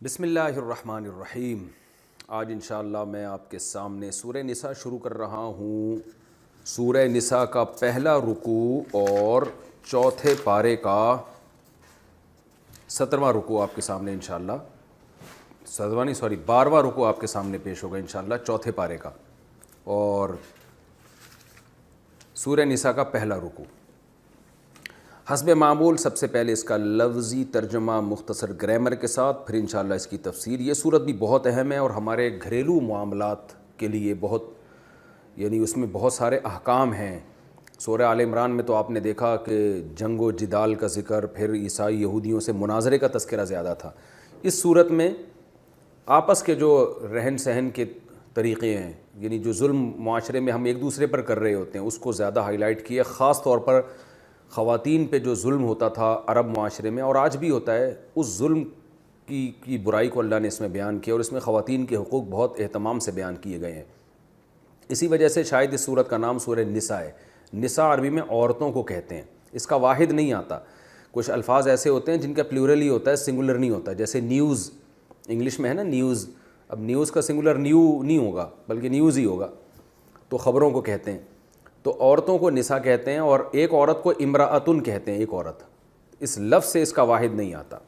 بسم اللہ الرحمن الرحیم۔ آج انشاءاللہ میں آپ کے سامنے سورہ نساء شروع کر رہا ہوں۔ سورہ نساء کا پہلا رکوع اور چوتھے پارے کا 17واں رکوع آپ کے سامنے انشاءاللہ 12واں رکوع آپ کے سامنے پیش ہوگا انشاءاللہ چوتھے پارے کا، اور سورہ نساء کا پہلا رکوع۔ حسب معمول سب سے پہلے اس کا لفظی ترجمہ مختصر گرامر کے ساتھ، پھر انشاءاللہ اس کی تفسیر۔ یہ صورت بھی بہت اہم ہے اور ہمارے گھریلو معاملات کے لیے بہت، یعنی اس میں بہت سارے احکام ہیں۔ سورہ آل عمران میں تو آپ نے دیکھا کہ جنگ و جدال کا ذکر، پھر عیسائی یہودیوں سے مناظرے کا تذکرہ زیادہ تھا۔ اس صورت میں آپس کے جو رہن سہن کے طریقے ہیں، یعنی جو ظلم معاشرے میں ہم ایک دوسرے پر کر رہے ہوتے ہیں، اس کو زیادہ ہائی لائٹ کیا، خاص طور پر خواتین پہ جو ظلم ہوتا تھا عرب معاشرے میں اور آج بھی ہوتا ہے، اس ظلم کی برائی کو اللہ نے اس میں بیان کیا، اور اس میں خواتین کے حقوق بہت اہتمام سے بیان کیے گئے ہیں۔ اسی وجہ سے شاید اس صورت کا نام سورہ نساء ہے۔ نساء عربی میں عورتوں کو کہتے ہیں، اس کا واحد نہیں آتا۔ کچھ الفاظ ایسے ہوتے ہیں جن کا پلیورل ہی ہوتا ہے، سنگولر نہیں ہوتا، جیسے نیوز انگلش میں ہے نا، نیوز۔ اب نیوز کا سنگولر نیو نہیں ہوگا بلکہ نیوز ہی ہوگا، تو خبروں کو کہتے ہیں۔ تو عورتوں کو نساء کہتے ہیں، اور ایک عورت کو امرأتن کہتے ہیں، ایک عورت۔ اس لفظ سے اس کا واحد نہیں آتا۔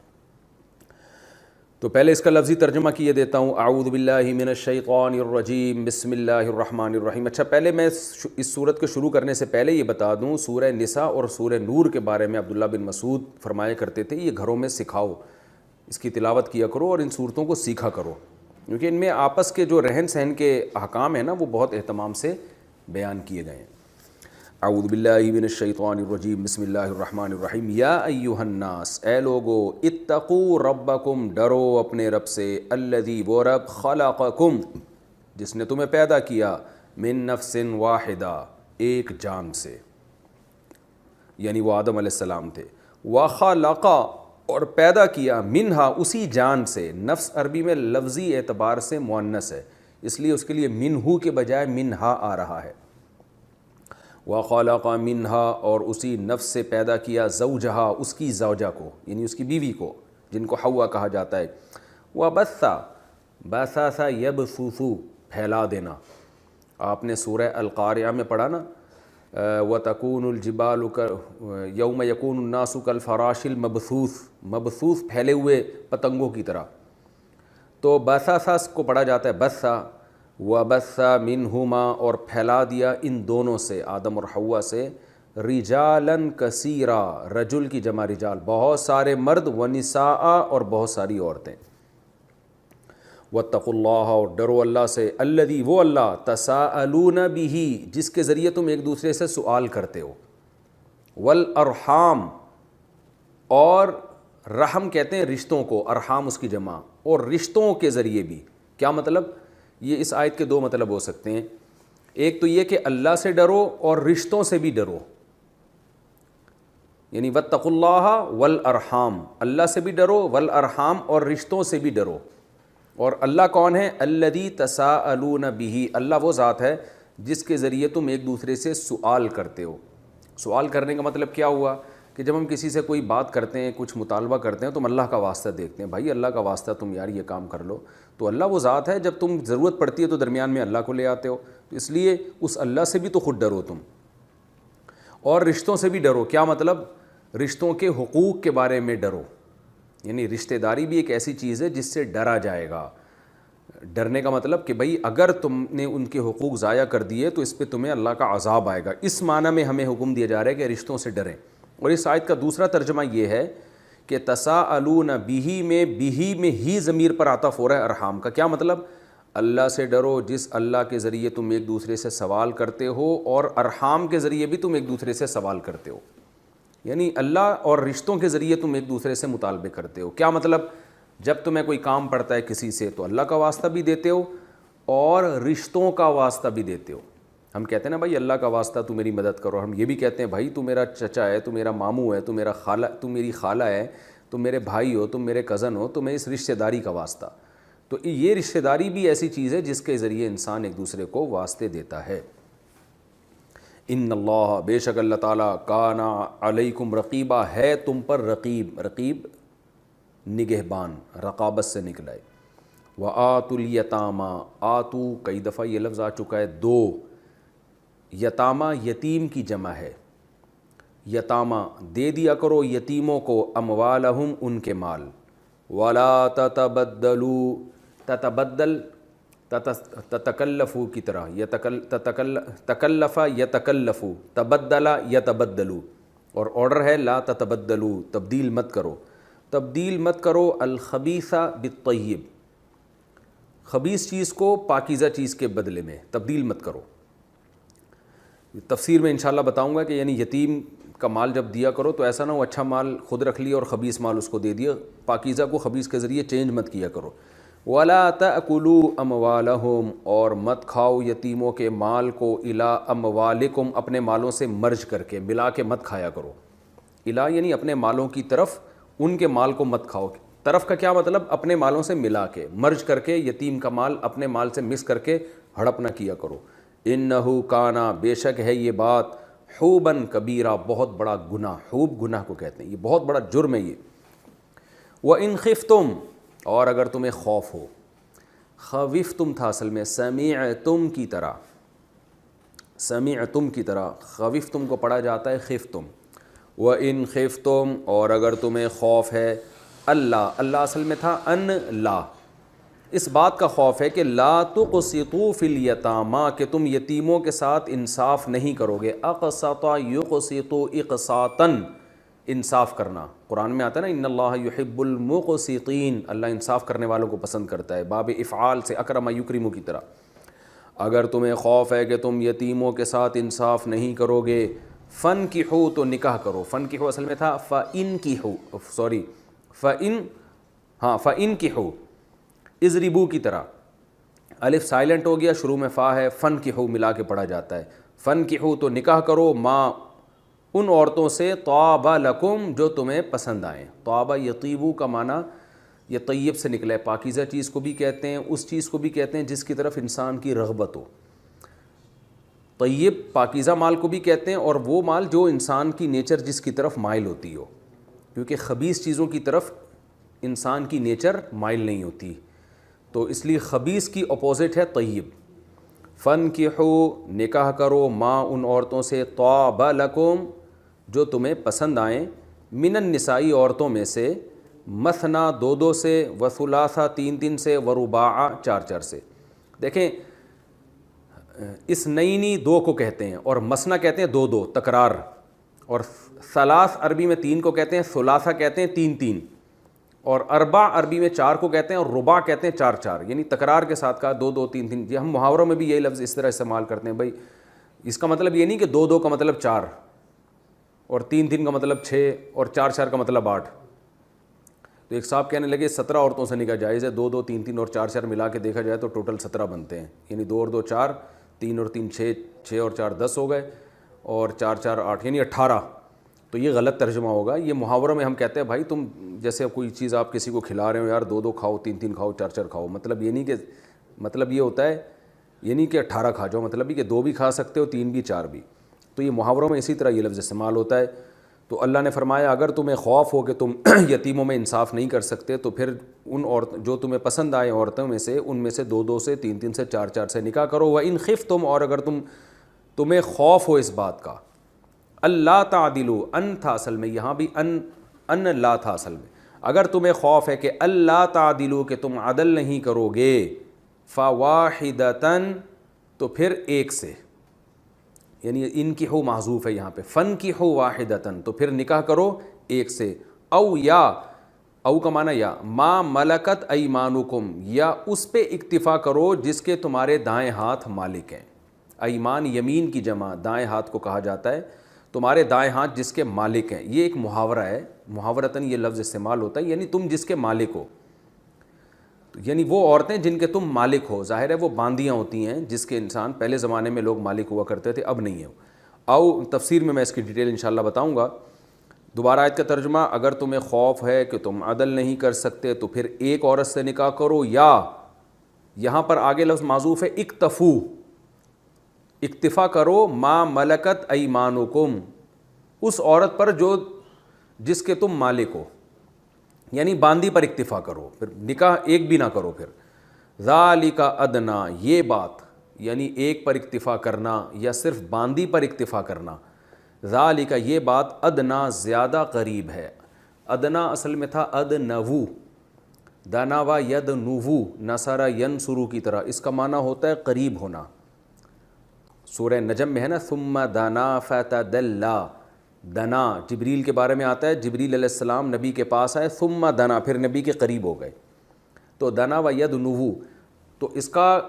تو پہلے اس کا لفظی ترجمہ کیے دیتا ہوں۔ اعوذ باللہ من الشیطان الرجیم، بسم اللہ الرحمن الرحیم۔ اچھا، پہلے میں اس سورت کو شروع کرنے سے پہلے یہ بتا دوں، سورہ نساء اور سورہ نور کے بارے میں عبداللہ بن مسعود فرمایا کرتے تھے، یہ گھروں میں سکھاؤ، اس کی تلاوت کیا کرو اور ان صورتوں کو سیکھا کرو، کیونکہ ان میں آپس کے جو رہن سہن کے احکام ہیں نا، وہ بہت اہتمام سے بیان کیے گئے ہیں۔ اعوذ باللہ من الشیطان الرجیم، بسم اللہ الرحمن الرحیم۔ یا ایہا الناس، اے لوگو، اتقوا ربکم، ڈرو اپنے رب سے، الذی، وہ رب، خلقکم، جس نے تمہیں پیدا کیا، من نفس واحدہ، ایک جان سے، یعنی وہ آدم علیہ السلام تھے، وخلق، اور پیدا کیا، منہا، اسی جان سے۔ نفس عربی میں لفظی اعتبار سے مؤنث ہے، اس لیے اس کے لیے منہو کے بجائے منہا آ رہا ہے۔ وَخَلَقَ مِنْهَا، اور اسی نفس سے پیدا کیا، زوجہا، اس کی زوجہ کو، یعنی اس کی بیوی کو، جن کو حوا کہا جاتا ہے۔ وَبَثَّ، بَثَّ يَبْثُثُ، پھیلا دینا۔ آپ نے سورہ القارعہ میں پڑھا نا، وَتَكُونُ الْجِبَالُ يَوْمَ يَكُونُ النَّاسُ كَالْفَرَاشِ الْمَبْثُوثِ، مبثوث پھیلے ہوئے پتنگوں کی طرح۔ تو بَثَّ کو پڑھا جاتا ہے بَثَّ، وَبَثَّ مِنْهُمَا، اور پھیلا دیا ان دونوں سے، آدم اور حوا سے، رِجَالًا كَثِيرًا، رجل کی جمع رجال، بہت سارے مرد، وَنِسَاءَ، اور بہت ساری عورتیں۔ وَاتَّقُوا اللَّهَ، اور ڈرو اللہ سے، الَّذِي، وہ اللہ، تَسَاءَلُونَ بِهِ، جس کے ذریعے تم ایک دوسرے سے سوال کرتے ہو، وَالْأَرْحَامَ، اور رحم کہتے ہیں رشتوں کو، ارحام اس کی جمع، اور رشتوں کے ذریعے بھی۔ کیا مطلب؟ یہ اس آیت کے دو مطلب ہو سکتے ہیں۔ ایک تو یہ کہ اللہ سے ڈرو اور رشتوں سے بھی ڈرو، یعنی واتقوا اللہ والارحام، اللہ سے بھی ڈرو، والارحام، اور رشتوں سے بھی ڈرو۔ اور اللہ کون ہے؟ الذی تساءلون بہ، اللہ وہ ذات ہے جس کے ذریعے تم ایک دوسرے سے سوال کرتے ہو۔ سوال کرنے کا مطلب کیا ہوا کہ جب ہم کسی سے کوئی بات کرتے ہیں، کچھ مطالبہ کرتے ہیں، تو ہم اللہ کا واسطہ دیکھتے ہیں، بھائی اللہ کا واسطہ تم یار یہ کام کر لو۔ تو اللہ وہ ذات ہے، جب تم ضرورت پڑتی ہے تو درمیان میں اللہ کو لے آتے ہو، تو اس لیے اس اللہ سے بھی تو خود ڈرو تم، اور رشتوں سے بھی ڈرو۔ کیا مطلب؟ رشتوں کے حقوق کے بارے میں ڈرو، یعنی رشتہ داری بھی ایک ایسی چیز ہے جس سے ڈرا جائے گا۔ ڈرنے کا مطلب کہ بھئی اگر تم نے ان کے حقوق ضائع کر دیے تو اس پہ تمہیں اللہ کا عذاب آئے گا۔ اس معنی میں ہمیں حکم دیا جا رہا ہے کہ رشتوں سے ڈریں۔ اور اس آیت کا دوسرا ترجمہ یہ ہے کہ تساءلون بہ میں، بہ میں ہی ضمیر پر عطف ہو رہا ہے ارحام کا۔ کیا مطلب؟ اللہ سے ڈرو جس اللہ کے ذریعے تم ایک دوسرے سے سوال کرتے ہو، اور ارحام کے ذریعے بھی تم ایک دوسرے سے سوال کرتے ہو، یعنی اللہ اور رشتوں کے ذریعے تم ایک دوسرے سے مطالبے کرتے ہو۔ کیا مطلب؟ جب تمہیں کوئی کام پڑتا ہے کسی سے تو اللہ کا واسطہ بھی دیتے ہو اور رشتوں کا واسطہ بھی دیتے ہو۔ ہم کہتے ہیں نا بھائی اللہ کا واسطہ تو میری مدد کرو، ہم یہ بھی کہتے ہیں بھائی تو میرا چچا ہے، تو میرا ماموں ہے، تو میرا خالہ، تو میری خالہ ہے، تم میرے بھائی ہو، تم میرے کزن ہو، تمہیں اس رشتہ داری کا واسطہ۔ تو یہ رشتہ داری بھی ایسی چیز ہے جس کے ذریعے انسان ایک دوسرے کو واسطے دیتا ہے۔ ان اللہ، بے شک اللہ تعالیٰ، کانا علیکم رقیبہ، ہے تم پر رقیب۔ رقیب نگہبان، رقابت سے نکلا ہے۔ وآتوا الیتاما، آتو کئی دفعہ یہ لفظ آ چکا ہے، دو، یتاما یتیم کی جمع ہے، یتاما دے دیا کرو یتیموں کو، اموالہم ان کے مال، ولا تتبدلوا، تتبدل تتکلفو کی طرح، تکلف یتکلفو، تبدل یتبدلو، اور آرڈر ہے لا تتبدلوا، تبدیل مت کرو، تبدیل مت کرو الخبیث بالطیب، خبیث چیز کو پاکیزہ چیز کے بدلے میں تبدیل مت کرو۔ تفسیر میں انشاءاللہ بتاؤں گا کہ یعنی یتیم کا مال جب دیا کرو تو ایسا نہ ہو اچھا مال خود رکھ لیا اور خبیث مال اس کو دے دیا، پاکیزہ کو خبیث کے ذریعے چینج مت کیا کرو۔ وَلَا تَأْكُلُوا أَمْوَالَهُمْ، اور مت کھاؤ یتیموں کے مال کو، إِلَىٰ أَمْوَالِكُمْ، اپنے مالوں سے مرج کر کے، ملا کے مت کھایا کرو، الہ یعنی اپنے مالوں کی طرف، ان کے مال کو مت کھاؤ، طرف کا کیا مطلب، اپنے مالوں سے ملا کے، مرج کر کے یتیم کا مال اپنے مال سے مکس کر کے ہڑپ نہ کیا کرو۔ انہو کانا، بے شک ہے یہ بات، حوباً کبیرہ، بہت بڑا گناہ، حوب گناہ کو کہتے ہیں، یہ بہت بڑا جرم ہے یہ۔ وَإِنْ خِفْتُمْ، اور اگر تمہیں خوف ہو، خوفتم تھا اصل میں سمعتم کی طرح، سمعتم کی طرح، خوفتم کو پڑھا جاتا ہے خفتم۔ وَإِنْ خِفْتُمْ، اور اگر تمہیں خوف ہے، اللہ، اللہ اصل میں تھا ان لا، اس بات کا خوف ہے کہ لا تقسطوا فی الیتامی، کہ تم یتیموں کے ساتھ انصاف نہیں کرو گے، اقسط یقسط اقساطا، انصاف کرنا، قرآن میں آتا ہے نا ان اللہ یحب المقسطین، اللہ انصاف کرنے والوں کو پسند کرتا ہے، باب افعال سے اکرم یکرم کی طرح۔ اگر تمہیں خوف ہے کہ تم یتیموں کے ساتھ انصاف نہیں کرو گے، فنکحوا، تو نکاح کرو، فنکحوا اصل میں تھا فانکحوا، سوری فانکحوا، اضربوا کی طرح، الف سائلنٹ ہو گیا، شروع میں فا ہے، فنکحوا ملا کے پڑھا جاتا ہے، فنکحوا تو نکاح کرو، ما ان عورتوں سے، طاب لکم جو تمہیں پسند آئیں، طاب یطیبو کا معنی یہ طیب سے نکلا ہے، پاکیزہ چیز کو بھی کہتے ہیں، اس چیز کو بھی کہتے ہیں جس کی طرف انسان کی رغبت ہو، طیب پاکیزہ مال کو بھی کہتے ہیں، اور وہ مال جو انسان کی نیچر جس کی طرف مائل ہوتی ہو، کیونکہ خبیث چیزوں کی طرف انسان کی نیچر مائل نہیں ہوتی، تو اس لیے خبیث کی اپوزٹ ہے طیب۔ فَانْكِحُوا، نکاح کرو، ما ان عورتوں سے، طَابَ لَكُمْ جو تمہیں پسند آئیں، من النسائی عورتوں میں سے، مثنا دو دو سے، وثلاثہ تین تین سے، ورباع چار چار سے۔ دیکھیں اثنینی دو کو کہتے ہیں، اور مثنا کہتے ہیں دو دو، تکرار، اور ثلاث عربی میں تین کو کہتے ہیں، ثلاثہ کہتے ہیں تین تین، اور اربع عربی میں چار کو کہتے ہیں، اور رباع کہتے ہیں چار چار، یعنی تکرار کے ساتھ کہا، دو دو تین تین۔ یہ ہم محاوروں میں بھی یہی لفظ اس طرح استعمال کرتے ہیں، بھائی اس کا مطلب یہ نہیں کہ دو دو کا مطلب چار، اور تین تین کا مطلب چھ، اور چار چار کا مطلب آٹھ۔ تو ایک صاحب کہنے لگے 17 عورتوں سے نکاح جائز ہے، دو دو تین تین اور چار چار ملا کے دیکھا جائے تو ٹوٹل 17 بنتے ہیں، یعنی دو اور دو چار، تین اور تین چھ، چھ اور چار 10 ہو گئے، اور چار چار 8 یعنی 18۔ تو یہ غلط ترجمہ ہوگا، یہ محاوروں میں ہم کہتے ہیں بھائی تم جیسے کوئی چیز آپ کسی کو کھلا رہے ہو، یار دو دو کھاؤ، تین تین کھاؤ، چار چار کھاؤ، مطلب یہ نہیں کہ، مطلب یہ ہوتا ہے یہ نہیں کہ 18 کھا جاؤ، مطلب یہ کہ دو بھی کھا سکتے ہو، تین بھی، چار بھی۔ تو یہ محاوروں میں اسی طرح یہ لفظ استعمال ہوتا ہے۔ تو اللہ نے فرمایا اگر تمہیں خوف ہو کہ تم یتیموں میں انصاف نہیں کر سکتے تو پھر ان جو تمہیں پسند آئے عورتوں میں سے، ان میں سے دو دو سے، تین تین سے، چار چار سے نکاح کرو۔ وَإِنْ خِفْتُمْ، اور اگر تمہیں خوف ہو اس بات کا، اللہ تعدلوا، ان تھا اصل میں، یہاں بھی ان لا تھا اصل میں، اگر تمہیں خوف ہے کہ اللہ تعدلوا کہ تم عدل نہیں کرو گے، فواحدۃ، تو پھر ایک سے، یعنی انکحوا محذوف ہے یہاں پہ، فانکحوا واحدۃ، تو پھر نکاح کرو ایک سے، او یا، او کا معنی یا، ما ملکت ایمانکم، یا اس پہ اکتفا کرو جس کے تمہارے دائیں ہاتھ مالک ہیں۔ ایمان یمین کی جمع، دائیں ہاتھ کو کہا جاتا ہے، تمہارے دائیں ہاتھ جس کے مالک ہیں، یہ ایک محاورہ ہے، محاورتاً یہ لفظ استعمال ہوتا ہے، یعنی تم جس کے مالک ہو، یعنی وہ عورتیں جن کے تم مالک ہو، ظاہر ہے وہ باندیاں ہوتی ہیں جس کے انسان پہلے زمانے میں لوگ مالک ہوا کرتے تھے، اب نہیں ہے۔ او تفسیر میں اس کی ڈیٹیل انشاءاللہ بتاؤں گا۔ دوبارہ آیت کا ترجمہ، اگر تمہیں خوف ہے کہ تم عدل نہیں کر سکتے تو پھر ایک عورت سے نکاح کرو، یا یہاں پر آگے لفظ معذوف ہے، اکتفو، اکتفا کرو، ما ملکت ایمانکم، اس عورت پر جو جس کے تم مالک ہو، یعنی باندی پر اکتفا کرو، پھر نکاح ایک بھی نہ کرو. پھر ذالک ادنا، یہ بات یعنی ایک پر اکتفا کرنا یا صرف باندی پر اکتفا کرنا، ذالک یہ بات ادنا زیادہ قریب ہے. ادنا اصل میں تھا ادنوو، دناوا یدنوو نصر ینصرو کی طرح، اس کا معنی ہوتا ہے قریب ہونا. سورہ نجم میں ہے نا ثم دنا فتدلی، دنا جبریل کے بارے میں آتا ہے، جبریل علیہ السلام نبی کے پاس آئے، ثم دنا پھر نبی کے قریب ہو گئے. تو دنا و یدنوو، تو اس کا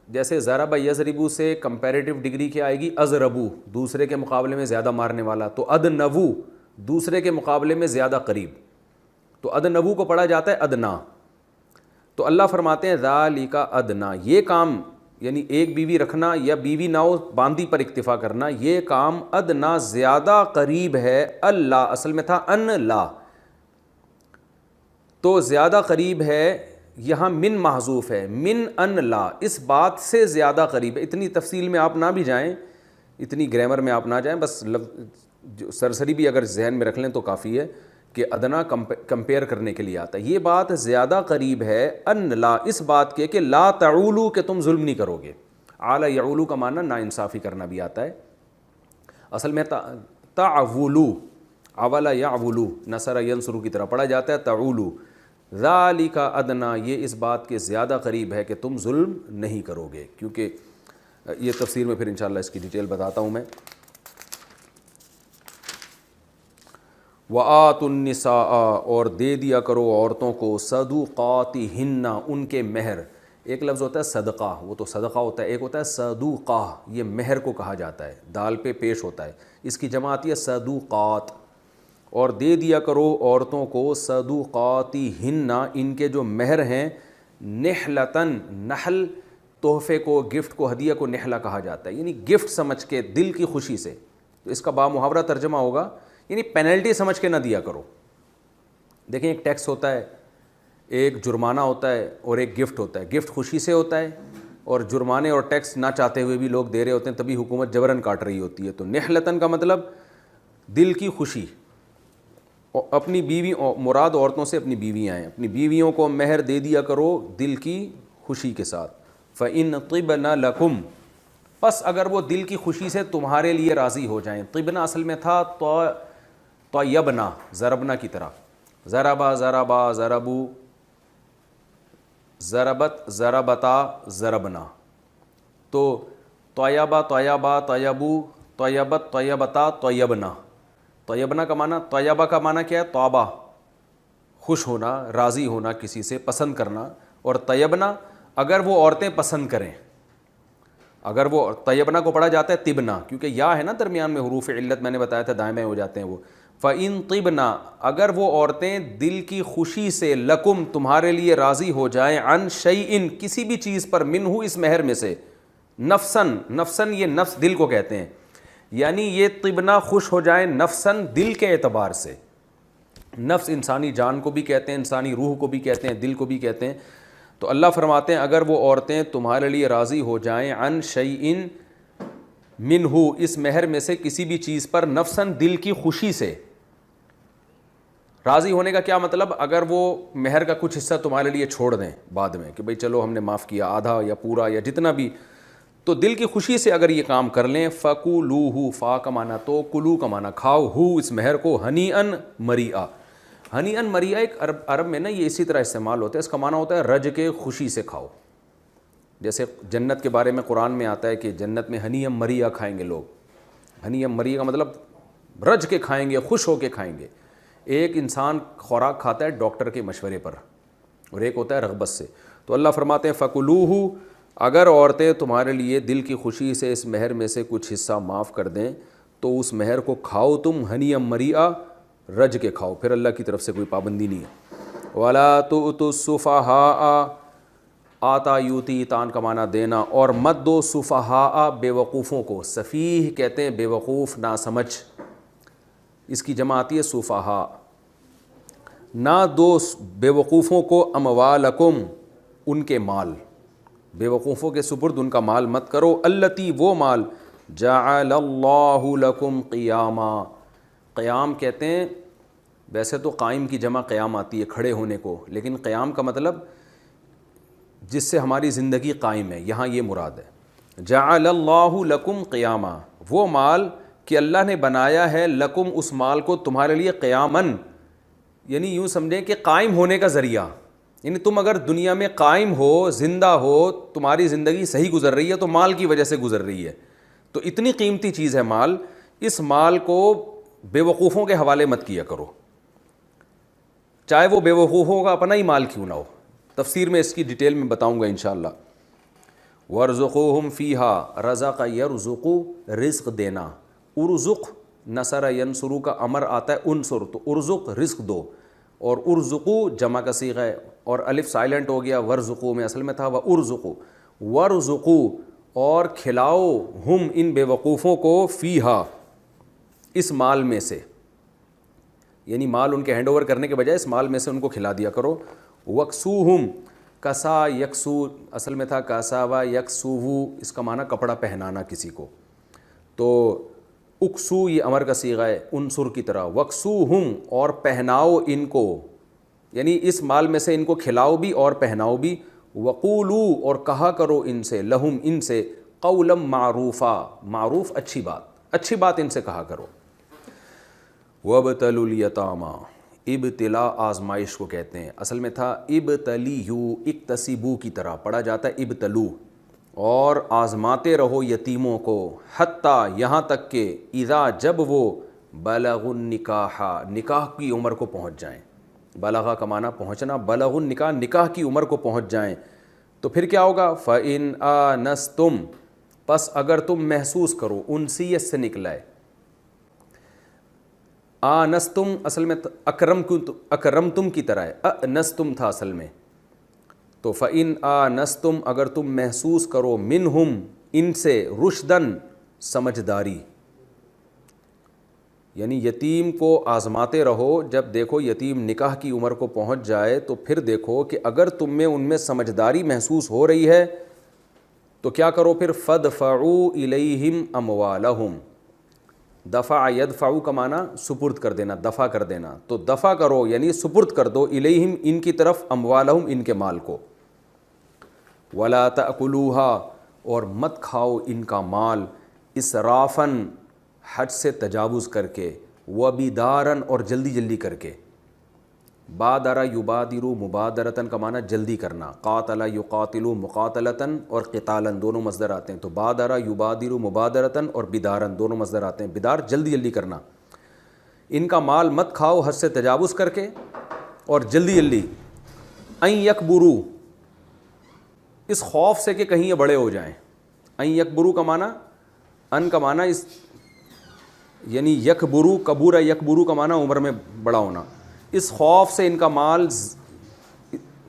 جیسے ضرب یضربو سے کمپیریٹیو ڈگری کیا آئے گی، اضربو دوسرے کے مقابلے میں زیادہ مارنے والا، تو ادنوو دوسرے کے مقابلے میں زیادہ قریب، تو ادنوو کو پڑھا جاتا ہے ادنا. تو اللہ فرماتے ہیں ذالک ادنا، یہ کام یعنی ایک بیوی رکھنا یا بیوی نہ ہو باندی پر اکتفا کرنا، یہ کام ادنا زیادہ قریب ہے. اللہ اصل میں تھا ان لا، تو زیادہ قریب ہے، یہاں من محذوف ہے، من ان لا، اس بات سے زیادہ قریب ہے. اتنی تفصیل میں آپ نہ بھی جائیں، اتنی گرامر میں آپ نہ جائیں، بس سرسری بھی اگر ذہن میں رکھ لیں تو کافی ہے کہ ادنا کمپیئر کرنے کے لیے آتا ہے. یہ بات زیادہ قریب ہے ان لا، اس بات کے کہ لا تعولو، کہ تم ظلم نہیں کرو گے. اعلی یعولو کا معنی ناانصافی کرنا بھی آتا ہے. اصل میں تعولو، اولا یعولو نصر ینصرو کی طرح پڑھا جاتا ہے تعولو. ذالک ادنا، یہ اس بات کے زیادہ قریب ہے کہ تم ظلم نہیں کرو گے. کیونکہ یہ تفسیر میں پھر انشاءاللہ اس کی ڈیٹیل بتاتا ہوں میں. وَآتُوا النِّسَاءَ، اور دے دیا کرو عورتوں کو، صدقاتہن، ان کے مہر. ایک لفظ ہوتا ہے صدقہ، وہ تو صدقہ ہوتا ہے، ایک ہوتا ہے صدوقہ، یہ مہر کو کہا جاتا ہے، دال پہ پیش ہوتا ہے، اس کی جمع آتی ہے صدوقات. اور دے دیا کرو عورتوں کو صدقاتہن، ان کے جو مہر ہیں، نحلتن، نحل تحفے کو، گفٹ کو، ہدیہ کو نحلہ کہا جاتا ہے، یعنی گفٹ سمجھ کے دل کی خوشی سے. تو اس کا بامحاورہ ترجمہ ہوگا یعنی پینلٹی سمجھ کے نہ دیا کرو. دیکھیں ایک ٹیکس ہوتا ہے، ایک جرمانہ ہوتا ہے اور ایک گفٹ ہوتا ہے. گفٹ خوشی سے ہوتا ہے اور جرمانے اور ٹیکس نہ چاہتے ہوئے بھی لوگ دے رہے ہوتے ہیں، تبھی حکومت جبراً کاٹ رہی ہوتی ہے. تو نحلتن کا مطلب دل کی خوشی. اپنی بیوی، مراد عورتوں سے اپنی بیویاں ہیں، اپنی بیویوں کو مہر دے دیا کرو دل کی خوشی کے ساتھ. فَإِن طِبْنَ لَكُمْ، پس اگر وہ دل کی خوشی سے تمہارے لیے راضی ہو جائیں. طبنا اصل میں تھا طیبنا، ضربنا کی طرح، ضربا ضربا ضربو، ضربت ضربتا ضربنا. تو طیبہ طیبہ طیبو، طیبت طیبتا طیبنا. طیبنا کا معنی، طیبہ کا معنی کیا ہے؟ طابہ، خوش ہونا، راضی ہونا، کسی سے پسند کرنا. اور طیبنا اگر وہ عورتیں پسند کریں، اگر وہ طیبنا کو پڑھا جاتا ہے طبنا، کیونکہ یا ہے نا درمیان میں، حروف علت میں نے بتایا تھا دائیں بائیں ہو جاتے ہیں وہ. فَإِن طِبْنَا، اگر وہ عورتیں دل کی خوشی سے، لکم تمہارے لیے راضی ہو جائیں، عن شیئن کسی بھی چیز پر، منہو اس مہر میں سے، نفسن، نفسن یہ نفس دل کو کہتے ہیں، یعنی یہ طبنا خوش ہو جائیں نفسن دل کے اعتبار سے. نفس انسانی جان کو بھی کہتے ہیں، انسانی روح کو بھی کہتے ہیں، دل کو بھی کہتے ہیں. تو اللہ فرماتے ہیں اگر وہ عورتیں تمہارے لیے راضی ہو جائیں، عن شیئن منہو اس مہر میں سے کسی بھی چیز پر، نفسن دل کی خوشی سے. راضی ہونے کا کیا مطلب؟ اگر وہ مہر کا کچھ حصہ تمہارے لیے چھوڑ دیں بعد میں کہ بھئی چلو ہم نے معاف کیا، آدھا یا پورا یا جتنا بھی، تو دل کی خوشی سے اگر یہ کام کر لیں. فَكُلُوهُ، فا کا معنی تو، کلو کا معنی کھاؤ، ہو اس مہر کو، ہنیئن مریئا. ہنیئن مریئا ایک عرب میں نا یہ اسی طرح استعمال ہوتا ہے، اس کا معنی ہوتا ہے رج کے خوشی سے کھاؤ. جیسے جنت کے بارے میں قرآن میں آتا ہے کہ جنت میں ہنیم مریئا کھائیں گے لوگ. ہنیم مریئا کا مطلب رج کے کھائیں گے، خوش ہو کے کھائیں گے. ایک انسان خوراک کھاتا ہے ڈاکٹر کے مشورے پر، اور ایک ہوتا ہے رغبت سے. تو اللہ فرماتے ہیں فَكُلُوهُ، اگر عورتیں تمہارے لیے دل کی خوشی سے اس مہر میں سے کچھ حصہ معاف کر دیں تو اس مہر کو کھاؤ تم، ہنیم مریئا رج کے کھاؤ، پھر اللہ کی طرف سے کوئی پابندی نہیں ہے. وَلَا تُؤْتُوا السُّفَهَاءَ، آتا یوتی تان کا معنی دینا، اور مت دو سفہاء بے وقوفوں کو. سفیہ کہتے ہیں بے وقوف، نا سمجھ، اس کی جمع آتی ہے سفہاء. نہ دو بے وقوفوں کو اموالکم، ان کے مال، بے وقوفوں کے سپرد ان کا مال مت کرو. التی وہ مال، جعل اللہ لکم قیاما، قیام کہتے ہیں ویسے تو قائم کی جمع قیام آتی ہے کھڑے ہونے کو، لیکن قیام کا مطلب جس سے ہماری زندگی قائم ہے، یہاں یہ مراد ہے۔ جعل اللہ لکم قیاما، وہ مال کہ اللہ نے بنایا ہے، لکم اس مال کو تمہارے لیے، قیامن یعنی یوں سمجھیں کہ قائم ہونے کا ذریعہ، یعنی تم اگر دنیا میں قائم ہو، زندہ ہو، تمہاری زندگی صحیح گزر رہی ہے تو مال کی وجہ سے گزر رہی ہے۔ تو اتنی قیمتی چیز ہے مال، اس مال کو بے وقوفوں کے حوالے مت کیا کرو، چاہے وہ بے وقوفوں کا اپنا ہی مال کیوں نہ ہو۔ تفسیر میں اس کی ڈیٹیل میں بتاؤں گا انشاءاللہ۔ وَارْزُقُوهُمْ فِيهَا، رزق یرزق، رزق دینا، ارزق نصر ینصرو کا امر آتا ہے انصر، تو ارزق رزق دو، اور ارزقو جمع کا صیغہ ہے، اور الف سائلنٹ ہو گیا، ورزقو میں اصل میں تھا وارزقو، ورزقو اور کھلاؤ، ہم ان بے وقوفوں کو، فیہا اس مال میں سے، یعنی مال ان کے ہینڈ اوور کرنے کے بجائے اس مال میں سے ان کو کھلا دیا کرو۔ وکسوہم، کسا یکسو اصل میں تھا کاساوا یکسوہو، اس کا معنی کپڑا پہنانا کسی کو، تو اکسو یہ امر کا صیغہ ہے انصر کی طرح، وکسوہم اور پہناؤ ان کو، یعنی اس مال میں سے ان کو کھلاؤ بھی اور پہناؤ بھی، وقولو اور کہا کرو ان سے، لہم ان سے، قولا معروفا، معروف اچھی بات ان سے کہا کرو۔ وابتلوا الیتاما، ابتلا آزمائش کو کہتے ہیں، اصل میں تھا ابتلیو، اکتسبو کی طرح پڑھا جاتا ہے ابتلو، اور آزماتے رہو یتیموں کو، حتیٰ یہاں تک کہ اذا جب وہ بلغ النکاح، نکاح کی عمر کو پہنچ جائیں، بلغہ کا معنی پہنچنا، بلغ النکاح نکاح کی عمر کو پہنچ جائیں، تو پھر کیا ہوگا؟ فَإِنْ آنَسْتُمْ، پس اگر تم محسوس کرو، انسیت سے نکلا ہے، آنستم اصل میں اکرمتم کی طرح ہے، انستم تھا اصل میں، تو فَإِنْ آنَسْتُمْ اگر تم محسوس کرو، منہم ان سے، رشدن سمجھداری، یعنی یتیم کو آزماتے رہو، جب دیکھو یتیم نکاح کی عمر کو پہنچ جائے تو پھر دیکھو کہ اگر تم میں ان میں سمجھداری محسوس ہو رہی ہے تو کیا کرو پھر؟ فَادْفَعُوا إِلَيْهِمْ أَمْوَالَهُمْ، دفع یدفعو کا معنی سپرد کر دینا، دفع کر دینا، تو دفع کرو یعنی سپرد کر دو، الیہم ان کی طرف، اموالہم ان کے مال کو، ولا تأکلوها اور مت کھاؤ ان کا مال، اسرافاً حد سے تجاوز کر کے، وبداراً اور جلدی کر کے، بادر یبادر مبادرتاً کا معنی جلدی کرنا، قاتل یقاتل مقاتلتاً اور قتالاً دونوں مصدر آتے ہیں، تو بادر یبادر مبادرتاً اور بداراً دونوں مصدر آتے ہیں، بدار جلدی کرنا، ان کا مال مت کھاؤ حد سے تجاوز کر کے اور جلدی، ان یکبروا اس خوف سے کہ کہیں یہ بڑے ہو جائیں، ان یکبروا کا معنی، ان کا معنی اس یعنی یکبرو، کبورہ یکبرو کا معنی عمر میں بڑا ہونا، اس خوف سے ان کا مال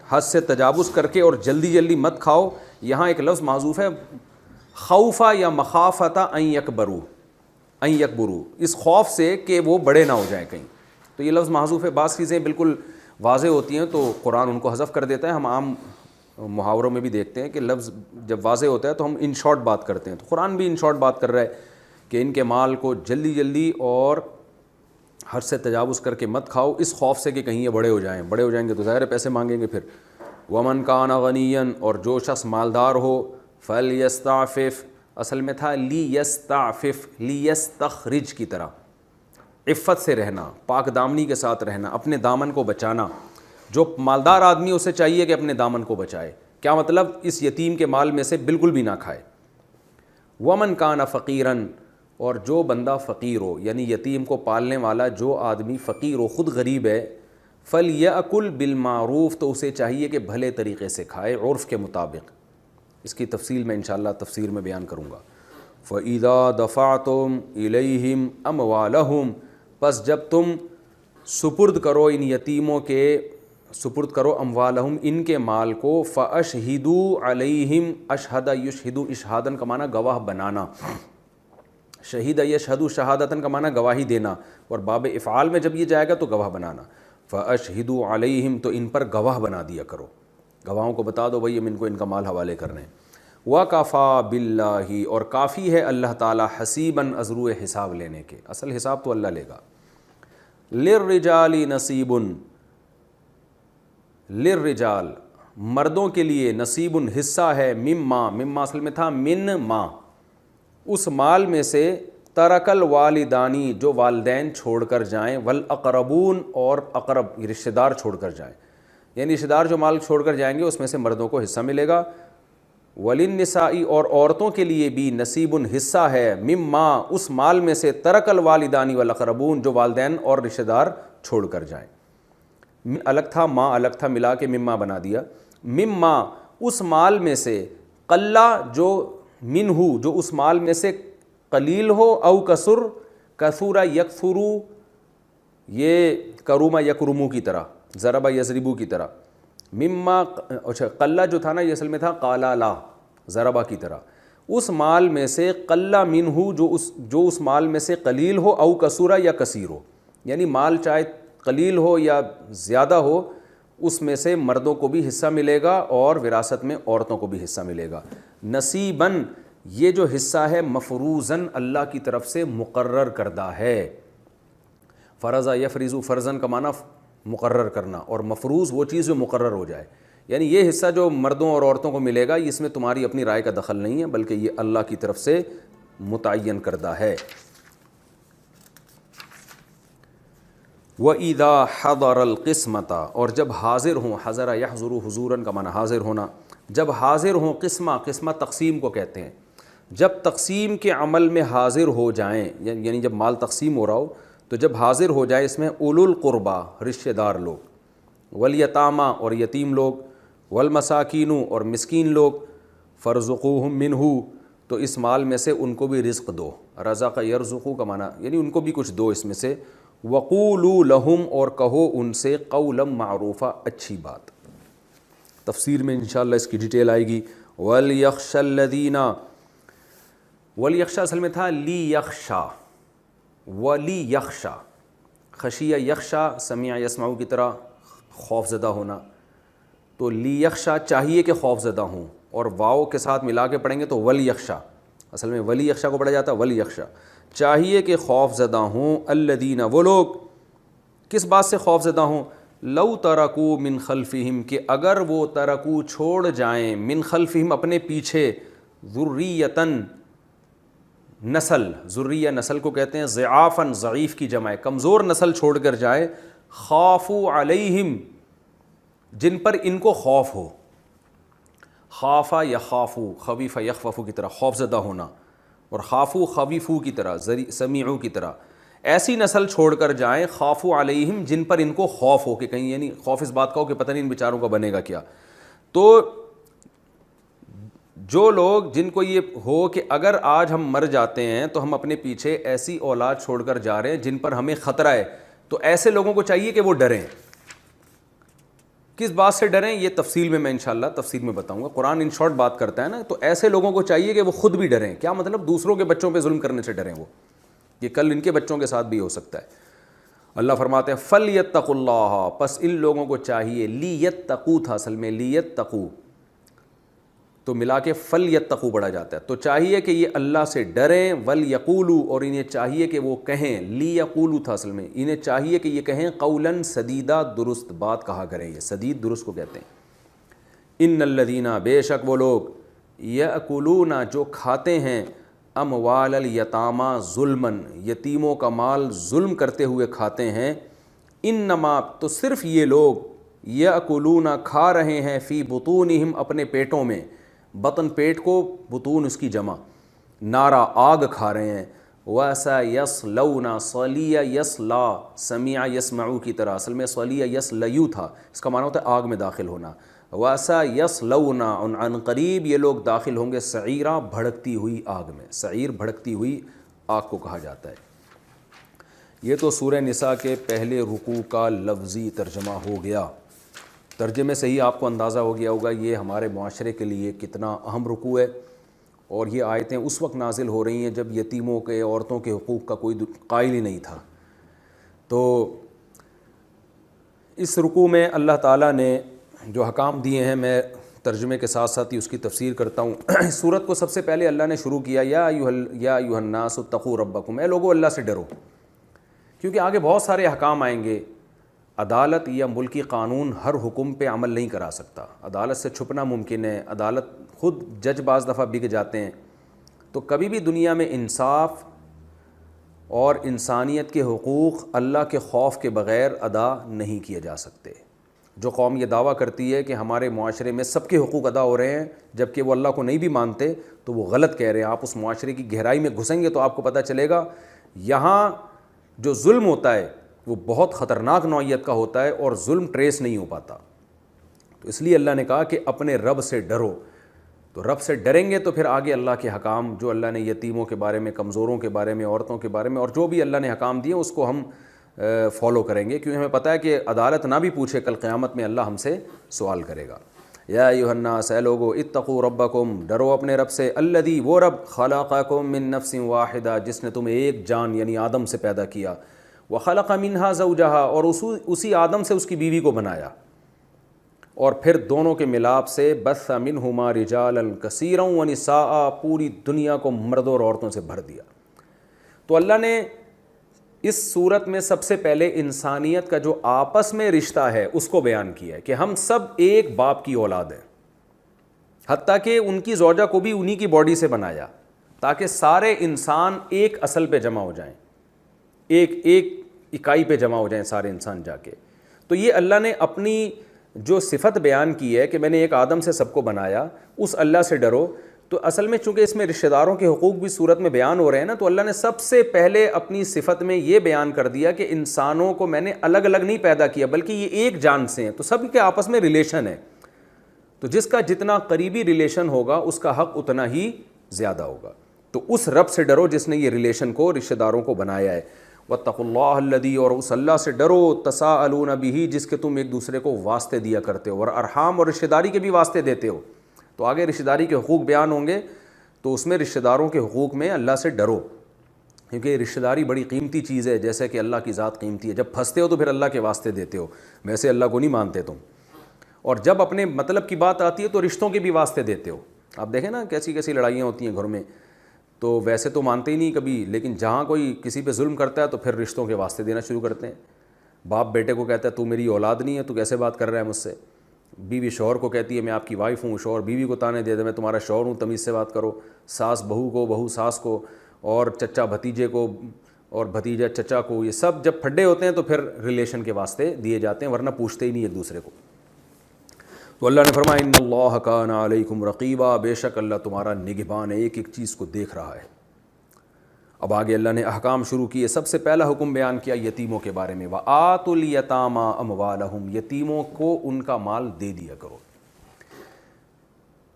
حد سے تجاوز کر کے اور جلدی مت کھاؤ۔ یہاں ایک لفظ محذوف ہے، خوفا یا مخافتا ان یکبرو، اس خوف سے کہ وہ بڑے نہ ہو جائیں کہیں، تو یہ لفظ محذوف ہے۔ بعض چیزیں بالکل واضح ہوتی ہیں تو قرآن ان کو حذف کر دیتا ہے، ہم عام محاوروں میں بھی دیکھتے ہیں کہ لفظ جب واضح ہوتا ہے تو ہم ان شارٹ بات کرتے ہیں، تو قرآن بھی ان شارٹ بات کر رہا ہے کہ ان کے مال کو جلدی اور حد سے تجاوز کر کے مت کھاؤ، اس خوف سے کہ کہیں یہ بڑے ہو جائیں گے تو ظاہر پیسے مانگیں گے پھر۔ ومن کان غنیا اور جو شخص مالدار ہو، فلیستعفف اصل میں تھا لیستعفف، لیستخرج کی طرح، عفت سے رہنا، پاک دامنی کے ساتھ رہنا، اپنے دامن کو بچانا۔ جو مالدار آدمی اسے چاہیے کہ اپنے دامن کو بچائے، کیا مطلب؟ اس یتیم کے مال میں سے بالکل بھی نہ کھائے۔ ومن کان فقیراً اور جو بندہ فقیر ہو، یعنی یتیم کو پالنے والا جو آدمی فقیر ہو، خود غریب ہے، فلیأکل بالمعروف تو اسے چاہیے کہ بھلے طریقے سے کھائے، عرف کے مطابق۔ اس کی تفصیل میں انشاءاللہ تفسیر میں بیان کروں گا۔ فَإِذَا دَفَعْتُمْ إِلَيْهِمْ أَمْوَالَهُمْ پس جب تم سپرد کرو ان یتیموں کے، سپرد کرو اموالہم ان کے مال کو، فَأَشْهِدُوا عَلَيْهِمْ أَشْهَدَ يُشْهِدُ اشہادن کا معنی گواہ بنانا، شہید یشہد شہادتن کا معنی گواہی دینا، اور باب افعال میں جب یہ جائے گا تو گواہ بنانا، فَأَشْهِدُوا عَلَيْهِمْ تو ان پر گواہ بنا دیا کرو، گواہوں کو بتا دو بھئی ہم ان کو ان کا مال حوالے کر رہے ہیں۔ وَكَفَى بِاللَّهِ اور کافی ہے اللہ تعالیٰ، حسیباً ازرو حساب لینے کے، اصل حساب تو اللہ لے گا۔ للرجال نصیب، للرجال مردوں کے لیے، نصیب حصہ ہے، مما، مما اصل میں تھا من ما، اس مال میں سے، ترک الوالدانی جو والدین چھوڑ کر جائیں، والاقربون اور اقرب رشتہ دار چھوڑ کر جائیں، یعنی رشتہ دار جو مال چھوڑ کر جائیں گے اس میں سے مردوں کو حصہ ملے گا، وللنساء اور عورتوں کے لیے بھی نصیب حصہ ہے، مما اس مال میں سے، ترک الوالدانی والاقربون جو والدین اور رشتہ دار چھوڑ کر جائیں، الگ تھا ماں الگ تھا، ملا کے مما بنا دیا، مما اس مال میں سے، قلہ جو منہ جو اس مال میں سے قلیل ہو، او کسر، کثورا یکثرو، یہ کروما یکرمو کی طرح، ضربا یضربو کی طرح، مما اچھا قلہ جو تھا نا یہ اصل میں تھا قالا لا، ضربا کی طرح، اس مال میں سے، قلہ منہ جو اس مال میں سے قلیل ہو، او کسورا یا کثیر ہو، یعنی مال چاہے قلیل ہو یا زیادہ ہو، اس میں سے مردوں کو بھی حصہ ملے گا اور وراثت میں عورتوں کو بھی حصہ ملے گا، نصیباً یہ جو حصہ ہے مفروضاً اللہ کی طرف سے مقرر کردہ ہے، فرض یفرض، فرضاً کا معنی مقرر کرنا، اور مفروض وہ چیز جو مقرر ہو جائے، یعنی یہ حصہ جو مردوں اور عورتوں کو ملے گا اس میں تمہاری اپنی رائے کا دخل نہیں ہے بلکہ یہ اللہ کی طرف سے متعین کردہ ہے۔ وَإِذَا حَضَرَ الْقِسْمَةَ اور جب حاضر ہوں، حضر یحضر حضوراً کا معنی حاضر ہونا، جب حاضر ہوں، قسمہ تقسیم کو کہتے ہیں، جب تقسیم کے عمل میں حاضر ہو جائیں، یعنی جب مال تقسیم ہو رہا ہو تو جب حاضر ہو جائے اس میں اولو القربا رشتہ دار لوگ، والیتامى اور یتیم لوگ، والمساکین اور مسکین لوگ، فارزقوہم منہ تو اس مال میں سے ان کو بھی رزق دو، رزق یرزقو کا معنی یعنی ان کو بھی کچھ دو اس میں سے، وقولوا لہم اور کہو ان سے، قولا معروفا اچھی بات، تفسیر میں انشاءاللہ اس کی ڈیٹیل آئے گی۔ وَلْيَخْشَ الَّذِينَ، وَلْيَخْشَ اصل میں تھا لی یخشا، ولی یخشا، خشیہ یخشا سمیع یسمع کی طرح خوف زدہ ہونا، تو لی یخشا چاہیے کہ خوف زدہ ہوں، اور واو کے ساتھ ملا کے پڑھیں گے تو ولی یخشا، اصل میں ولی یخشا کو پڑھا جاتا ہے ولی یخشا، چاہیے کہ خوف زدہ ہوں، الذین وہ لوگ، کس بات سے خوف زدہ ہوں، لو ترکو من خلفہم کہ اگر وہ ترکو چھوڑ جائیں، من خلفہم اپنے پیچھے، ذریتن نسل، ذریہ نسل کو کہتے ہیں، ضعافاً ضعیف کی جمع ہے، کمزور نسل چھوڑ کر جائے، خافو علیہم جن پر ان کو خوف ہو، خافا یخافو، خویف یخوفو کی طرح خوف زدہ ہونا، اور خافو خویفو کی طرح، سمیعو کی طرح، ایسی نسل چھوڑ کر جائیں، خافو علیہم جن پر ان کو خوف ہو کہ کہیں، یعنی خوف اس بات کا ہو کہ پتہ نہیں ان بیچاروں کا بنے گا کیا، تو جو لوگ جن کو یہ ہو کہ اگر آج ہم مر جاتے ہیں تو ہم اپنے پیچھے ایسی اولاد چھوڑ کر جا رہے ہیں جن پر ہمیں خطرہ ہے، تو ایسے لوگوں کو چاہیے کہ وہ ڈریں، کس بات سے ڈریں یہ تفصیل میں انشاءاللہ تفصیل میں بتاؤں گا، قرآن ان شارٹ بات کرتا ہے نا، تو ایسے لوگوں کو چاہیے کہ وہ خود بھی ڈریں، کیا مطلب دوسروں کے بچوں پہ ظلم کرنے سے ڈریں، وہ یہ کل ان کے بچوں کے ساتھ بھی ہو سکتا ہے۔ اللہ فرماتے ہیں فَلْيَتَّقُوا اللَّهَ پس ان لوگوں کو چاہیے، لیتقوا تھا اصل میں، لیتقوا تو ملا کے فَلْيَتَّقُوا پڑھا جاتا ہے، تو چاہیے کہ یہ اللہ سے ڈریں، وَلْيَقُولُوا اور انہیں چاہیے کہ وہ کہیں، لیقولوا تھا اصل میں، انہیں چاہیے کہ یہ کہیں، قولاً سدیدہ درست بات کہا کریں، یہ سدید درست کو کہتے ہیں۔ ان الذین بے شک وہ لوگ، یأکلون جو کھاتے ہیں، اموال الیتامی ظلماً یتیموں کا مال ظلم کرتے ہوئے کھاتے ہیں، انما تو صرف یہ لوگ، یأکلون کھا رہے ہیں، فی بطونہم اپنے پیٹوں میں، بطن پیٹ کو، بطون اس کی جمع، نارا آگ کھا رہے ہیں، وَسَيَصْلَوْنَ صَلِيَ يَصْلَى سَمِعَ يَسْمَعُ کی طرح، اصل میں صَلِيَ يَصْلَيُ تھا، اس کا معنی ہوتا ہے آگ میں داخل ہونا، وَسَيَصْلَوْنَ عن قریب یہ لوگ داخل ہوں گے، سعیرہ بھڑکتی ہوئی آگ میں، سعیر بھڑکتی ہوئی آگ کو کہا جاتا ہے۔ یہ تو سورہ نساء کے پہلے رکوع کا لفظی ترجمہ ہو گیا، ترجمے سے ہی آپ کو اندازہ ہو گیا ہوگا یہ ہمارے معاشرے کے لیے کتنا اہم رکوع ہے، اور یہ آیتیں اس وقت نازل ہو رہی ہیں جب یتیموں کے، عورتوں کے حقوق کا کوئی قائل ہی نہیں تھا۔ تو اس رکوع میں اللہ تعالیٰ نے جو احکام دیے ہیں، میں ترجمے کے ساتھ ساتھ ہی اس کی تفسیر کرتا ہوں۔ اس سورت کو سب سے پہلے اللہ نے شروع کیا، یا ایھا الناس اتقوا ربکم، اے لوگو اللہ سے ڈرو، کیونکہ آگے بہت سارے احکام آئیں گے. عدالت یا ملکی قانون ہر حکم پہ عمل نہیں کرا سکتا, عدالت سے چھپنا ممکن ہے, عدالت خود جج بعض دفعہ بک جاتے ہیں. تو کبھی بھی دنیا میں انصاف اور انسانیت کے حقوق اللہ کے خوف کے بغیر ادا نہیں کیے جا سکتے. جو قوم یہ دعویٰ کرتی ہے کہ ہمارے معاشرے میں سب کے حقوق ادا ہو رہے ہیں جبکہ وہ اللہ کو نہیں بھی مانتے, تو وہ غلط کہہ رہے ہیں. آپ اس معاشرے کی گہرائی میں گھسیں گے تو آپ کو پتہ چلے گا یہاں جو ظلم ہوتا ہے وہ بہت خطرناک نوعیت کا ہوتا ہے اور ظلم ٹریس نہیں ہو پاتا. تو اس لیے اللہ نے کہا کہ اپنے رب سے ڈرو. تو رب سے ڈریں گے تو پھر آگے اللہ کے حکام جو اللہ نے یتیموں کے بارے میں, کمزوروں کے بارے میں, عورتوں کے بارے میں, اور جو بھی اللہ نے حکام دیے اس کو ہم فالو کریں گے, کیونکہ ہمیں پتہ ہے کہ عدالت نہ بھی پوچھے کل قیامت میں اللہ ہم سے سوال کرے گا. یا ایھا الناس, اے لوگو, اتقوا ربکم, ڈرو اپنے رب سے, الذی, وہ رب, خلقکم من نفس واحدہ, جس نے تمہیں ایک جان یعنی آدم سے پیدا کیا, وخلق منہا زوجہا, اور اسی آدم سے اس کی بیوی کو بنایا, اور پھر دونوں کے ملاپ سے بث منہما رجالا کثیرا ونساء, پوری دنیا کو مردوں اور عورتوں سے بھر دیا. تو اللہ نے اس صورت میں سب سے پہلے انسانیت کا جو آپس میں رشتہ ہے اس کو بیان کیا ہے کہ ہم سب ایک باپ کی اولاد ہیں, حتیٰ کہ ان کی زوجہ کو بھی انہی کی باڈی سے بنایا تاکہ سارے انسان ایک اصل پہ جمع ہو جائیں, ایک اکائی پہ جمع ہو جائیں سارے انسان جا کے. تو یہ اللہ نے اپنی جو صفت بیان کی ہے کہ میں نے ایک آدم سے سب کو بنایا, اس اللہ سے ڈرو. تو اصل میں چونکہ اس میں رشتہ داروں کے حقوق بھی صورت میں بیان ہو رہے ہیں نا, تو اللہ نے سب سے پہلے اپنی صفت میں یہ بیان کر دیا کہ انسانوں کو میں نے الگ الگ نہیں پیدا کیا بلکہ یہ ایک جان سے ہیں, تو سب کے آپس میں ریلیشن ہے. تو جس کا جتنا قریبی ریلیشن ہوگا اس کا حق اتنا ہی زیادہ ہوگا. تو اس رب سے ڈرو جس نے یہ ریلیشن کو, رشتہ داروں کو بنایا ہے. واتقوا اللہ الذی, اور اس اللہ سے ڈرو, تساءلون بہ, جس کے تم ایک دوسرے کو واسطے دیا کرتے ہو, اور ارحام اور رشتہ داری کے بھی واسطے دیتے ہو. تو آگے رشتہ داری کے حقوق بیان ہوں گے, تو اس میں رشتہ داروں کے حقوق میں اللہ سے ڈرو, کیونکہ رشتہ داری بڑی قیمتی چیز ہے, جیسے کہ اللہ کی ذات قیمتی ہے. جب پھنستے ہو تو پھر اللہ کے واسطے دیتے ہو, ویسے اللہ کو نہیں مانتے تم, اور جب اپنے مطلب کی بات آتی ہے تو رشتوں کے بھی واسطے دیتے ہو. آپ دیکھیں نا کیسی کیسی لڑائیاں ہوتی ہیں گھر میں, تو ویسے تو مانتے ہی نہیں کبھی, لیکن جہاں کوئی کسی پہ ظلم کرتا ہے تو پھر رشتوں کے واسطے دینا شروع کرتے ہیں. باپ بیٹے کو کہتا ہے تو میری اولاد نہیں ہے, تو کیسے بات کر رہا ہے مجھ سے. بیوی شوہر کو کہتی ہے میں آپ کی وائف ہوں, شوہر بیوی کو تانے دے دے میں تمہارا شوہر ہوں, تمیز سے بات کرو. ساس بہو کو, بہو ساس کو, اور چچا بھتیجے کو, اور بھتیجا چچا کو, یہ سب جب پھڈے ہوتے ہیں تو پھر ریلیشن کے واسطے دیے جاتے ہیں, ورنہ پوچھتے ہی نہیں ایک دوسرے کو. تو اللہ نے فرمایا ان اللہ کان علیکم رقیبا, بے شک اللہ تمہارا نگہبان ہے, ایک ایک چیز کو دیکھ رہا ہے. اب آگے اللہ نے احکام شروع کیے. سب سے پہلا حکم بیان کیا یتیموں کے بارے میں, وآتوا الیتامی اموالہم, یتیموں کو ان کا مال دے دیا کرو.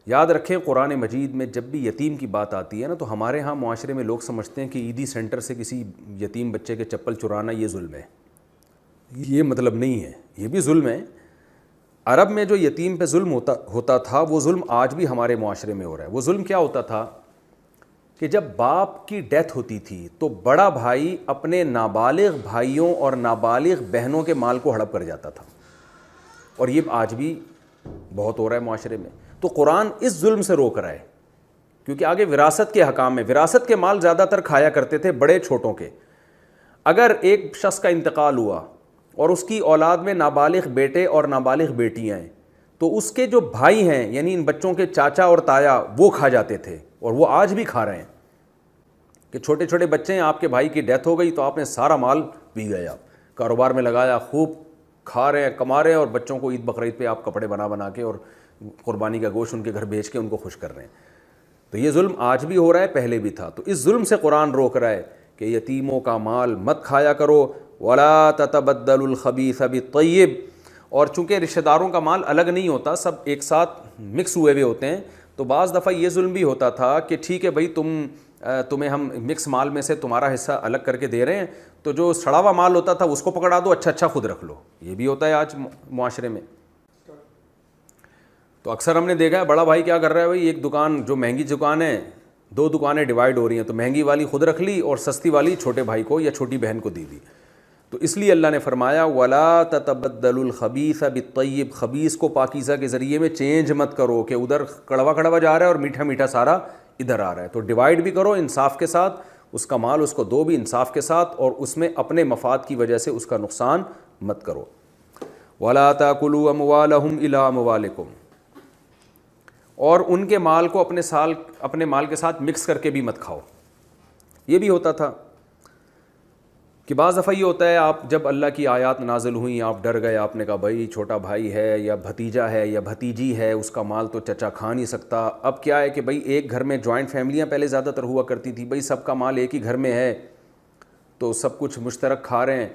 یاد رکھیں قرآن مجید میں جب بھی یتیم کی بات آتی ہے نا, تو ہمارے ہاں معاشرے میں لوگ سمجھتے ہیں کہ عیدی سینٹر سے کسی یتیم بچے کے چپل چرانا یہ ظلم ہے. یہ مطلب نہیں ہے, یہ بھی ظلم ہے. عرب میں جو یتیم پہ ظلم ہوتا تھا وہ ظلم آج بھی ہمارے معاشرے میں ہو رہا ہے. وہ ظلم کیا ہوتا تھا کہ جب باپ کی ڈیتھ ہوتی تھی تو بڑا بھائی اپنے نابالغ بھائیوں اور نابالغ بہنوں کے مال کو ہڑپ کر جاتا تھا, اور یہ آج بھی بہت ہو رہا ہے معاشرے میں. تو قرآن اس ظلم سے روک رہا ہے, کیونکہ آگے وراثت کے حکام میں وراثت کے مال زیادہ تر کھایا کرتے تھے بڑے چھوٹوں کے. اگر ایک شخص کا انتقال ہوا اور اس کی اولاد میں نابالغ بیٹے اور نابالغ بیٹیاں ہیں, تو اس کے جو بھائی ہیں یعنی ان بچوں کے چاچا اور تایا وہ کھا جاتے تھے, اور وہ آج بھی کھا رہے ہیں. کہ چھوٹے چھوٹے بچے ہیں, آپ کے بھائی کی ڈیتھ ہو گئی تو آپ نے سارا مال پی گئے, آپ کاروبار میں لگایا, خوب کھا رہے ہیں, کما رہے ہیں, اور بچوں کو عید بقرعید پہ آپ کپڑے بنا کے اور قربانی کا گوشت ان کے گھر بھیج کے ان کو خوش کر رہے ہیں. تو یہ ظلم آج بھی ہو رہا ہے, پہلے بھی تھا. تو اس ظلم سے قرآن روک رہا ہے کہ یتیموں کا مال مت کھایا کرو. ولا تتبدلوا الخبیث بالطیب, اور چونکہ رشتہ داروں کا مال الگ نہیں ہوتا, سب ایک ساتھ مکس ہوئے ہوتے ہیں, تو بعض دفعہ یہ ظلم بھی ہوتا تھا کہ ٹھیک ہے بھائی تمہیں ہم مکس مال میں سے تمہارا حصہ الگ کر کے دے رہے ہیں, تو جو سڑا ہوا مال ہوتا تھا اس کو پکڑا دو, اچھا خود رکھ لو. یہ بھی ہوتا ہے آج معاشرے میں. تو اکثر ہم نے دیکھا ہے بڑا بھائی کیا کر رہا ہے, بھائی ایک دکان جو مہنگی دکان ہے, 2 دکانیں ڈیوائیڈ ہو رہی ہیں, تو مہنگی والی خود رکھ لی اور سستی والی چھوٹے بھائی کو یا چھوٹی بہن کو دی. تو اس لیے اللہ نے فرمایا ولا تتبدلوا الخبیث بالطیب, خبیث کو پاکیزہ کے ذریعے میں چینج مت کرو کہ ادھر کڑوا جا رہا ہے اور میٹھا سارا ادھر آ رہا ہے. تو ڈیوائیڈ بھی کرو انصاف کے ساتھ, اس کا مال اس کو دو بھی انصاف کے ساتھ، اور اس میں اپنے مفاد کی وجہ سے اس کا نقصان مت کرو۔ وَلَا تَأْكُلُوا أَمْوَالَهُمْ إِلَىٰ أَمْوَالِكُمْ، اور ان کے مال کو اپنے مال کے ساتھ مکس کر کے بھی مت کھاؤ۔ یہ بھی ہوتا تھا کہ بعض دفعہ یہ ہوتا ہے، آپ جب اللہ کی آیات نازل ہوئیں آپ ڈر گئے، آپ نے کہا بھائی چھوٹا بھائی ہے یا بھتیجا ہے یا بھتیجی ہے، اس کا مال تو چچا کھا نہیں سکتا۔ اب کیا ہے کہ بھائی ایک گھر میں جوائنٹ فیملیاں پہلے زیادہ تر ہوا کرتی تھی، بھائی سب کا مال ایک ہی گھر میں ہے تو سب کچھ مشترک کھا رہے ہیں،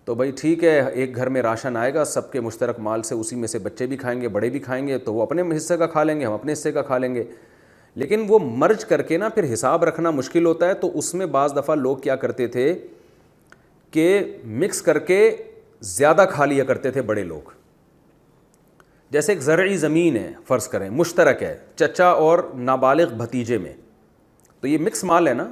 تو بھائی ٹھیک ہے، ایک گھر میں راشن آئے گا سب کے مشترک مال سے، اسی میں سے بچے بھی کھائیں گے بڑے بھی کھائیں گے، تو وہ اپنے حصے کا کھا لیں گے، ہم اپنے حصے کا کھا لیں گے۔ لیکن وہ مرج کر کے نا پھر حساب رکھنا مشکل ہوتا ہے، تو اس میں بعض دفعہ لوگ کیا کرتے تھے کہ مکس کر کے زیادہ کھا لیا کرتے تھے بڑے لوگ۔ جیسے ایک زرعی زمین ہے فرض کریں، مشترک ہے چچا اور نابالغ بھتیجے میں، تو یہ مکس مال ہے نا،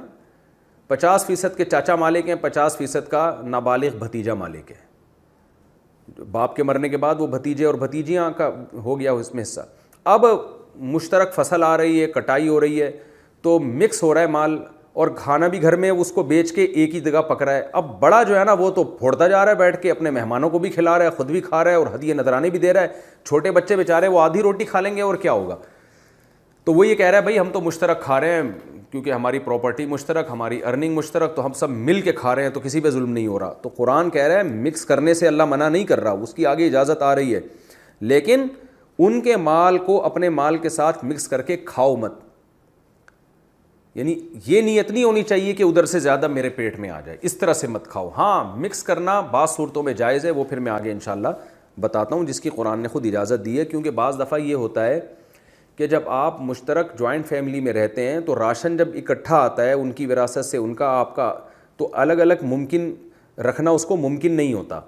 50% کے چاچا مالک ہیں، 50% کا نابالغ بھتیجا مالک ہے۔ باپ کے مرنے کے بعد وہ بھتیجے اور بھتیجیاں کا ہو گیا اس میں حصہ۔ اب مشترک فصل آ رہی ہے، کٹائی ہو رہی ہے، تو مکس ہو رہا ہے مال، اور کھانا بھی گھر میں اس کو بیچ کے ایک ہی جگہ پک رہا ہے۔ اب بڑا جو ہے نا وہ تو پھوڑتا جا رہا ہے بیٹھ کے، اپنے مہمانوں کو بھی کھلا رہا ہے، خود بھی کھا رہا ہے اور ہدیے نذرانے بھی دے رہا ہے۔ چھوٹے بچے بیچارے وہ آدھی روٹی کھا لیں گے اور کیا ہوگا۔ تو وہ یہ کہہ رہا ہے بھائی ہم تو مشترک کھا رہے ہیں کیونکہ ہماری پراپرٹی مشترک، ہماری ارننگ مشترک، تو ہم سب مل کے کھا رہے ہیں، تو کسی پہ ظلم نہیں ہو رہا۔ تو قرآن کہہ رہا ہے مکس کرنے سے اللہ منع نہیں کر رہا، اس کی آگے اجازت آ رہی ہے، لیکن ان کے مال کو اپنے مال کے ساتھ مکس کر کے کھاؤ مت۔ یعنی یہ نیت نہیں ہونی چاہیے کہ ادھر سے زیادہ میرے پیٹ میں آ جائے، اس طرح سے مت کھاؤ۔ ہاں مکس کرنا بعض صورتوں میں جائز ہے، وہ پھر میں آگے انشاءاللہ بتاتا ہوں، جس کی قرآن نے خود اجازت دی ہے۔ کیونکہ بعض دفعہ یہ ہوتا ہے کہ جب آپ مشترک جوائنٹ فیملی میں رہتے ہیں تو راشن جب اکٹھا آتا ہے، ان کی وراثت سے ان کا آپ کا، تو الگ الگ ممکن رکھنا اس کو ممکن نہیں ہوتا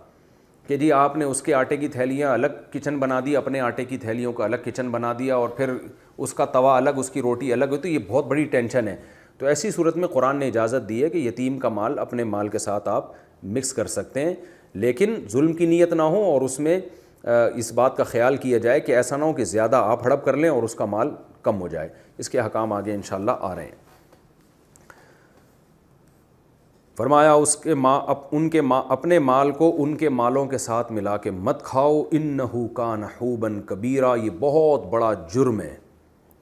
کہ جی آپ نے اس کے آٹے کی تھیلیاں الگ کچن بنا دی، اپنے آٹے کی تھیلیوں کا الگ کچن بنا دیا، اور پھر اس کا توا الگ، اس کی روٹی الگ ہوتی، یہ بہت بڑی ٹینشن ہے۔ تو ایسی صورت میں قرآن نے اجازت دی ہے کہ یتیم کا مال اپنے مال کے ساتھ آپ مکس کر سکتے ہیں، لیکن ظلم کی نیت نہ ہو، اور اس میں اس بات کا خیال کیا جائے کہ ایسا نہ ہو کہ زیادہ آپ ہڑپ کر لیں اور اس کا مال کم ہو جائے۔ اس کے حکام آگے انشاءاللہ آ رہے ہیں۔ فرمایا اپنے مال کو ان کے مالوں کے ساتھ ملا کے مت کھاؤ، انہ کان حوبا کبیرا، یہ بہت بڑا جرم ہے۔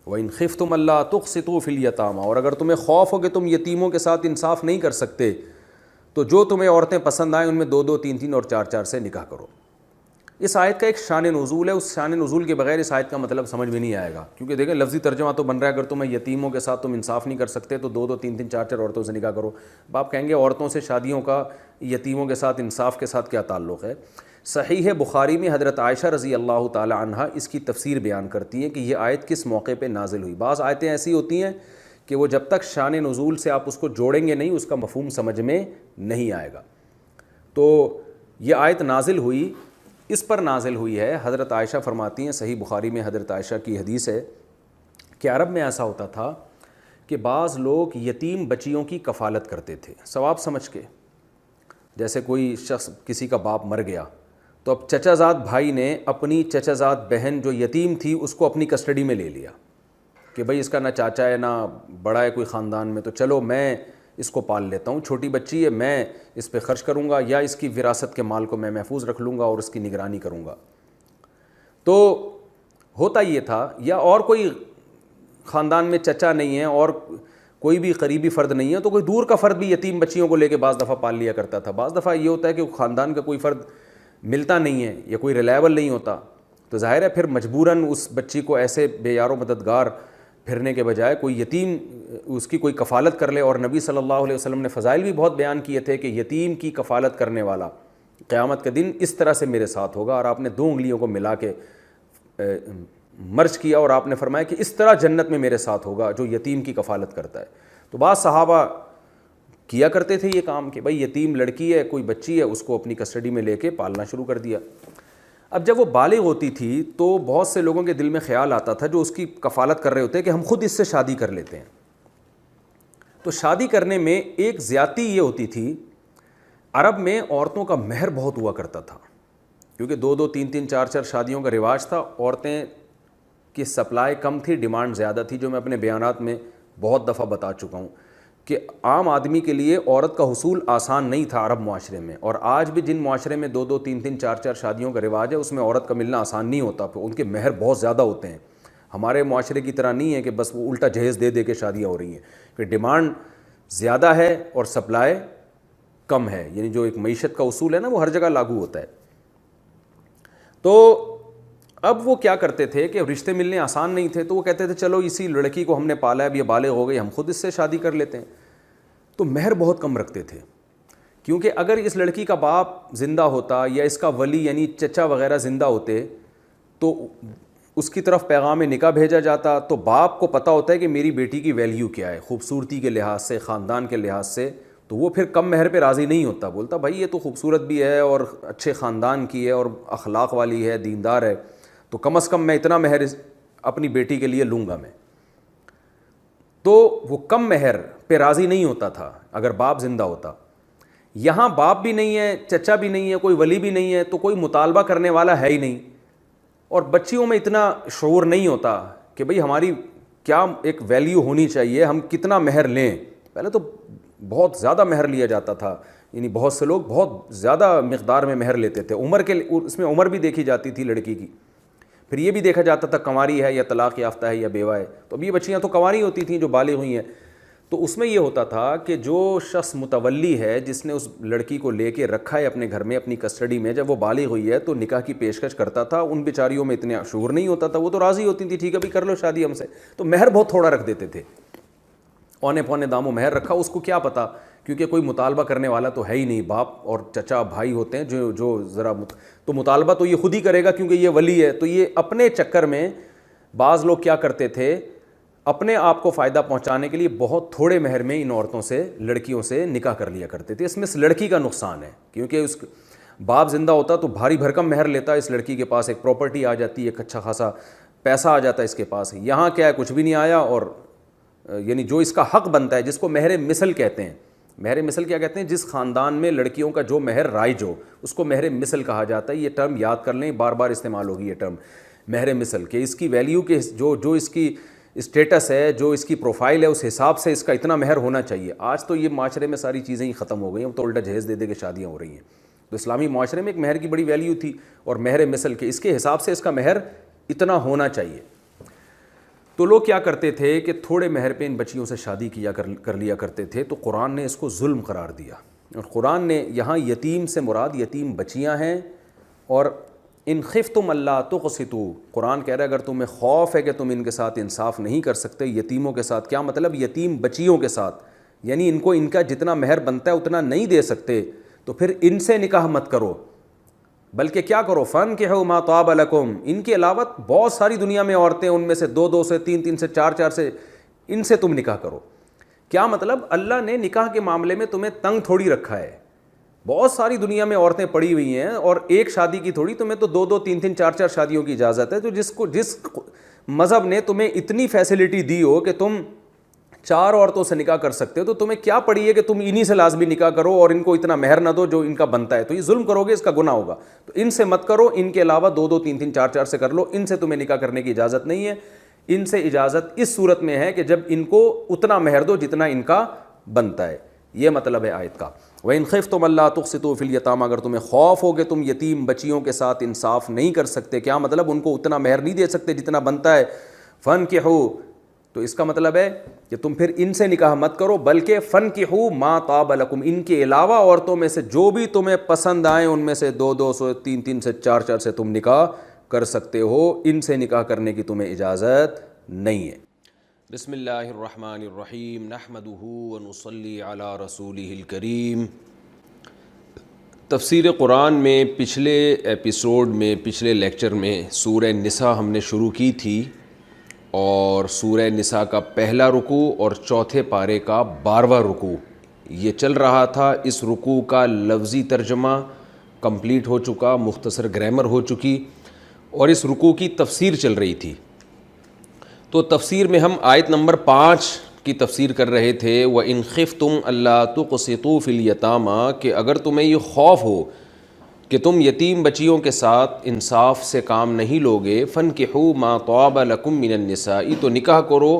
وَإِنْ خِفْتُمْ أَلَّا تُقْسِطُوا فِي الْيَتَامَى، اور اگر تمہیں خوف ہو کہ تم یتیموں کے ساتھ انصاف نہیں کر سکتے تو جو تمہیں عورتیں پسند آئیں ان میں 2 3 3 اور 4 4 سے نکاح کرو۔ اس آیت کا ایک شان نزول ہے، اس شان نزول کے بغیر اس آیت کا مطلب سمجھ میں نہیں آئے گا، کیونکہ دیکھیں لفظی ترجمہ تو بن رہا ہے اگر تمہیں یتیموں کے ساتھ تم انصاف نہیں کر سکتے تو 2 3 3 4 4 عورتوں سے نکاح کرو۔ اب آپ کہیں گے عورتوں سے شادیوں کا یتیموں کے ساتھ انصاف کے ساتھ کیا تعلق ہے؟ صحیح بخاری میں حضرت عائشہ رضی اللہ تعالی عنہا اس کی تفسیر بیان کرتی ہیں کہ یہ آیت کس موقع پہ نازل ہوئی۔ بعض آیتیں ایسی ہوتی ہیں کہ وہ جب تک شان نزول سے آپ اس کو جوڑیں گے نہیں اس کا مفہوم سمجھ میں نہیں آئے گا۔ تو یہ آیت نازل ہوئی، اس پر نازل ہوئی ہے، حضرت عائشہ فرماتی ہیں، صحیح بخاری میں حضرت عائشہ کی حدیث ہے کہ عرب میں ایسا ہوتا تھا کہ بعض لوگ یتیم بچیوں کی کفالت کرتے تھے ثواب سمجھ کے۔ جیسے کوئی شخص کسی کا باپ مر گیا تو اب چچا زاد بھائی نے اپنی چچا زاد بہن جو یتیم تھی اس کو اپنی کسٹڈی میں لے لیا کہ بھئی اس کا نہ چاچا ہے نہ بڑا ہے کوئی خاندان میں، تو چلو میں اس کو پال لیتا ہوں، چھوٹی بچی ہے، میں اس پہ خرچ کروں گا یا اس کی وراثت کے مال کو میں محفوظ رکھ لوں گا اور اس کی نگرانی کروں گا۔ تو ہوتا یہ تھا، یا اور کوئی خاندان میں چچا نہیں ہے اور کوئی بھی قریبی فرد نہیں ہے تو کوئی دور کا فرد بھی یتیم بچیوں کو لے کے بعض دفعہ پال لیا کرتا تھا۔ بعض دفعہ یہ ہوتا ہے کہ خاندان کا کوئی فرد ملتا نہیں ہے یا کوئی ریلائبل نہیں ہوتا، تو ظاہر ہے پھر مجبوراً اس بچی کو ایسے بے یار و مددگار پھرنے کے بجائے کوئی یتیم اس کی کوئی کفالت کر لے۔ اور نبی صلی اللہ علیہ وسلم نے فضائل بھی بہت بیان کیے تھے کہ یتیم کی کفالت کرنے والا قیامت کے دن اس طرح سے میرے ساتھ ہوگا، اور آپ نے 2 انگلیوں کو ملا کے مرج کیا اور آپ نے فرمایا کہ اس طرح جنت میں میرے ساتھ ہوگا جو یتیم کی کفالت کرتا ہے۔ تو بعض صحابہ کیا کرتے تھے یہ کام کہ بھئی یتیم لڑکی ہے، کوئی بچی ہے، اس کو اپنی کسٹڈی میں لے کے پالنا شروع کر دیا۔ اب جب وہ بالغ ہوتی تھی تو بہت سے لوگوں کے دل میں خیال آتا تھا جو اس کی کفالت کر رہے ہوتے کہ ہم خود اس سے شادی کر لیتے ہیں۔ تو شادی کرنے میں ایک زیادتی یہ ہوتی تھی، عرب میں عورتوں کا مہر بہت ہوا کرتا تھا، کیونکہ 2 2 3 3 4 4 شادیوں کا رواج تھا، عورتیں کی سپلائی کم تھی، ڈیمانڈ زیادہ تھی، جو میں اپنے بیانات میں بہت دفعہ بتا چکا ہوں کہ عام آدمی کے لیے عورت کا حصول آسان نہیں تھا عرب معاشرے میں، اور آج بھی جن معاشرے میں 2 3 3 4 4 شادیوں کا رواج ہے اس میں عورت کا ملنا آسان نہیں ہوتا، پھر ان کے مہر بہت زیادہ ہوتے ہیں۔ ہمارے معاشرے کی طرح نہیں ہے کہ بس وہ الٹا جہیز دے دے کے شادیاں ہو رہی ہیں، کہ ڈیمانڈ زیادہ ہے اور سپلائی کم ہے، یعنی جو ایک معیشت کا اصول ہے نا وہ ہر جگہ لاگو ہوتا ہے۔ تو اب وہ کیا کرتے تھے کہ رشتے ملنے آسان نہیں تھے، تو وہ کہتے تھے چلو اسی لڑکی کو ہم نے پالا ہے، اب یہ بالغ ہو گئی، ہم خود اس سے شادی کر لیتے ہیں۔ تو مہر بہت کم رکھتے تھے، کیونکہ اگر اس لڑکی کا باپ زندہ ہوتا یا اس کا ولی یعنی چچا وغیرہ زندہ ہوتے تو اس کی طرف پیغام نکاح بھیجا جاتا، تو باپ کو پتہ ہوتا ہے کہ میری بیٹی کی ویلیو کیا ہے خوبصورتی کے لحاظ سے، خاندان کے لحاظ سے، تو وہ پھر کم مہر پہ راضی نہیں ہوتا، بولتا بھائی یہ تو خوبصورت بھی ہے اور اچھے خاندان کی ہے اور اخلاق والی ہے، دیندار ہے، تو کم از کم میں اتنا مہر اپنی بیٹی کے لیے لوں گا میں۔ تو وہ کم مہر پہ راضی نہیں ہوتا تھا اگر باپ زندہ ہوتا۔ یہاں باپ بھی نہیں ہے، چچا بھی نہیں ہے، کوئی ولی بھی نہیں ہے، تو کوئی مطالبہ کرنے والا ہے ہی نہیں، اور بچیوں میں اتنا شعور نہیں ہوتا کہ بھئی ہماری کیا ایک ویلیو ہونی چاہیے، ہم کتنا مہر لیں۔ پہلے تو بہت زیادہ مہر لیا جاتا تھا، یعنی بہت سے لوگ بہت زیادہ مقدار میں مہر لیتے تھے، عمر کے اس میں عمر بھی دیکھی جاتی تھی لڑکی کی، پھر یہ بھی دیکھا جاتا تھا کنواری ہے یا طلاق یافتہ ہے یا بیوہ ہے۔ تو اب یہ بچیاں تو کنواری ہوتی تھیں جو بالغ ہوئی ہیں، تو اس میں یہ ہوتا تھا کہ جو شخص متولی ہے جس نے اس لڑکی کو لے کے رکھا ہے اپنے گھر میں اپنی کسٹڈی میں، جب وہ بالغ ہوئی ہے تو نکاح کی پیشکش کرتا تھا۔ ان بیچاریوں میں اتنے شعور نہیں ہوتا تھا، وہ تو راضی ہوتی تھی ٹھیک ہے بھی کر لو شادی ہم سے، تو مہر بہت تھوڑا رکھ دیتے تھے، اونے پونے دام و مہر رکھا۔ اس کو کیا پتا، کیونکہ کوئی مطالبہ کرنے والا تو ہے ہی نہیں، باپ اور چچا بھائی ہوتے ہیں جو ذرا تو مطالبہ تو یہ خود ہی کرے گا کیونکہ یہ ولی ہے۔ تو یہ اپنے چکر میں بعض لوگ کیا کرتے تھے، اپنے آپ کو فائدہ پہنچانے کے لیے بہت تھوڑے مہر میں ان عورتوں سے، لڑکیوں سے نکاح کر لیا کرتے تھے۔ اس میں اس لڑکی کا نقصان ہے، کیونکہ اس باپ زندہ ہوتا تو بھاری بھرکم مہر لیتا، اس لڑکی کے پاس ایک پراپرٹی آ جاتی ہے، ایک اچھا خاصا پیسہ آ جاتا ہے اس کے پاس۔ یہاں کیا ہے، کچھ بھی نہیں آیا، اور یعنی جو اس کا حق بنتا ہے، جس کو مہر مثل کہتے ہیں۔ مہر مثل کیا کہتے ہیں؟ جس خاندان میں لڑکیوں کا جو مہر رائج ہو اس کو مہر مثل کہا جاتا ہے۔ یہ ٹرم یاد کر لیں، بار بار استعمال ہوگی یہ ٹرم مہر مثل، کہ اس کی ویلیو کے جو اس کی اسٹیٹس ہے، جو اس کی پروفائل ہے، اس حساب سے اس کا اتنا مہر ہونا چاہیے۔ آج تو یہ معاشرے میں ساری چیزیں ہی ختم ہو گئی ہیں، تو الٹا جہیز دے دے کے شادیاں ہو رہی ہیں۔ تو اسلامی معاشرے میں ایک مہر کی بڑی ویلیو تھی، اور مہر مثل کے اس کے حساب سے اس کا مہر اتنا ہونا چاہیے۔ تو لوگ کیا کرتے تھے کہ تھوڑے مہر پہ ان بچیوں سے شادی کر لیا کرتے تھے، تو قرآن نے اس کو ظلم قرار دیا، اور قرآن نے یہاں یتیم سے مراد یتیم بچیاں ہیں۔ اور ان خفتم اللہ تقسطوا، قرآن کہہ رہا ہے اگر تمہیں خوف ہے کہ تم ان کے ساتھ انصاف نہیں کر سکتے یتیموں کے ساتھ، کیا مطلب؟ یتیم بچیوں کے ساتھ، یعنی ان کا جتنا مہر بنتا ہے اتنا نہیں دے سکتے، تو پھر ان سے نکاح مت کرو، بلکہ کیا کرو؟ فانکحوا ما طاب لکم، ان کے علاوہ بہت ساری دنیا میں عورتیں، ان میں سے 2 سے 3 سے 4 سے، ان سے تم نکاح کرو۔ کیا مطلب؟ اللہ نے نکاح کے معاملے میں تمہیں تنگ تھوڑی رکھا ہے، بہت ساری دنیا میں عورتیں پڑی ہوئی ہیں، اور ایک شادی کی تھوڑی، تمہیں تو 2 3 4 شادیوں کی اجازت ہے۔ تو جس مذہب نے تمہیں اتنی فیسلٹی دی ہو کہ تم 4 عورتوں سے نکاح کر سکتے ہو، تو تمہیں کیا پڑی ہے کہ تم انہی سے لازمی نکاح کرو اور ان کو اتنا مہر نہ دو جو ان کا بنتا ہے؟ تو یہ ظلم کرو گے، اس کا گناہ ہوگا۔ تو ان سے مت کرو، ان کے علاوہ 2 3 4 سے کر لو، ان سے تمہیں نکاح کرنے کی اجازت نہیں ہے۔ ان سے اجازت اس صورت میں ہے کہ جب ان کو اتنا مہر دو جتنا ان کا بنتا ہے۔ یہ مطلب ہے آیت کا۔ وَإِنْ خِفْتُمْ أَلَّا تُقْسِطُوا فِي الْيَتَامَى، اگر تمہیں خوف ہو کہ تم یتیم بچیوں کے ساتھ انصاف نہیں کر سکتے، کیا مطلب؟ ان کو اتنا مہر نہیں دے سکتے جتنا بنتا ہے، فَانْكِحُوا، تو اس کا مطلب ہے کہ تم پھر ان سے نکاح مت کرو، بلکہ فَانْكِحُوا مَا طَابَ لَكُمْ، ان کے علاوہ عورتوں میں سے جو بھی تمہیں پسند آئیں ان میں سے 2 سے 3 سے 4 سے تم نکاح کر سکتے ہو، ان سے نکاح کرنے کی تمہیں اجازت نہیں ہے۔ بسم اللہ الرحمن الرحیم، نحمدہ ونصلی علی رسولہ الکریم۔ تفسیر قرآن میں پچھلے ایپیسوڈ میں، پچھلے لیکچر میں سورہ نساء ہم نے شروع کی تھی، اور سورہ نساء کا پہلا رکوع اور چوتھے پارے کا 12واں رکوع یہ چل رہا تھا۔ اس رکوع کا لفظی ترجمہ کمپلیٹ ہو چکا، مختصر گرامر ہو چکی، اور اس رکوع کی تفسیر چل رہی تھی۔ تو تفسیر میں ہم آیت نمبر 5 کی تفسیر کر رہے تھے، وَإِنْ خِفْتُمْ أَلَّا تُقْسِطُوا فِي الْيَتَامَى، کہ اگر تمہیں یہ خوف ہو کہ تم یتیم بچیوں کے ساتھ انصاف سے کام نہیں لوگے، فَانْكِحُوا مَا طَابَ لَكُم مِّنَ النِّسَاءِ، تو نکاح کرو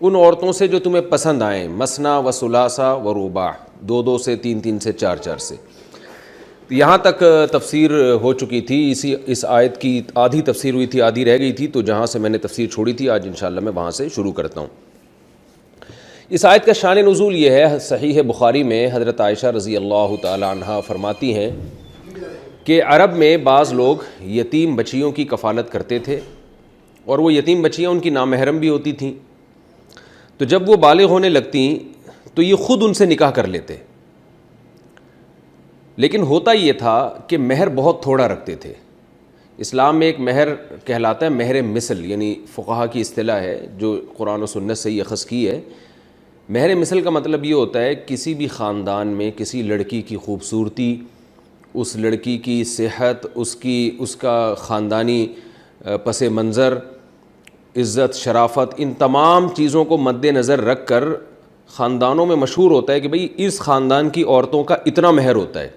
ان عورتوں سے جو تمہیں پسند آئیں، مثنا و ثلاثہ و رباع، دو دو سے، تین تین سے، چار چار سے. یہاں تک تفسیر ہو چکی تھی. اس آیت کی آدھی تفسیر ہوئی تھی، آدھی رہ گئی تھی، تو جہاں سے میں نے تفسیر چھوڑی تھی آج انشاءاللہ میں وہاں سے شروع کرتا ہوں. اس آیت کا شان نزول یہ ہے، صحیح بخاری میں حضرت عائشہ رضی اللہ تعالی عنہا فرماتی ہیں کہ عرب میں بعض لوگ یتیم بچیوں کی کفالت کرتے تھے، اور وہ یتیم بچیاں ان کی نامحرم بھی ہوتی تھیں. تو جب وہ بالغ ہونے لگتیں تو یہ خود ان سے نکاح کر لیتے، لیکن ہوتا یہ تھا کہ مہر بہت تھوڑا رکھتے تھے. اسلام میں ایک مہر کہلاتا ہے مہر مثل، یعنی فقہا کی اصطلاح ہے جو قرآن و سنت سے یہ اخذ کی ہے. مہر مثل کا مطلب یہ ہوتا ہے کسی بھی خاندان میں کسی لڑکی کی خوبصورتی، اس لڑکی کی صحت، اس کا خاندانی پس منظر، عزت، شرافت، ان تمام چیزوں کو مد نظر رکھ کر خاندانوں میں مشہور ہوتا ہے کہ بھئی اس خاندان کی عورتوں کا اتنا مہر ہوتا ہے.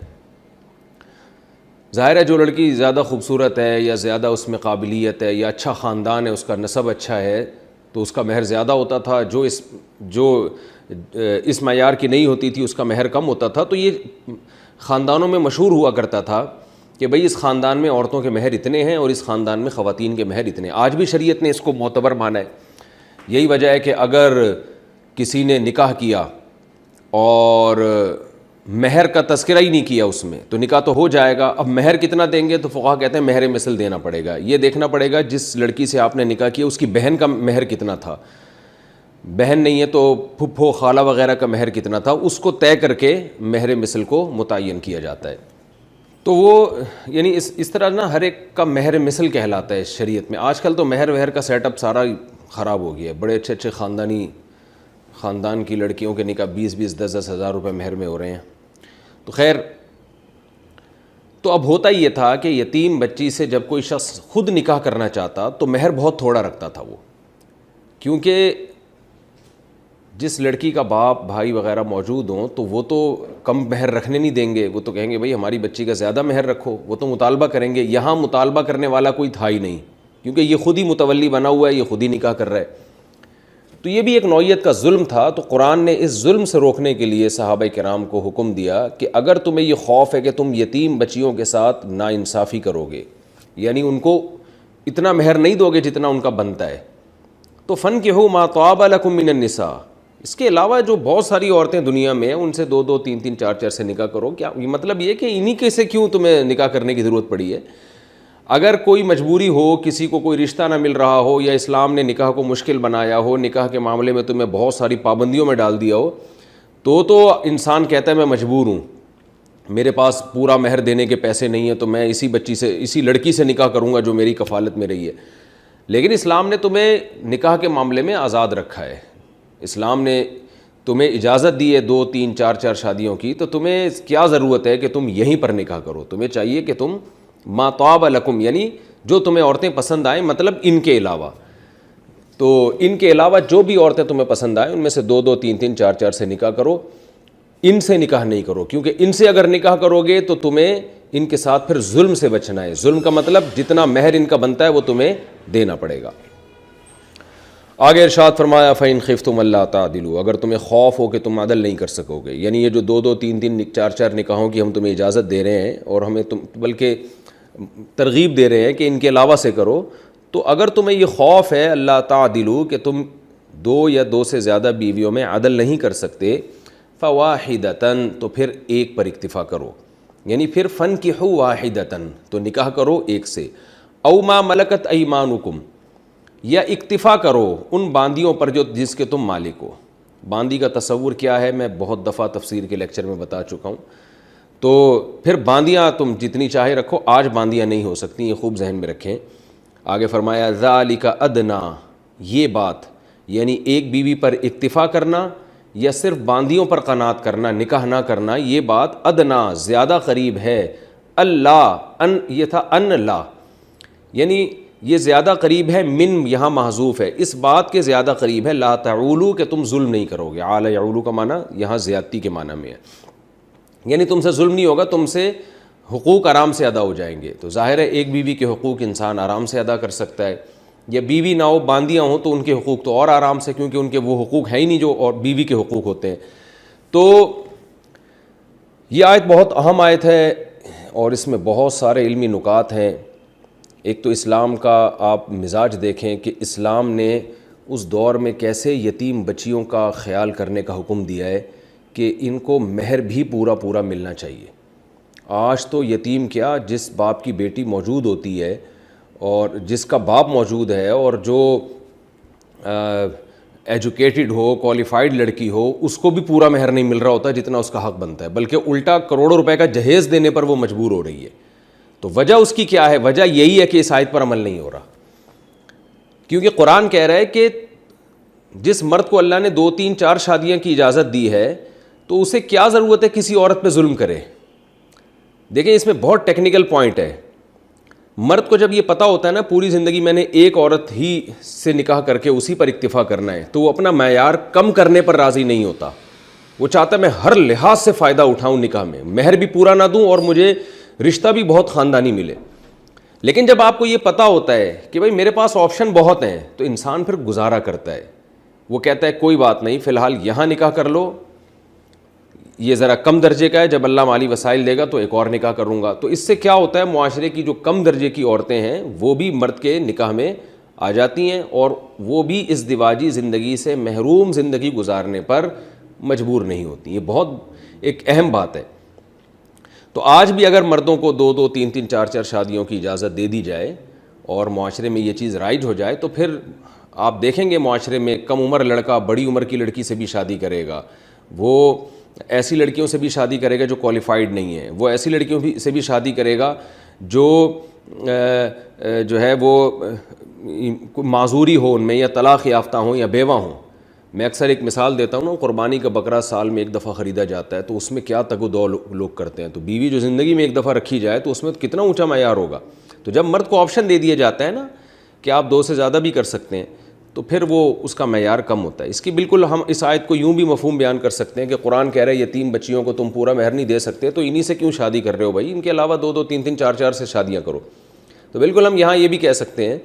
ظاہر ہے جو لڑکی زیادہ خوبصورت ہے یا زیادہ اس میں قابلیت ہے یا اچھا خاندان ہے، اس کا نسب اچھا ہے، تو اس کا مہر زیادہ ہوتا تھا. جو اس معیار کی نہیں ہوتی تھی اس کا مہر کم ہوتا تھا. تو یہ خاندانوں میں مشہور ہوا کرتا تھا کہ بھئی اس خاندان میں عورتوں کے مہر اتنے ہیں اور اس خاندان میں خواتین کے مہر اتنے. آج بھی شریعت نے اس کو معتبر مانا ہے. یہی وجہ ہے کہ اگر کسی نے نکاح کیا اور مہر کا تذکرہ ہی نہیں کیا اس میں، تو نکاح تو ہو جائے گا. اب مہر کتنا دیں گے؟ تو فقہا کہتے ہیں مہر مثل دینا پڑے گا. یہ دیکھنا پڑے گا جس لڑکی سے آپ نے نکاح کیا اس کی بہن کا مہر کتنا تھا، بہن نہیں ہے تو پھپھو، خالہ وغیرہ کا مہر کتنا تھا، اس کو طے کر کے مہر مثل کو متعین کیا جاتا ہے. تو وہ یعنی اس طرح نا ہر ایک کا مہر مثل کہلاتا ہے شریعت میں. آج کل تو مہر وہر کا سیٹ اپ سارا خراب ہو گیا ہے. بڑے اچھے اچھے خاندان کی لڑکیوں کے نکاح 20-20 10-10 ہزار روپے مہر میں ہو رہے ہیں. تو خیر، تو اب ہوتا یہ تھا کہ یتیم بچی سے جب کوئی شخص خود نکاح کرنا چاہتا تو مہر بہت تھوڑا رکھتا تھا وہ، کیونکہ جس لڑکی کا باپ بھائی وغیرہ موجود ہوں تو وہ تو کم مہر رکھنے نہیں دیں گے. وہ تو کہیں گے بھئی ہماری بچی کا زیادہ مہر رکھو. وہ تو مطالبہ کریں گے. یہاں مطالبہ کرنے والا کوئی تھا ہی نہیں، کیونکہ یہ خود ہی متولی بنا ہوا ہے، یہ خود ہی نکاح کر رہا ہے. تو یہ بھی ایک نوعیت کا ظلم تھا. تو قرآن نے اس ظلم سے روکنے کے لیے صحابہ کرام کو حکم دیا کہ اگر تمہیں یہ خوف ہے کہ تم یتیم بچیوں کے ساتھ ناانصافی کرو گے، یعنی ان کو اتنا مہر نہیں دو گے جتنا ان کا بنتا ہے، تو فَانْكِحُوا مَا طَابَ لَكُم مِّنَ النِّسَاءِ، اس کے علاوہ جو بہت ساری عورتیں دنیا میں ہیں ان سے 2-2 3-3 4-4 سے نکاح کرو. کیا یہ مطلب یہ کہ انہی کے سے کیوں تمہیں نکاح کرنے کی ضرورت پڑی ہے؟ اگر کوئی مجبوری ہو، کسی کو کوئی رشتہ نہ مل رہا ہو، یا اسلام نے نکاح کو مشکل بنایا ہو، نکاح کے معاملے میں تمہیں بہت ساری پابندیوں میں ڈال دیا ہو، تو انسان کہتا ہے میں مجبور ہوں، میرے پاس پورا مہر دینے کے پیسے نہیں ہیں، تو میں اسی لڑکی سے نکاح کروں گا جو میری کفالت میں رہی ہے. لیکن اسلام نے تمہیں نکاح کے معاملے میں آزاد رکھا ہے. اسلام نے تمہیں اجازت دی ہے 2 3 4 شادیوں کی. تو تمہیں کیا ضرورت ہے کہ تم یہیں پر نکاح کرو؟ تمہیں چاہیے کہ تم ما طاب لکم، یعنی جو تمہیں عورتیں پسند آئیں، مطلب ان کے علاوہ، تو ان کے علاوہ جو بھی عورتیں تمہیں پسند آئیں ان میں سے 2 3 3 4 سے نکاح کرو. ان سے نکاح نہیں کرو، کیونکہ ان سے اگر نکاح کرو گے تو تمہیں ان کے ساتھ پھر ظلم سے بچنا ہے. ظلم کا مطلب جتنا مہر ان کا بنتا ہے وہ تمہیں دینا پڑے گا. آگے ارشاد فرمایا فَإِنْ خِفْتُمْ أَلَّا تَعْدِلُوا، اگر تمہیں خوف ہو کہ تم عدل نہیں کر سکو گے، یعنی یہ جو 2 3 4 نکاحوں کی ہم تمہیں اجازت دے رہے ہیں اور ہمیں بلکہ ترغیب دے رہے ہیں کہ ان کے علاوہ سے کرو، تو اگر تمہیں یہ خوف ہے اللہ تعدلوا کہ تم 2 یا 2 سے زیادہ بیویوں میں عدل نہیں کر سکتے، فواحدۃ، تو پھر ایک پر اکتفا کرو، یعنی پھر فنکحوا واحدۃ، تو نکاح کرو ایک سے، او ما ملکت ایمانکم، یا اکتفا کرو ان باندیوں پر جس کے تم مالک ہو. باندی کا تصور کیا ہے میں بہت دفعہ تفسیر کے لیکچر میں بتا چکا ہوں. تو پھر باندیاں تم جتنی چاہے رکھو، آج باندیاں نہیں ہو سکتی، یہ خوب ذہن میں رکھیں. آگے فرمایا ذالک ادنا، یہ بات یعنی ایک بیوی پر اکتفا کرنا یا صرف باندیوں پر قناعت کرنا، نکاح نہ کرنا، یہ بات ادنا زیادہ قریب ہے، اللہ ان، یہ تھا ان لا، یعنی یہ زیادہ قریب ہے، من یہاں محذوف ہے، اس بات کے زیادہ قریب ہے لا تعولو کہ تم ظلم نہیں کرو گے. عال یعولو کا معنی یہاں زیادتی کے معنی میں ہے، یعنی تم سے ظلم نہیں ہوگا، تم سے حقوق آرام سے ادا ہو جائیں گے. تو ظاہر ہے ایک بیوی کے حقوق انسان آرام سے ادا کر سکتا ہے. یا بیوی نہ ہو باندیاں ہوں تو ان کے حقوق تو اور آرام سے، کیونکہ ان کے وہ حقوق ہیں ہی نہیں جو اور بیوی کے حقوق ہوتے ہیں. تو یہ آیت بہت اہم آیت ہے اور اس میں بہت سارے علمی نکات ہیں. ایک تو اسلام کا آپ مزاج دیکھیں کہ اسلام نے اس دور میں کیسے یتیم بچیوں کا خیال کرنے کا حکم دیا ہے کہ ان کو مہر بھی پورا پورا ملنا چاہیے. آج تو یتیم کیا، جس باپ کی بیٹی موجود ہوتی ہے اور جس کا باپ موجود ہے اور جو ایجوکیٹڈ ہو، کوالیفائڈ لڑکی ہو، اس کو بھی پورا مہر نہیں مل رہا ہوتا جتنا اس کا حق بنتا ہے، بلکہ الٹا کروڑوں روپے کا جہیز دینے پر وہ مجبور ہو رہی ہے. تو وجہ اس کی کیا ہے؟ وجہ یہی ہے کہ اس آیت پر عمل نہیں ہو رہا. کیونکہ قرآن کہہ رہا ہے کہ جس مرد کو اللہ نے 2 3 4 شادیاں کی اجازت دی ہے تو اسے کیا ضرورت ہے کسی عورت پہ ظلم کرے. دیکھیں اس میں بہت ٹیکنیکل پوائنٹ ہے. مرد کو جب یہ پتہ ہوتا ہے نا پوری زندگی میں نے ایک عورت ہی سے نکاح کر کے اسی پر اکتفا کرنا ہے، تو وہ اپنا معیار کم کرنے پر راضی نہیں ہوتا. وہ چاہتا ہے میں ہر لحاظ سے فائدہ اٹھاؤں نکاح میں، مہر بھی پورا نہ دوں اور مجھے رشتہ بھی بہت خاندانی ملے. لیکن جب آپ کو یہ پتہ ہوتا ہے کہ بھائی میرے پاس آپشن بہت ہیں تو انسان پھر گزارا کرتا ہے. وہ کہتا ہے کوئی بات نہیں، فی الحال یہاں نکاح کر لو، یہ ذرا کم درجے کا ہے، جب اللہ مالی وسائل دے گا تو ایک اور نکاح کروں گا. تو اس سے کیا ہوتا ہے، معاشرے کی جو کم درجے کی عورتیں ہیں وہ بھی مرد کے نکاح میں آ جاتی ہیں اور وہ بھی اس دواجی زندگی سے محروم زندگی گزارنے پر مجبور نہیں ہوتی. یہ بہت ایک اہم بات ہے. تو آج بھی اگر مردوں کو 2 2 3 3 4 4 شادیوں کی اجازت دے دی جائے اور معاشرے میں یہ چیز رائج ہو جائے تو پھر آپ دیکھیں گے معاشرے میں کم عمر لڑکا بڑی عمر کی لڑکی سے بھی شادی کرے گا، وہ ایسی لڑکیوں سے بھی شادی کرے گا جو کوالیفائڈ نہیں ہیں، وہ ایسی لڑکیوں سے بھی شادی کرے گا جو ہے وہ معذوری ہو ان میں، یا طلاق یافتہ ہوں یا بیوہ ہوں. میں اکثر ایک مثال دیتا ہوں نا، قربانی کا بکرا سال میں ایک دفعہ خریدا جاتا ہے تو اس میں کیا تگ و دو لوگ کرتے ہیں. تو بیوی جو زندگی میں ایک دفعہ رکھی جائے تو اس میں کتنا اونچا معیار ہوگا. تو جب مرد کو آپشن دے دیا جاتا ہے نا کہ آپ 2 سے زیادہ بھی کر سکتے ہیں تو پھر وہ اس کا معیار کم ہوتا ہے. اس کی بالکل ہم اس آیت کو یوں بھی مفہوم بیان کر سکتے ہیں کہ قرآن کہہ رہا ہے یتیم بچیوں کو تم پورا مہر نہیں دے سکتے تو انہی سے کیوں شادی کر رہے ہو بھائی، ان کے علاوہ 2 2 3 3 4 4 سے شادیاں کرو. تو بالکل ہم یہاں یہ بھی کہہ سکتے ہیں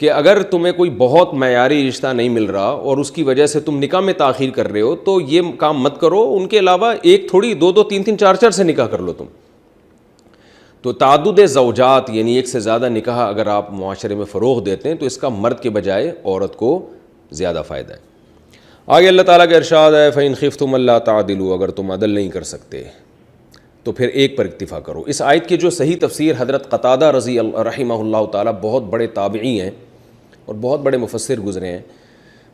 کہ اگر تمہیں کوئی بہت معیاری رشتہ نہیں مل رہا اور اس کی وجہ سے تم نکاح میں تاخیر کر رہے ہو تو یہ کام مت کرو. ان کے علاوہ ایک تھوڑی 2 2 3 3 4 4 سے نکاح کر لو تم. تو تعدد زوجات یعنی ایک سے زیادہ نکاح اگر آپ معاشرے میں فروغ دیتے ہیں تو اس کا مرد کے بجائے عورت کو زیادہ فائدہ ہے. آگے اللہ تعالیٰ کا ارشاد ہے فَإِنْ خِفْتُمْ أَلَّا تَعْدِلُوا، اگر تم عدل نہیں کر سکتے تو پھر ایک پر اکتفا کرو. اس آیت کی جو صحیح تفسیر حضرت قتادہ رضی اللہ رحمہ اللہ تعالیٰ، بہت بڑے تابعی ہیں اور بہت بڑے مفسر گزرے ہیں،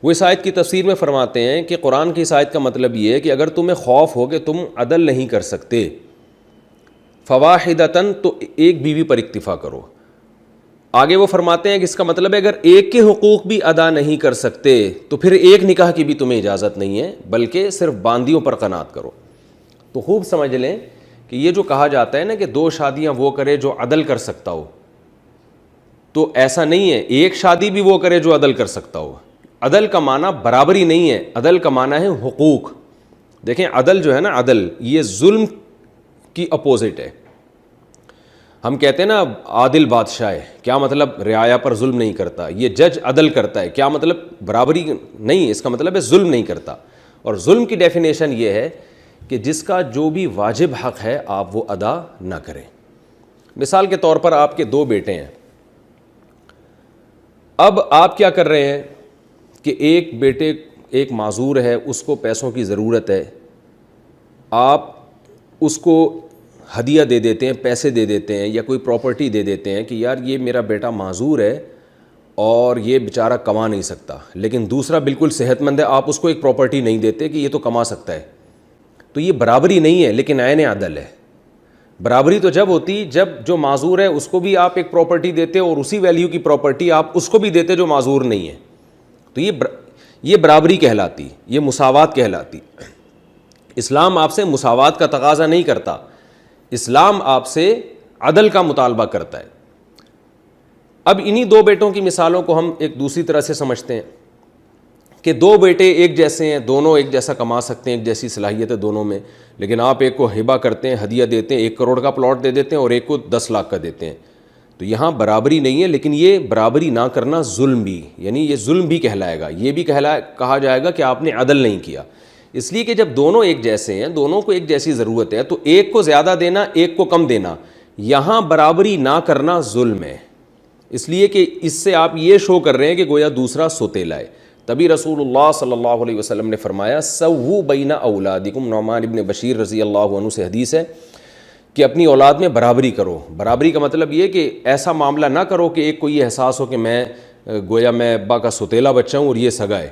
وہ اس آیت کی تفسیر میں فرماتے ہیں کہ قرآن کی اس آیت کا مطلب یہ ہے کہ اگر تمہیں خوف ہو کہ تم عدل نہیں کر سکتے فواحدتاً تو ایک بیوی پر اکتفا کرو. آگے وہ فرماتے ہیں کہ اس کا مطلب ہے اگر ایک کے حقوق بھی ادا نہیں کر سکتے تو پھر ایک نکاح کی بھی تمہیں اجازت نہیں ہے بلکہ صرف باندیوں پر قناعت کرو. تو خوب سمجھ لیں کہ یہ جو کہا جاتا ہے نا کہ 2 شادیاں وہ کرے جو عدل کر سکتا ہو، تو ایسا نہیں ہے. ایک شادی بھی وہ کرے جو عدل کر سکتا ہو. عدل کا معنی برابری نہیں ہے، عدل کا معنی ہے حقوق. دیکھیں عدل جو ہے نا، عدل یہ ظلم کی اپوزٹ ہے. ہم کہتے ہیں نا عادل بادشاہ ہے، کیا مطلب رعایا پر ظلم نہیں کرتا. یہ جج عدل کرتا ہے، کیا مطلب برابری نہیں، اس کا مطلب ہے ظلم نہیں کرتا. اور ظلم کی ڈیفینیشن یہ ہے کہ جس کا جو بھی واجب حق ہے آپ وہ ادا نہ کریں. مثال کے طور پر آپ کے 2 بیٹے ہیں، اب آپ کیا کر رہے ہیں کہ ایک بیٹے ایک معذور ہے، اس کو پیسوں کی ضرورت ہے، آپ اس کو ہدیہ دے دیتے ہیں، پیسے دے دیتے ہیں یا کوئی پراپرٹی دے دیتے ہیں کہ یار یہ میرا بیٹا معذور ہے اور یہ بیچارہ کما نہیں سکتا، لیکن دوسرا بالکل صحت مند ہے، آپ اس کو ایک پراپرٹی نہیں دیتے کہ یہ تو کما سکتا ہے. تو یہ برابری نہیں ہے لیکن عین عدل ہے. برابری تو جب ہوتی جب جو معذور ہے اس کو بھی آپ ایک پراپرٹی دیتے اور اسی ویلیو کی پراپرٹی آپ اس کو بھی دیتے جو معذور نہیں ہے. تو یہ برابری کہلاتی، یہ مساوات کہلاتی. اسلام آپ سے مساوات کا تقاضا نہیں کرتا، اسلام آپ سے عدل کا مطالبہ کرتا ہے. اب انہی 2 بیٹوں کی مثالوں کو ہم ایک دوسری طرح سے سمجھتے ہیں کہ 2 بیٹے ایک جیسے ہیں، دونوں ایک جیسا کما سکتے ہیں، ایک جیسی صلاحیت ہے دونوں میں، لیکن آپ ایک کو ہبہ کرتے ہیں، ہدیہ دیتے ہیں، 1 کروڑ کا پلاٹ دے دیتے ہیں اور ایک کو 10 لاکھ کا دیتے ہیں. تو یہاں برابری نہیں ہے، لیکن یہ برابری نہ کرنا ظلم بھی، یعنی یہ ظلم بھی کہلائے گا، یہ بھی کہا جائے گا کہ آپ نے عدل نہیں کیا، اس لیے کہ جب دونوں ایک جیسے ہیں، دونوں کو ایک جیسی ضرورت ہے، تو ایک کو زیادہ دینا، ایک کو کم دینا، یہاں برابری نہ کرنا ظلم ہے، اس لیے کہ اس سے آپ یہ شو کر رہے ہیں کہ گویا دوسرا سوتیلا ہے۔ تبھی رسول اللہ صلی اللہ علیہ وسلم نے فرمایا سووا بین اولادکم، نعمان ابن بشیر رضی اللہ عنہ سے حدیث ہے کہ اپنی اولاد میں برابری کرو۔ برابری کا مطلب یہ کہ ایسا معاملہ نہ کرو کہ ایک کو یہ احساس ہو کہ میں گویا میں ابا کا سوتیلا بچہ ہوں اور یہ سگا ہے،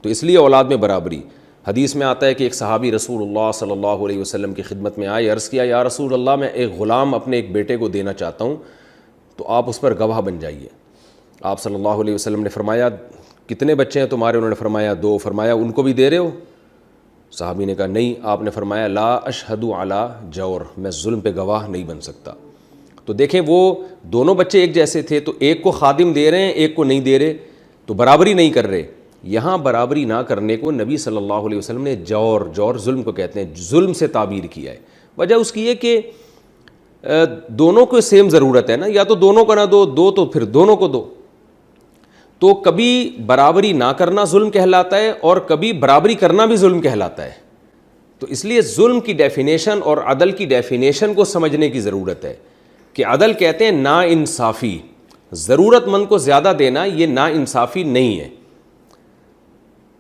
تو اس لیے اولاد میں برابری۔ حدیث میں آتا ہے کہ ایک صحابی رسول اللہ صلی اللہ علیہ وسلم کی خدمت میں آئے، عرض کیا یا رسول اللہ میں ایک غلام اپنے ایک بیٹے کو دینا چاہتا ہوں، تو آپ اس پر گواہ بن جائیے۔ آپ صلی اللہ علیہ وسلم نے فرمایا کتنے بچے ہیں تمہارے؟ انہوں نے فرمایا 2۔ فرمایا ان کو بھی دے رہے ہو؟ صحابی نے کہا نہیں۔ آپ نے فرمایا لا اشہد علی جور، میں ظلم پہ گواہ نہیں بن سکتا۔ تو دیکھیں وہ دونوں بچے ایک جیسے تھے، تو ایک کو خادم دے رہے ہیں، ایک کو نہیں دے رہے، تو برابری نہیں کر رہے۔ یہاں برابری نہ کرنے کو نبی صلی اللہ علیہ وسلم نے جور ظلم کو کہتے ہیں، ظلم سے تعبیر کیا ہے۔ وجہ اس کی ہے کہ دونوں کو سیم ضرورت ہے نا، یا تو دونوں کو نہ دو تو پھر دونوں کو دو۔ تو کبھی برابری نہ کرنا ظلم کہلاتا ہے اور کبھی برابری کرنا بھی ظلم کہلاتا ہے۔ تو اس لیے ظلم کی ڈیفینیشن اور عدل کی ڈیفینیشن کو سمجھنے کی ضرورت ہے کہ عدل کہتے ہیں نا انصافی، ضرورت مند کو زیادہ دینا یہ نا انصافی نہیں ہے،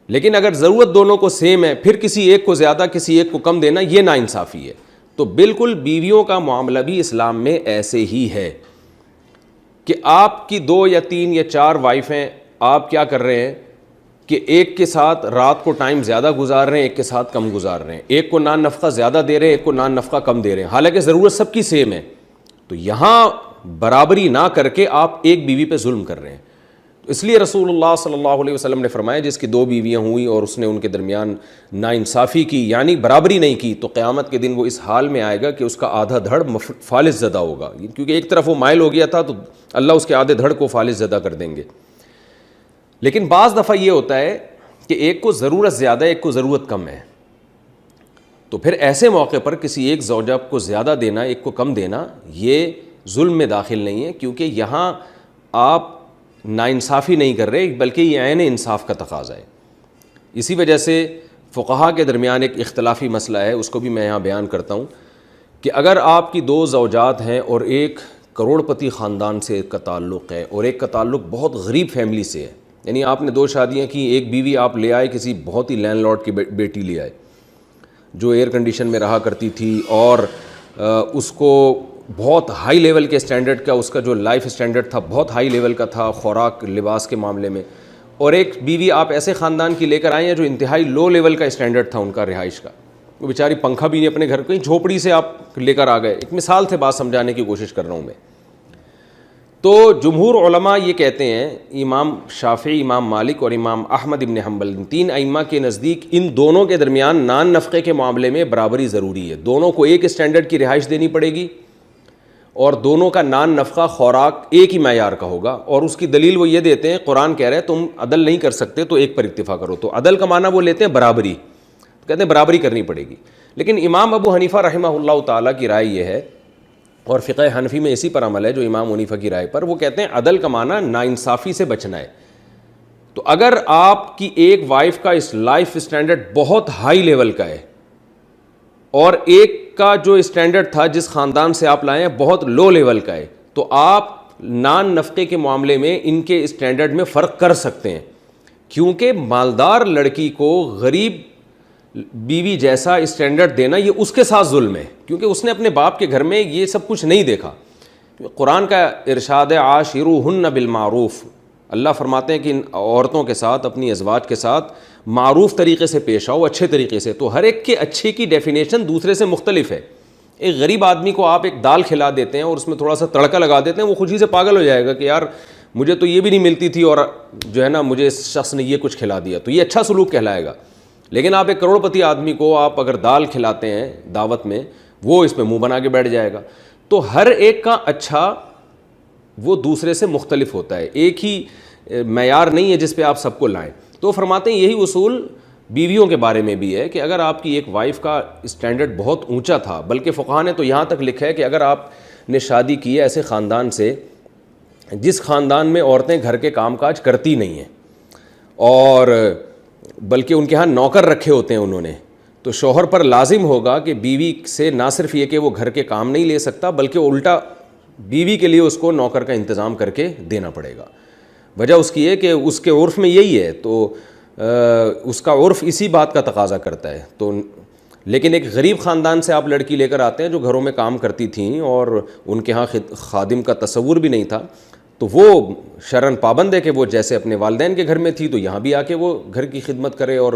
لیکن اگر ضرورت دونوں کو سیم ہے پھر کسی ایک کو زیادہ کسی ایک کو کم دینا یہ نا انصافی ہے۔ تو بالکل بیویوں کا معاملہ بھی اسلام میں ایسے ہی ہے کہ آپ کی 2 یا 3 یا 4 وائف ہیں، آپ کیا کر رہے ہیں کہ ایک کے ساتھ رات کو ٹائم زیادہ گزار رہے ہیں، ایک کے ساتھ کم گزار رہے ہیں، ایک کو نان نفقہ زیادہ دے رہے ہیں، ایک کو نان نفقہ کم دے رہے ہیں، حالانکہ ضرورت سب کی سیم ہے۔ تو یہاں برابری نہ کر کے آپ ایک بیوی پہ ظلم کر رہے ہیں۔ اس لیے رسول اللہ صلی اللہ علیہ وسلم نے فرمایا جس کی 2 بیویاں ہوئیں اور اس نے ان کے درمیان ناانصافی کی یعنی برابری نہیں کی، تو قیامت کے دن وہ اس حال میں آئے گا کہ اس کا آدھا دھڑ فالس زدہ ہوگا، کیونکہ ایک طرف وہ مائل ہو گیا تھا تو اللہ اس کے آدھے دھڑ کو فالس زدہ کر دیں گے۔ لیکن بعض دفعہ یہ ہوتا ہے کہ ایک کو ضرورت زیادہ ہے، ایک کو ضرورت کم ہے، تو پھر ایسے موقع پر کسی ایک زوجہ کو زیادہ دینا ایک کو کم دینا یہ ظلم میں داخل نہیں ہے، کیونکہ یہاں آپ ناانصافی نہیں کر رہے بلکہ یہ عین انصاف کا تقاضا ہے۔ اسی وجہ سے فقہا کے درمیان ایک اختلافی مسئلہ ہے، اس کو بھی میں یہاں بیان کرتا ہوں کہ اگر آپ کی 2 زوجات ہیں اور ایک کروڑ پتی خاندان سے کا تعلق ہے اور ایک کا تعلق بہت غریب فیملی سے ہے، یعنی آپ نے 2 شادیاں کی، ایک بیوی آپ لے آئے کسی بہت ہی لینڈ لارڈ کی بیٹی لے آئے جو ایئر کنڈیشن میں رہا کرتی تھی اور اس کو بہت ہائی لیول کے اسٹینڈرڈ کا اس کا جو لائف اسٹینڈرڈ تھا بہت ہائی لیول کا تھا خوراک لباس کے معاملے میں، اور ایک بیوی آپ ایسے خاندان کی لے کر آئے ہیں جو انتہائی لو لیول کا اسٹینڈرڈ تھا ان کا رہائش کا، وہ بیچاری پنکھا بھی نہیں اپنے گھر کہیں جھوپڑی سے آپ لے کر آ گئے۔ ایک مثال سے بات سمجھانے کی کوشش کر رہا ہوں میں۔ تو جمہور علماء یہ کہتے ہیں، امام شافعی، امام مالک اور امام احمد ابن حنبل، 3 ائمہ کے نزدیک ان دونوں کے درمیان نان نفقے کے معاملے میں برابری ضروری ہے، دونوں کو ایک اسٹینڈرڈ کی رہائش دینی پڑے گی اور دونوں کا نان نفقہ خوراک ایک ہی معیار کا ہوگا، اور اس کی دلیل وہ یہ دیتے ہیں قرآن کہہ رہے ہیں تم عدل نہیں کر سکتے تو ایک پر اکتفا کرو، تو عدل کا معنی وہ لیتے ہیں برابری، کہتے ہیں برابری کرنی پڑے گی۔ لیکن امام ابو حنیفہ رحمہ اللہ تعالیٰ کی رائے یہ ہے، اور فقہ حنفی میں اسی پر عمل ہے جو امام حنیفہ کی رائے پر، وہ کہتے ہیں عدل کا معنی ناانصافی سے بچنا ہے۔ تو اگر آپ کی ایک وائف کا اس لائف اسٹینڈرڈ بہت ہائی لیول کا ہے اور ایک کا جو اسٹینڈرڈ تھا جس خاندان سے آپ لائے ہیں بہت لو لیول کا ہے، تو آپ نان نفقے کے معاملے میں ان کے اسٹینڈرڈ میں فرق کر سکتے ہیں، کیونکہ مالدار لڑکی کو غریب بیوی جیسا اسٹینڈرڈ دینا یہ اس کے ساتھ ظلم ہے، کیونکہ اس نے اپنے باپ کے گھر میں یہ سب کچھ نہیں دیکھا۔ قرآن کا ارشاد ہے عاشروہن بالمعروف، اللہ فرماتے ہیں کہ ان عورتوں کے ساتھ اپنی ازواج کے ساتھ معروف طریقے سے پیش آؤ، اچھے طریقے سے۔ تو ہر ایک کے اچھے کی ڈیفینیشن دوسرے سے مختلف ہے۔ ایک غریب آدمی کو آپ ایک دال کھلا دیتے ہیں اور اس میں تھوڑا سا تڑکا لگا دیتے ہیں، وہ خوشی سے پاگل ہو جائے گا کہ یار مجھے تو یہ بھی نہیں ملتی تھی اور جو ہے نا مجھے اس شخص نے یہ کچھ کھلا دیا، تو یہ اچھا سلوک کہلائے گا۔ لیکن آپ ایک کروڑ پتی آدمی کو آپ اگر دال کھلاتے ہیں دعوت میں، وہ اس میں منہ بنا کے بیٹھ جائے گا۔ تو ہر ایک کا اچھا وہ دوسرے سے مختلف ہوتا ہے، ایک ہی معیار نہیں ہے جس پہ آپ سب کو لائیں۔ تو فرماتے ہیں یہی اصول بیویوں کے بارے میں بھی ہے کہ اگر آپ کی ایک وائف کا اسٹینڈرڈ بہت اونچا تھا، بلکہ فقہاء نے تو یہاں تک لکھا ہے کہ اگر آپ نے شادی کی ہے ایسے خاندان سے جس خاندان میں عورتیں گھر کے کام کاج کرتی نہیں ہیں اور بلکہ ان کے ہاں نوکر رکھے ہوتے ہیں انہوں نے، تو شوہر پر لازم ہوگا کہ بیوی سے نہ صرف یہ کہ وہ گھر کے کام نہیں لے سکتا بلکہ الٹا بیوی کے لیے اس کو نوکر کا انتظام کر کے دینا پڑے گا۔ وجہ اس کی ہے کہ اس کے عرف میں یہی ہے، تو اس کا عرف اسی بات کا تقاضا کرتا ہے۔ تو لیکن ایک غریب خاندان سے آپ لڑکی لے کر آتے ہیں جو گھروں میں کام کرتی تھیں اور ان کے ہاں خادم کا تصور بھی نہیں تھا، تو وہ شرعاً پابند ہے کہ وہ جیسے اپنے والدین کے گھر میں تھی تو یہاں بھی آ کے وہ گھر کی خدمت کرے، اور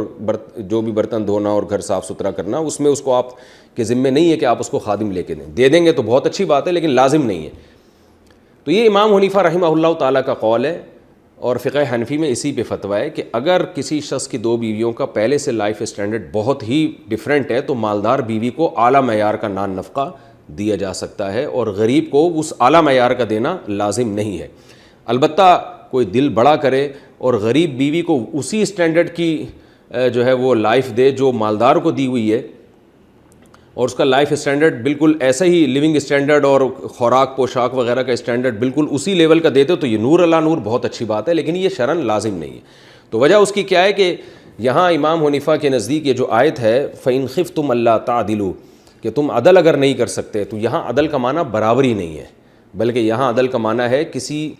جو بھی برتن دھونا اور گھر صاف ستھرا کرنا اس میں اس کو آپ کے ذمے نہیں ہے کہ آپ اس کو خادم لے کے دے دیں گے تو بہت اچھی بات ہے، لیکن لازم نہیں ہے۔ تو یہ امام حنیفہ رحمہ اللہ تعالیٰ کا قول ہے، اور فقہ حنفی میں اسی پہ فتویٰ ہے کہ اگر کسی شخص کی دو بیویوں کا پہلے سے لائف اسٹینڈرڈ بہت ہی ڈیفرنٹ ہے تو مالدار بیوی کو اعلیٰ معیار کا نان نفقہ دیا جا سکتا ہے، اور غریب کو اس اعلیٰ معیار کا دینا لازم نہیں ہے۔ البتہ کوئی دل بڑا کرے اور غریب بیوی کو اسی اسٹینڈرڈ کی جو ہے وہ لائف دے جو مالدار کو دی ہوئی ہے، اور اس کا لائف اسٹینڈرڈ بالکل ایسا ہی لیونگ اسٹینڈرڈ اور خوراک پوشاک وغیرہ کا اسٹینڈرڈ بالکل اسی لیول کا دیتے تو یہ نور اللہ نور بہت اچھی بات ہے، لیکن یہ شرعاً لازم نہیں ہے۔ تو وجہ اس کی کیا ہے کہ یہاں امام حنیفہ کے نزدیک یہ جو آیت ہے فَإِنْ خِفْتُمْ أَلَّا تَعْدِلُوا، کہ تم عدل اگر نہیں کر سکتے، تو یہاں عدل کا معنی برابری نہیں ہے، بلکہ یہاں عدل کا معنی ہے کسی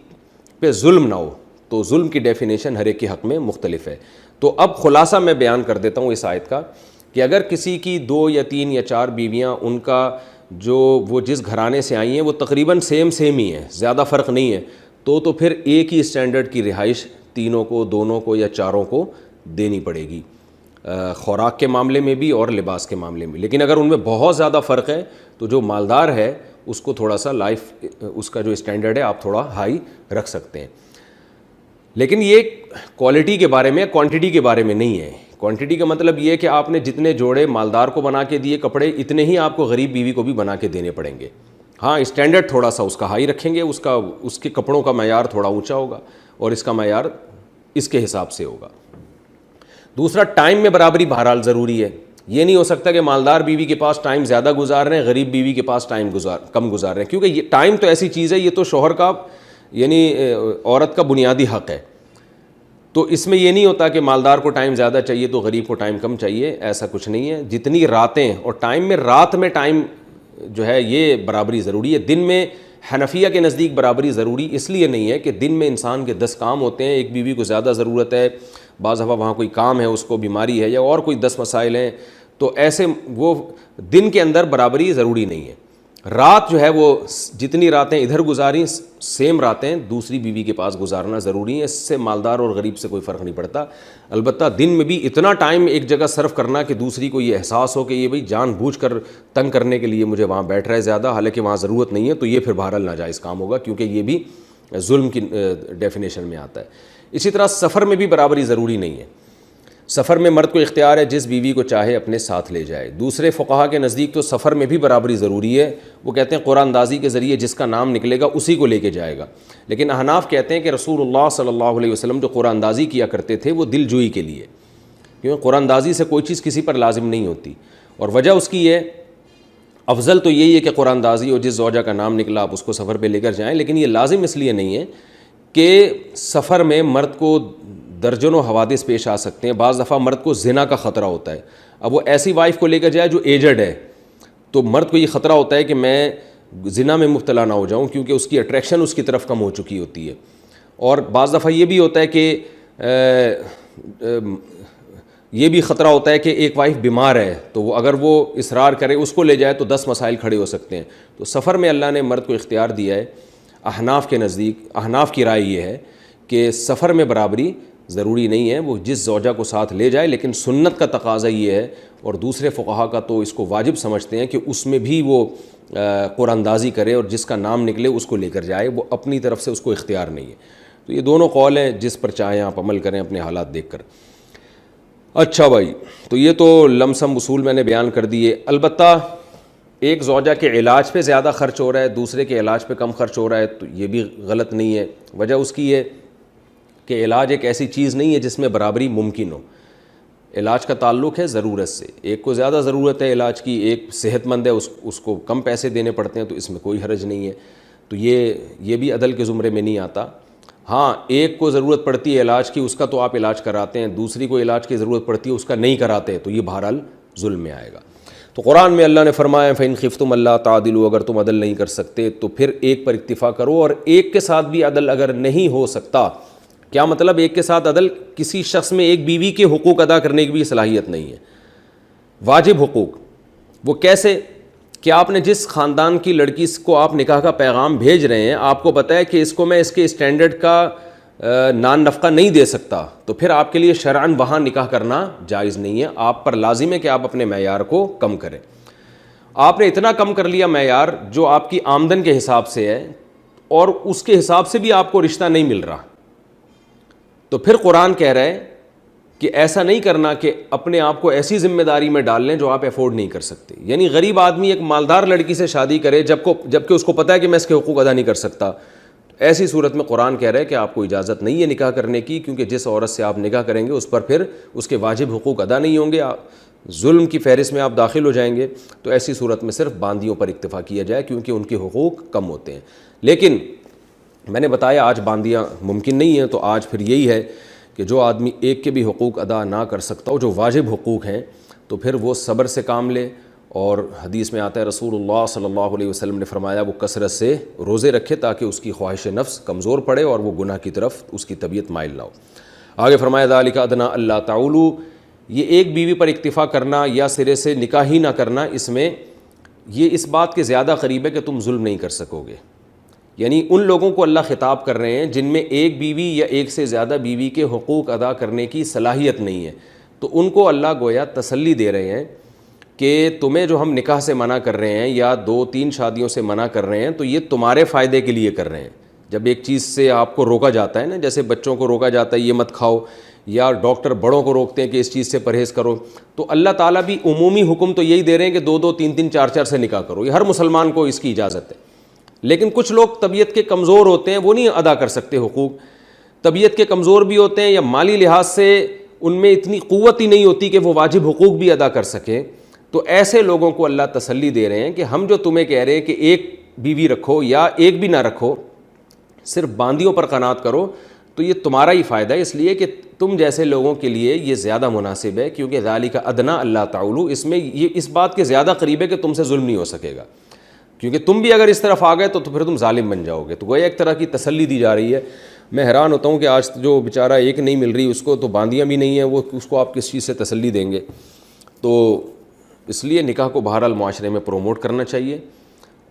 پہ ظلم نہ ہو۔ تو ظلم کی ڈیفینیشن ہر ایک کے حق میں مختلف ہے۔ تو اب خلاصہ میں بیان کر دیتا ہوں اس آیت کا کہ اگر کسی کی 2 یا 3 یا 4 بیویاں، ان کا جو وہ جس گھرانے سے آئی ہیں وہ تقریباً سیم ہی ہیں، زیادہ فرق نہیں ہے، تو پھر ایک ہی اسٹینڈرڈ کی رہائش تینوں کو، دونوں کو یا چاروں کو دینی پڑے گی، خوراک کے معاملے میں بھی اور لباس کے معاملے میں۔ لیکن اگر ان میں بہت زیادہ فرق ہے تو جو مالدار ہے اس کو تھوڑا سا لائف اس کا جو اسٹینڈرڈ ہے آپ تھوڑا ہائی رکھ سکتے ہیں۔ لیکن یہ کوالٹی کے بارے میں، کوانٹٹی کے بارے میں نہیں ہے۔ کوانٹٹی کا مطلب یہ ہے کہ آپ نے جتنے جوڑے مالدار کو بنا کے دیے کپڑے، اتنے ہی آپ کو غریب بیوی کو بھی بنا کے دینے پڑیں گے۔ ہاں اسٹینڈرڈ تھوڑا سا اس کا ہائی رکھیں گے، اس کے کپڑوں کا معیار تھوڑا اونچا ہوگا اور اس کا معیار اس کے حساب سے ہوگا۔ دوسرا، ٹائم میں برابری بہرحال ضروری ہے۔ یہ نہیں ہو سکتا کہ مالدار بیوی کے پاس ٹائم زیادہ گزار رہے ہیں، غریب بیوی کے پاس ٹائم کم گزار رہے ہیں، کیونکہ یہ ٹائم تو ایسی چیز ہے، یہ تو شوہر کا یعنی عورت کا بنیادی حق ہے۔ تو اس میں یہ نہیں ہوتا کہ مالدار کو ٹائم زیادہ چاہیے تو غریب کو ٹائم کم چاہیے، ایسا کچھ نہیں ہے۔ جتنی راتیں اور ٹائم میں، رات میں ٹائم جو ہے یہ برابری ضروری ہے۔ دن میں حنفیہ کے نزدیک برابری ضروری اس لیے نہیں ہے کہ دن میں انسان کے 10 کام ہوتے ہیں، ایک بیوی کو زیادہ ضرورت ہے، بعض دفعہ وہاں کوئی کام ہے، اس کو بیماری ہے یا اور کوئی 10 مسائل ہیں، تو ایسے وہ دن کے اندر برابری ضروری نہیں ہے۔ رات جو ہے وہ جتنی راتیں ادھر گزاری سیم راتیں دوسری بیوی کے پاس گزارنا ضروری ہے، اس سے مالدار اور غریب سے کوئی فرق نہیں پڑتا۔ البتہ دن میں بھی اتنا ٹائم ایک جگہ صرف کرنا کہ دوسری کو یہ احساس ہو کہ یہ بھئی جان بوجھ کر تنگ کرنے کے لیے مجھے وہاں بیٹھ رہا ہے زیادہ، حالانکہ وہاں ضرورت نہیں ہے، تو یہ پھر بہرحال ناجائز کام ہوگا، کیونکہ یہ بھی ظلم کی ڈیفینیشن میں آتا ہے۔ اسی طرح سفر میں بھی برابری ضروری نہیں ہے۔ سفر میں مرد کو اختیار ہے جس بیوی کو چاہے اپنے ساتھ لے جائے۔ دوسرے فقہا کے نزدیک تو سفر میں بھی برابری ضروری ہے، وہ کہتے ہیں قرآن اندازی کے ذریعے جس کا نام نکلے گا اسی کو لے کے جائے گا۔ لیکن احناف کہتے ہیں کہ رسول اللہ صلی اللہ علیہ وسلم جو قرآن اندازی کیا کرتے تھے وہ دل جوئی کے لیے، کیونکہ قرآن اندازی سے کوئی چیز کسی پر لازم نہیں ہوتی، اور وجہ اس کی ہے افضل تو یہی ہے کہ قرآن اندازی اور جس زوجہ کا نام نکلا آپ اس کو سفر پہ لے کر جائیں، لیکن یہ لازم اس لیے نہیں ہے کہ سفر میں مرد کو درجنوں حوادث پیش آ سکتے ہیں۔ بعض دفعہ مرد کو زنا کا خطرہ ہوتا ہے، اب وہ ایسی وائف کو لے کر جائے جو ایجڈ ہے، تو مرد کو یہ خطرہ ہوتا ہے کہ میں زنا میں مبتلا نہ ہو جاؤں، کیونکہ اس کی اٹریکشن اس کی طرف کم ہو چکی ہوتی ہے۔ اور بعض دفعہ یہ بھی ہوتا ہے کہ یہ بھی خطرہ ہوتا ہے کہ ایک وائف بیمار ہے، تو وہ اگر وہ اصرار کرے اس کو لے جائے تو 10 مسائل کھڑے ہو سکتے ہیں۔ تو سفر میں اللہ نے مرد کو اختیار دیا ہے۔ احناف کے نزدیک، احناف کی رائے یہ ہے کہ سفر میں برابری ضروری نہیں ہے، وہ جس زوجہ کو ساتھ لے جائے، لیکن سنت کا تقاضا یہ ہے، اور دوسرے فقہا کا تو اس کو واجب سمجھتے ہیں کہ اس میں بھی وہ قرآن اندازی کرے اور جس کا نام نکلے اس کو لے کر جائے، وہ اپنی طرف سے اس کو اختیار نہیں ہے۔ تو یہ دونوں قول ہیں، جس پر چاہیں آپ عمل کریں اپنے حالات دیکھ کر۔ اچھا بھائی، تو یہ تو لم سم اصول میں نے بیان کر دیے۔ البتہ ایک زوجہ کے علاج پہ زیادہ خرچ ہو رہا ہے، دوسرے کے علاج پہ کم خرچ ہو رہا ہے، تو یہ بھی غلط نہیں ہے۔ وجہ اس کی ہے کہ علاج ایک ایسی چیز نہیں ہے جس میں برابری ممکن ہو۔ علاج کا تعلق ہے ضرورت سے، ایک کو زیادہ ضرورت ہے علاج کی، ایک صحت مند ہے، اس کو کم پیسے دینے پڑتے ہیں، تو اس میں کوئی حرج نہیں ہے۔ تو یہ بھی عدل کے زمرے میں نہیں آتا. ہاں ایک کو ضرورت پڑتی ہے علاج کی، اس کا تو آپ علاج کراتے ہیں، دوسری کو علاج کی ضرورت پڑتی ہے اس کا نہیں کراتے، تو یہ بہرحال ظلم میں آئے گا. تو قرآن میں اللہ نے فرمایا فَإِنْ خِفْتُمْ أَلَّا تَعْدِلُوا، اگر تم عدل نہیں کر سکتے تو پھر ایک پر اکتفا کرو. اور ایک کے ساتھ بھی عدل اگر نہیں ہو سکتا، کیا مطلب ایک کے ساتھ عدل؟ کسی شخص میں ایک بیوی کے حقوق ادا کرنے کی بھی صلاحیت نہیں ہے، واجب حقوق. وہ کیسے کہ آپ نے جس خاندان کی لڑکی کو آپ نکاح کا پیغام بھیج رہے ہیں، آپ کو پتہ ہے کہ اس کو میں اس کے اسٹینڈرڈ کا نان نفقہ نہیں دے سکتا، تو پھر آپ کے لیے شرعاً وہاں نکاح کرنا جائز نہیں ہے. آپ پر لازم ہے کہ آپ اپنے معیار کو کم کریں. آپ نے اتنا کم کر لیا معیار جو آپ کی آمدن کے حساب سے ہے، اور اس کے حساب سے بھی آپ کو رشتہ نہیں مل رہا، تو پھر قرآن کہہ رہا ہے کہ ایسا نہیں کرنا کہ اپنے آپ کو ایسی ذمہ داری میں ڈال لیں جو آپ افورڈ نہیں کر سکتے. یعنی غریب آدمی ایک مالدار لڑکی سے شادی کرے جبکہ اس کو پتہ ہے کہ میں اس کے حقوق ادا نہیں کر سکتا. ایسی صورت میں قرآن کہہ رہا ہے کہ آپ کو اجازت نہیں ہے نکاح کرنے کی، کیونکہ جس عورت سے آپ نکاح کریں گے اس پر پھر اس کے واجب حقوق ادا نہیں ہوں گے، ظلم کی فہرست میں آپ داخل ہو جائیں گے. تو ایسی صورت میں صرف باندیوں پر اکتفا کیا جائے کیونکہ ان کے حقوق کم ہوتے ہیں. لیکن میں نے بتایا آج باندیاں ممکن نہیں ہیں، تو آج پھر یہی ہے کہ جو آدمی ایک کے بھی حقوق ادا نہ کر سکتا ہو، جو واجب حقوق ہیں، تو پھر وہ صبر سے کام لے. اور حدیث میں آتا ہے رسول اللہ صلی اللہ علیہ وسلم نے فرمایا وہ کثرت سے روزے رکھے تاکہ اس کی خواہش نفس کمزور پڑے اور وہ گناہ کی طرف اس کی طبیعت مائل نہ ہو. آگے فرمایا ذالک ادنیٰ اللہ تعولوا، یہ ایک بیوی پر اکتفا کرنا یا سرے سے نکاح ہی نہ کرنا، اس میں یہ اس بات کے زیادہ قریب ہے کہ تم ظلم نہیں کر سکو گے. یعنی ان لوگوں کو اللہ خطاب کر رہے ہیں جن میں ایک بیوی یا ایک سے زیادہ بیوی کے حقوق ادا کرنے کی صلاحیت نہیں ہے، تو ان کو اللہ گویا تسلی دے رہے ہیں کہ تمہیں جو ہم نکاح سے منع کر رہے ہیں یا 2-3 شادیوں سے منع کر رہے ہیں تو یہ تمہارے فائدے کے لیے کر رہے ہیں. جب ایک چیز سے آپ کو روکا جاتا ہے نا، جیسے بچوں کو روکا جاتا ہے یہ مت کھاؤ، یا ڈاکٹر بڑوں کو روکتے ہیں کہ اس چیز سے پرہیز کرو، تو اللہ تعالیٰ بھی عمومی حکم تو یہی دے رہے ہیں کہ 2-2 3-3 4-4 سے نکاح کرو. یہ ہر مسلمان کو اس کی اجازت ہے. لیکن کچھ لوگ طبیعت کے کمزور ہوتے ہیں، وہ نہیں ادا کر سکتے حقوق، طبیعت کے کمزور بھی ہوتے ہیں یا مالی لحاظ سے ان میں اتنی قوت ہی نہیں ہوتی کہ وہ واجب حقوق بھی ادا کر سکیں. تو ایسے لوگوں کو اللہ تسلی دے رہے ہیں کہ ہم جو تمہیں کہہ رہے ہیں کہ ایک بیوی رکھو یا ایک بھی نہ رکھو، صرف باندیوں پر قناعت کرو، تو یہ تمہارا ہی فائدہ ہے، اس لیے کہ تم جیسے لوگوں کے لیے یہ زیادہ مناسب ہے. کیونکہ ذالک ادنیٰ اللہ تعولوا، اس میں یہ اس بات کے زیادہ قریب ہے کہ تم سے ظلم نہیں ہو سکے گا، کیونکہ تم بھی اگر اس طرف آ گئے تو پھر تم ظالم بن جاؤ گے. تو گویا ایک طرح کی تسلی دی جا رہی ہے. میں حیران ہوتا ہوں کہ آج جو بیچارہ ایک نہیں مل رہی اس کو تو باندیاں بھی نہیں ہیں، وہ اس کو آپ کس چیز سے تسلی دیں گے؟ تو اس لیے نکاح کو بہرحال معاشرے میں پروموٹ کرنا چاہیے.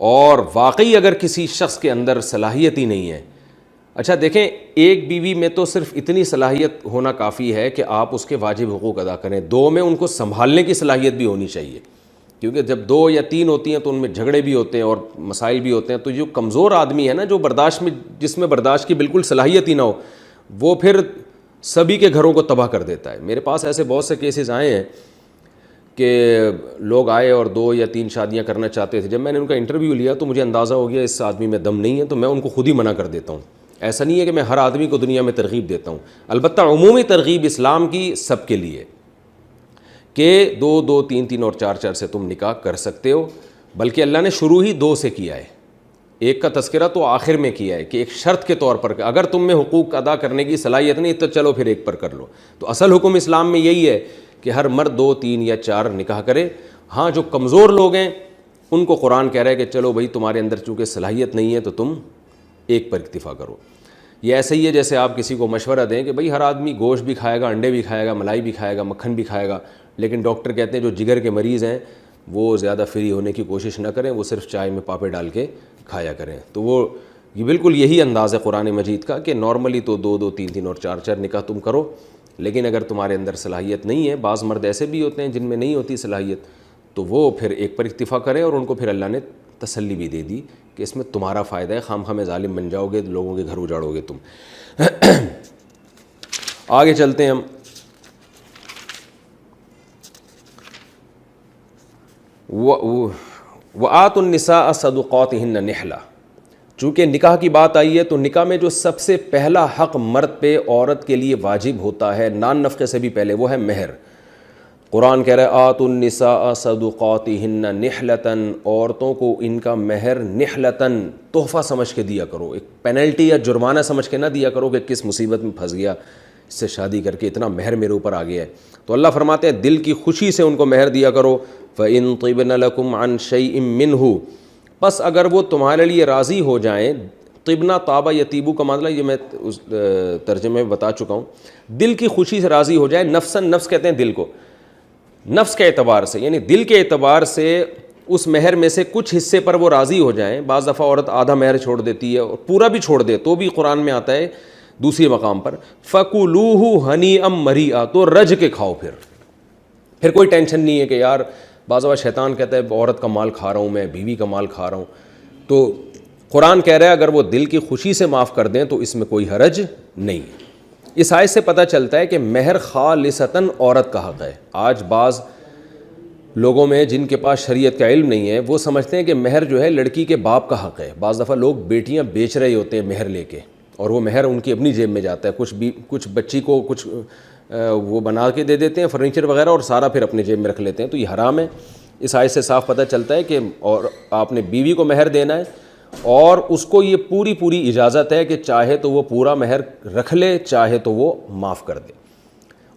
اور واقعی اگر کسی شخص کے اندر صلاحیت ہی نہیں ہے، اچھا دیکھیں ایک بیوی میں تو صرف اتنی صلاحیت ہونا کافی ہے کہ آپ اس کے واجب حقوق ادا کریں، 2 میں ان کو سنبھالنے کی صلاحیت بھی ہونی چاہیے، کیونکہ جب 2 یا 3 ہوتی ہیں تو ان میں جھگڑے بھی ہوتے ہیں اور مسائل بھی ہوتے ہیں. تو جو کمزور آدمی ہے نا، جو جس میں برداشت کی بالکل صلاحیت ہی نہ ہو، وہ پھر سبھی کے گھروں کو تباہ کر دیتا ہے. میرے پاس ایسے بہت سے کیسز آئے ہیں کہ لوگ آئے اور 2 یا 3 شادیاں کرنا چاہتے تھے. جب میں نے ان کا انٹرویو لیا تو مجھے اندازہ ہو گیا اس آدمی میں دم نہیں ہے، تو میں ان کو خود ہی منع کر دیتا ہوں. ایسا نہیں ہے کہ میں ہر آدمی کو دنیا میں ترغیب دیتا ہوں، البتہ عمومی ترغیب اسلام کی سب کے لیے کہ 2-2 3-3 اور 4-4 سے تم نکاح کر سکتے ہو. بلکہ اللہ نے شروع ہی 2 سے کیا ہے، ایک کا تذکرہ تو آخر میں کیا ہے کہ ایک شرط کے طور پر کہ اگر تم میں حقوق ادا کرنے کی صلاحیت نہیں تو چلو پھر ایک پر کر لو. تو اصل حکم اسلام میں یہی ہے کہ ہر مرد 2 3 یا 4 نکاح کرے. ہاں جو کمزور لوگ ہیں ان کو قرآن کہہ رہا ہے کہ چلو بھائی تمہارے اندر چونکہ صلاحیت نہیں ہے تو تم ایک پر اکتفا کرو. یہ ایسے ہی ہے جیسے آپ کسی کو مشورہ دیں کہ بھائی ہر آدمی گوشت بھی کھائے گا، انڈے بھی کھائے گا، ملائی بھی کھائے گا، مکھن بھی کھائے گا، لیکن ڈاکٹر کہتے ہیں جو جگر کے مریض ہیں وہ زیادہ فری ہونے کی کوشش نہ کریں، وہ صرف چائے میں پاپے ڈال کے کھایا کریں. تو وہ یہ بالکل یہی انداز ہے قرآن مجید کا کہ نارملی تو 2-2 3-3 اور 4-4 نکاح تم کرو، لیکن اگر تمہارے اندر صلاحیت نہیں ہے، بعض مرد ایسے بھی ہوتے ہیں جن میں نہیں ہوتی صلاحیت، تو وہ پھر ایک پر اکتفا کریں. اور ان کو پھر اللہ نے تسلی بھی دے دی کہ اس میں تمہارا فائدہ ہے، خام خام ظالم بن جاؤ گے، لوگوں کے گھر اجاڑو گے تم. آگے چلتے ہیں ہم. وَآتُوا النِّسَاءَ صَدُقَاتِهِنَّ نِحْلَةً، چونکہ نکاح کی بات آئی ہے تو نکاح میں جو سب سے پہلا حق مرد پہ عورت کے لیے واجب ہوتا ہے نان نفقے سے بھی پہلے، وہ ہے مہر. قرآن کہہ رہا ہے آتوا النساء صدقاتہن نحلتاً، عورتوں کو ان کا مہر نحلتاً تحفہ سمجھ کے دیا کرو، ایک پینلٹی یا جرمانہ سمجھ کے نہ دیا کرو کہ کس مصیبت میں پھنس گیا، اس سے شادی کر کے اتنا مہر میرے اوپر آ گیا ہے۔ تو اللہ فرماتے ہیں دل کی خوشی سے ان کو مہر دیا کرو۔ فَإِن طِبْنَ لَكُمْ عَن شَيْءٍ مِّنْهُ، پس اگر وہ تمہارے لیے راضی ہو جائیں، طبنا طابہ یطیبو کا مطلب یہ میں اس ترجمے میں بتا چکا ہوں، دل کی خوشی سے راضی ہو جائے، نفساً، نفس کہتے ہیں دل کو، نفس کے اعتبار سے، یعنی دل کے اعتبار سے اس مہر میں سے کچھ حصے پر وہ راضی ہو جائیں۔ بعض دفعہ عورت آدھا مہر چھوڑ دیتی ہے اور پورا بھی چھوڑ دے تو بھی قرآن میں آتا ہے دوسری مقام پر فَكُلُوهُ هَنِيئًا مَرِيئًا، تو رج کے کھاؤ، پھر کوئی ٹینشن نہیں ہے کہ یار بعض دفعہ شیطان کہتا ہے عورت کا مال کھا رہا ہوں میں، بیوی کا مال کھا رہا ہوں، تو قرآن کہہ رہا ہے اگر وہ دل کی خوشی سے معاف کر دیں تو اس میں کوئی حرج نہیں۔ اس آیت سے پتہ چلتا ہے کہ مہر خالصتاً عورت کا حق ہے۔ آج بعض لوگوں میں جن کے پاس شریعت کا علم نہیں ہے وہ سمجھتے ہیں کہ مہر جو ہے لڑکی کے باپ کا حق ہے۔ بعض دفعہ لوگ بیٹیاں بیچ رہے ہوتے ہیں مہر لے کے، اور وہ مہر ان کی اپنی جیب میں جاتا ہے، کچھ بچی کو کچھ وہ بنا کے دے دیتے ہیں فرنیچر وغیرہ، اور سارا پھر اپنے جیب میں رکھ لیتے ہیں، تو یہ حرام ہے۔ اس آیت سے صاف پتہ چلتا ہے کہ اور آپ نے بیوی کو مہر دینا ہے اور اس کو یہ پوری اجازت ہے کہ چاہے تو وہ پورا مہر رکھ لے، چاہے تو وہ معاف کر دے۔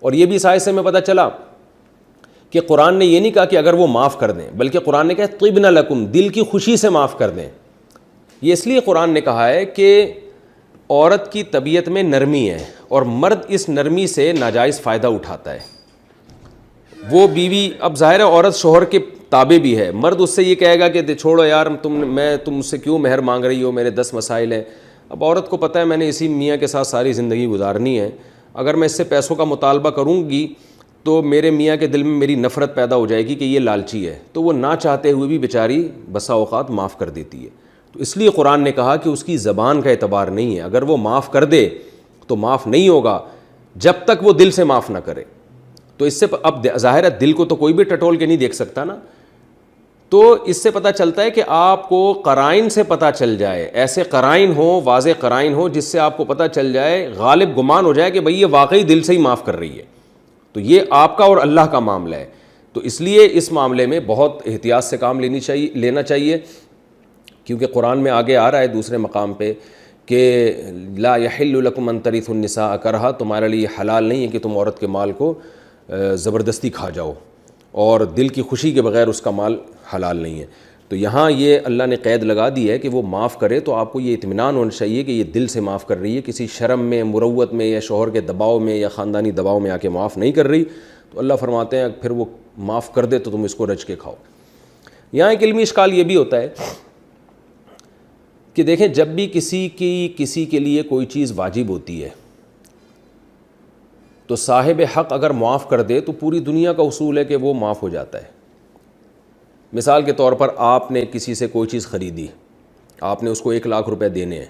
اور یہ بھی اس آیت سے میں پتہ چلا کہ قرآن نے یہ نہیں کہا کہ اگر وہ معاف کر دیں، بلکہ قرآن نے کہا طبن لکم، دل کی خوشی سے معاف کر دیں۔ یہ اس لیے قرآن نے کہا ہے کہ عورت کی طبیعت میں نرمی ہے اور مرد اس نرمی سے ناجائز فائدہ اٹھاتا ہے۔ وہ بیوی، اب ظاہر ہے عورت شوہر کے تابع بھی ہے، مرد اس سے یہ کہے گا کہ چھوڑو یار تم مجھ سے کیوں مہر مانگ رہی ہو، میرے 10 مسائل ہیں۔ اب عورت کو پتہ ہے میں نے اسی میاں کے ساتھ ساری زندگی گزارنی ہے، اگر میں اس سے پیسوں کا مطالبہ کروں گی تو میرے میاں کے دل میں میری نفرت پیدا ہو جائے گی کہ یہ لالچی ہے، تو وہ نہ چاہتے ہوئے بھی بیچاری بسا اوقات معاف کر دیتی ہے۔ تو اس لیے قرآن نے کہا کہ اس کی زبان کا اعتبار نہیں ہے، اگر وہ معاف کر دے تو معاف نہیں ہوگا جب تک وہ دل سے معاف نہ کرے۔ تو اس سے اب ظاہر ہے دل کو تو کوئی بھی ٹٹول کے نہیں دیکھ سکتا نا، تو اس سے پتہ چلتا ہے کہ آپ کو قرائن سے پتہ چل جائے، ایسے قرائن ہوں، واضح قرائن ہوں جس سے آپ کو پتہ چل جائے، غالب گمان ہو جائے کہ بھئی یہ واقعی دل سے ہی معاف کر رہی ہے، تو یہ آپ کا اور اللہ کا معاملہ ہے۔ تو اس لیے اس معاملے میں بہت احتیاط سے کام لینا چاہیے، کیونکہ قرآن میں آگے آ رہا ہے دوسرے مقام پہ کہ لا یحل لکم ان ترثوا النساء کرہا، تمہارے لیے حلال نہیں ہے کہ تم عورت کے مال کو زبردستی کھا جاؤ، اور دل کی خوشی کے بغیر اس کا مال حلال نہیں ہے۔ تو یہاں یہ اللہ نے قید لگا دی ہے کہ وہ معاف کرے تو آپ کو یہ اطمینان ہونا چاہیے کہ یہ دل سے معاف کر رہی ہے، کسی شرم میں، مروت میں، یا شوہر کے دباؤ میں یا خاندانی دباؤ میں آ کے معاف نہیں کر رہی۔ تو اللہ فرماتے ہیں پھر وہ معاف کر دے تو تم اس کو رج کے کھاؤ۔ یہاں ایک علمی اشکال یہ بھی ہوتا ہے کہ دیکھیں جب بھی کسی کے لیے کوئی چیز واجب ہوتی ہے تو صاحب حق اگر معاف کر دے تو پوری دنیا کا اصول ہے کہ وہ معاف ہو جاتا ہے۔ مثال کے طور پر آپ نے کسی سے کوئی چیز خریدی، آپ نے اس کو 1 لاکھ روپے دینے ہیں،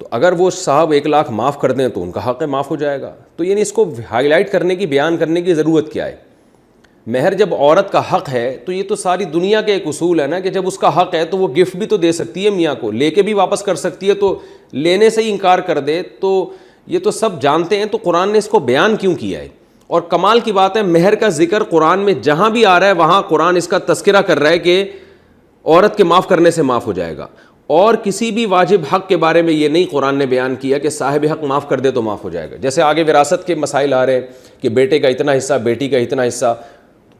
تو اگر وہ صاحب 1 لاکھ معاف کر دیں تو ان کا حق ہے، معاف ہو جائے گا۔ تو یعنی اس کو ہائی لائٹ کرنے کی، بیان کرنے کی ضرورت کیا ہے؟ مہر جب عورت کا حق ہے تو یہ تو ساری دنیا کا ایک اصول ہے نا کہ جب اس کا حق ہے تو وہ گفٹ بھی تو دے سکتی ہے میاں کو، لے کے بھی واپس کر سکتی ہے، تو لینے سے ہی انکار کر دے تو یہ تو سب جانتے ہیں، تو قرآن نے اس کو بیان کیوں کیا ہے؟ اور کمال کی بات ہے مہر کا ذکر قرآن میں جہاں بھی آ رہا ہے وہاں قرآن اس کا تذکرہ کر رہا ہے کہ عورت کے معاف کرنے سے معاف ہو جائے گا، اور کسی بھی واجب حق کے بارے میں یہ نہیں قرآن نے بیان کیا کہ صاحب حق معاف کر دے تو معاف ہو جائے گا۔ جیسے آگے وراثت کے مسائل آ رہے ہیں کہ بیٹے کا اتنا حصہ، بیٹی کا اتنا حصہ،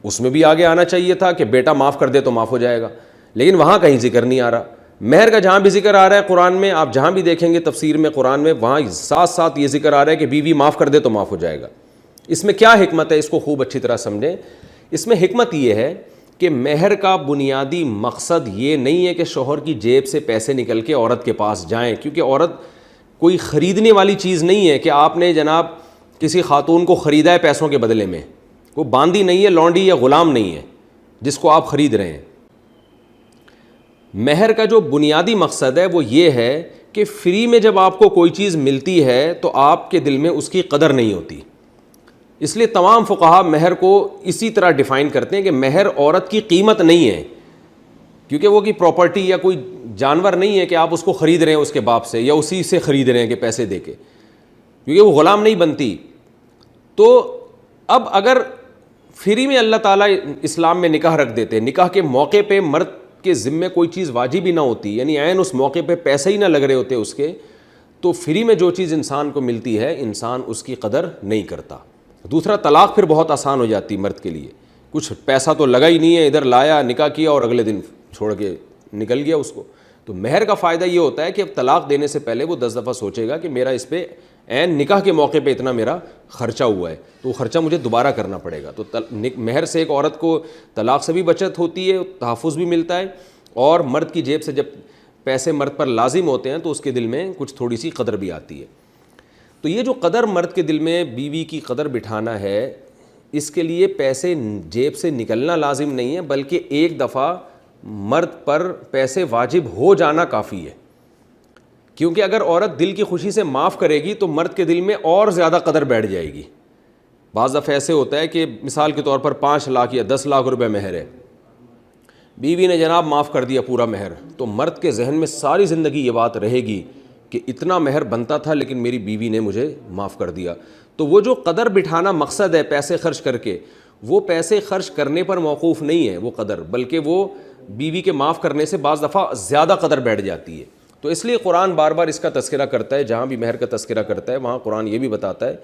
اس میں بھی آگے آنا چاہیے تھا کہ بیٹا معاف کر دے تو معاف ہو جائے گا، لیکن وہاں کہیں ذکر نہیں آ رہا۔ مہر کا جہاں بھی ذکر آ رہا ہے قرآن میں، آپ جہاں بھی دیکھیں گے تفسیر میں، قرآن میں، وہاں ساتھ ساتھ یہ ذکر آ رہا ہے کہ بیوی معاف کر دے تو معاف ہو جائے گا۔ اس میں کیا حکمت ہے، اس کو خوب اچھی طرح سمجھیں۔ اس میں حکمت یہ ہے کہ مہر کا بنیادی مقصد یہ نہیں ہے کہ شوہر کی جیب سے پیسے نکل کے عورت کے پاس جائیں، کیونکہ عورت کوئی خریدنے والی چیز نہیں ہے کہ آپ نے جناب کسی خاتون کو خریدا ہے پیسوں کے بدلے میں، وہ باندی نہیں ہے، لونڈی یا غلام نہیں ہے جس کو آپ خرید رہے ہیں۔ مہر کا جو بنیادی مقصد ہے وہ یہ ہے کہ فری میں جب آپ کو کوئی چیز ملتی ہے تو آپ کے دل میں اس کی قدر نہیں ہوتی۔ اس لیے تمام فقہا مہر کو اسی طرح ڈیفائن کرتے ہیں کہ مہر عورت کی قیمت نہیں ہے، کیونکہ وہ کی پراپرٹی یا کوئی جانور نہیں ہے کہ آپ اس کو خرید رہے ہیں اس کے باپ سے یا اسی سے خرید رہے ہیں کہ پیسے دے کے، کیونکہ وہ غلام نہیں بنتی۔ تو اب اگر فری میں اللہ تعالیٰ اسلام میں نکاح رکھ دیتے ہیں. نکاح کے موقع پہ مرد کے ذمے کوئی چیز واجب ہی نہ ہوتی, یعنی عین اس موقع پہ پیسے ہی نہ لگ رہے ہوتے اس کے, تو فری میں جو چیز انسان کو ملتی ہے انسان اس کی قدر نہیں کرتا. دوسرا, طلاق پھر بہت آسان ہو جاتی مرد کے لیے, کچھ پیسہ تو لگا ہی نہیں ہے, ادھر لایا نکاح کیا اور اگلے دن چھوڑ کے نکل گیا اس کو. تو مہر کا فائدہ یہ ہوتا ہے کہ اب طلاق دینے سے پہلے وہ 10 دفعہ سوچے گا کہ میرا اس پہ عین نکاح کے موقع پہ اتنا میرا خرچہ ہوا ہے, تو وہ خرچہ مجھے دوبارہ کرنا پڑے گا. تو مہر سے ایک عورت کو طلاق سے بھی بچت ہوتی ہے, تحفظ بھی ملتا ہے, اور مرد کی جیب سے جب پیسے مرد پر لازم ہوتے ہیں تو اس کے دل میں کچھ تھوڑی سی قدر بھی آتی ہے. تو یہ جو قدر مرد کے دل میں بیوی کی قدر بٹھانا ہے, اس کے لیے پیسے جیب سے نکلنا لازم نہیں ہے, بلکہ ایک دفعہ مرد پر پیسے واجب ہو جانا کافی ہے. کیونکہ اگر عورت دل کی خوشی سے معاف کرے گی تو مرد کے دل میں اور زیادہ قدر بیٹھ جائے گی. بعض دفعہ ایسے ہوتا ہے کہ مثال کے طور پر 5 لاکھ یا 10 لاکھ روپے مہر ہے, بیوی نے جناب معاف کر دیا پورا مہر, تو مرد کے ذہن میں ساری زندگی یہ بات رہے گی کہ اتنا مہر بنتا تھا لیکن میری بیوی نے مجھے معاف کر دیا. تو وہ جو قدر بٹھانا مقصد ہے پیسے خرچ کر کے, وہ پیسے خرچ کرنے پر موقوف نہیں ہے وہ قدر, بلکہ وہ بیوی کے معاف کرنے سے بعض دفعہ زیادہ قدر بیٹھ جاتی ہے. تو اس لیے قرآن بار بار اس کا تذکرہ کرتا ہے, جہاں بھی مہر کا تذکرہ کرتا ہے وہاں قرآن یہ بھی بتاتا ہے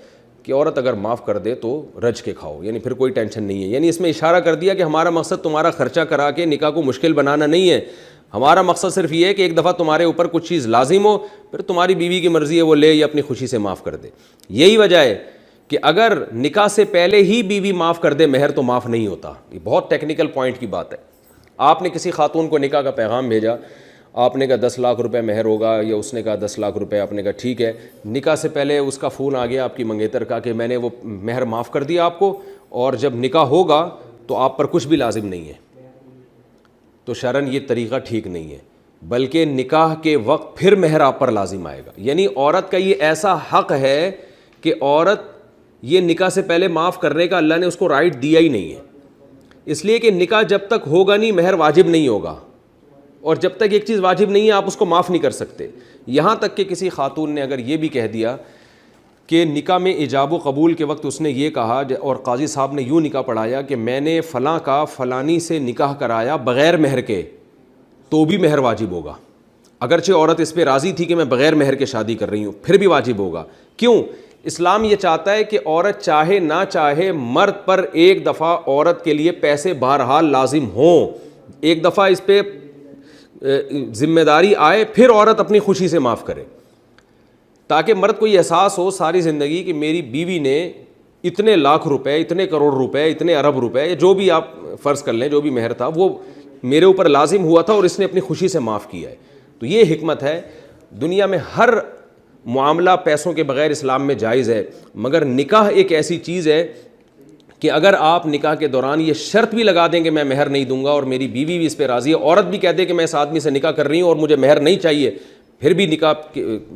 کہ عورت اگر معاف کر دے تو رج کے کھاؤ, یعنی پھر کوئی ٹینشن نہیں ہے. یعنی اس میں اشارہ کر دیا کہ ہمارا مقصد تمہارا خرچہ کرا کے نکاح کو مشکل بنانا نہیں ہے, ہمارا مقصد صرف یہ ہے کہ ایک دفعہ تمہارے اوپر کچھ چیز لازم ہو, پھر تمہاری بیوی کی مرضی ہے وہ لے یا اپنی خوشی سے معاف کر دے. یہی وجہ ہے کہ اگر نکاح سے پہلے ہی بیوی معاف کر دے مہر تو معاف نہیں ہوتا. یہ بہت ٹیکنیکل پوائنٹ کی بات ہے. آپ نے کسی خاتون کو نکاح کا پیغام بھیجا, آپ نے کہا 10 لاکھ روپے مہر ہوگا, یا اس نے کہا 10 لاکھ روپے, آپ نے کہا ٹھیک ہے. نکاح سے پہلے اس کا فون آ گیا آپ کی منگیتر کا کہ میں نے وہ مہر معاف کر دیا آپ کو, اور جب نکاح ہوگا تو آپ پر کچھ بھی لازم نہیں ہے. تو شرعاً یہ طریقہ ٹھیک نہیں ہے, بلکہ نکاح کے وقت پھر مہر آپ پر لازم آئے گا. یعنی عورت کا یہ ایسا حق ہے کہ عورت یہ نکاح سے پہلے معاف کرنے کا اللہ نے اس کو رائٹ دیا ہی نہیں ہے, اس لیے کہ نکاح جب تک ہوگا نہیں مہر واجب نہیں ہوگا, اور جب تک ایک چیز واجب نہیں ہے آپ اس کو معاف نہیں کر سکتے. یہاں تک کہ کسی خاتون نے اگر یہ بھی کہہ دیا کہ نکاح میں ایجاب و قبول کے وقت اس نے یہ کہا, اور قاضی صاحب نے یوں نکاح پڑھایا کہ میں نے فلاں کا فلانی سے نکاح کرایا بغیر مہر کے, تو بھی مہر واجب ہوگا. اگرچہ عورت اس پہ راضی تھی کہ میں بغیر مہر کے شادی کر رہی ہوں, پھر بھی واجب ہوگا. کیوں؟ اسلام یہ چاہتا ہے کہ عورت چاہے نہ چاہے مرد پر ایک دفعہ عورت کے لیے پیسے بہرحال لازم ہوں, ایک دفعہ اس پہ ذمہ داری آئے, پھر عورت اپنی خوشی سے معاف کرے, تاکہ مرد کو یہ احساس ہو ساری زندگی کہ میری بیوی نے اتنے لاکھ روپے, اتنے کروڑ روپے, اتنے ارب روپے, جو بھی آپ فرض کر لیں جو بھی مہر تھا وہ میرے اوپر لازم ہوا تھا اور اس نے اپنی خوشی سے معاف کیا ہے. تو یہ حکمت ہے. دنیا میں ہر معاملہ پیسوں کے بغیر اسلام میں جائز ہے, مگر نکاح ایک ایسی چیز ہے کہ اگر آپ نکاح کے دوران یہ شرط بھی لگا دیں کہ میں مہر نہیں دوں گا, اور میری بیوی بھی اس پہ راضی ہے, عورت بھی کہہ دے کہ میں اس آدمی سے نکاح کر رہی ہوں اور مجھے مہر نہیں چاہیے, پھر بھی نکاح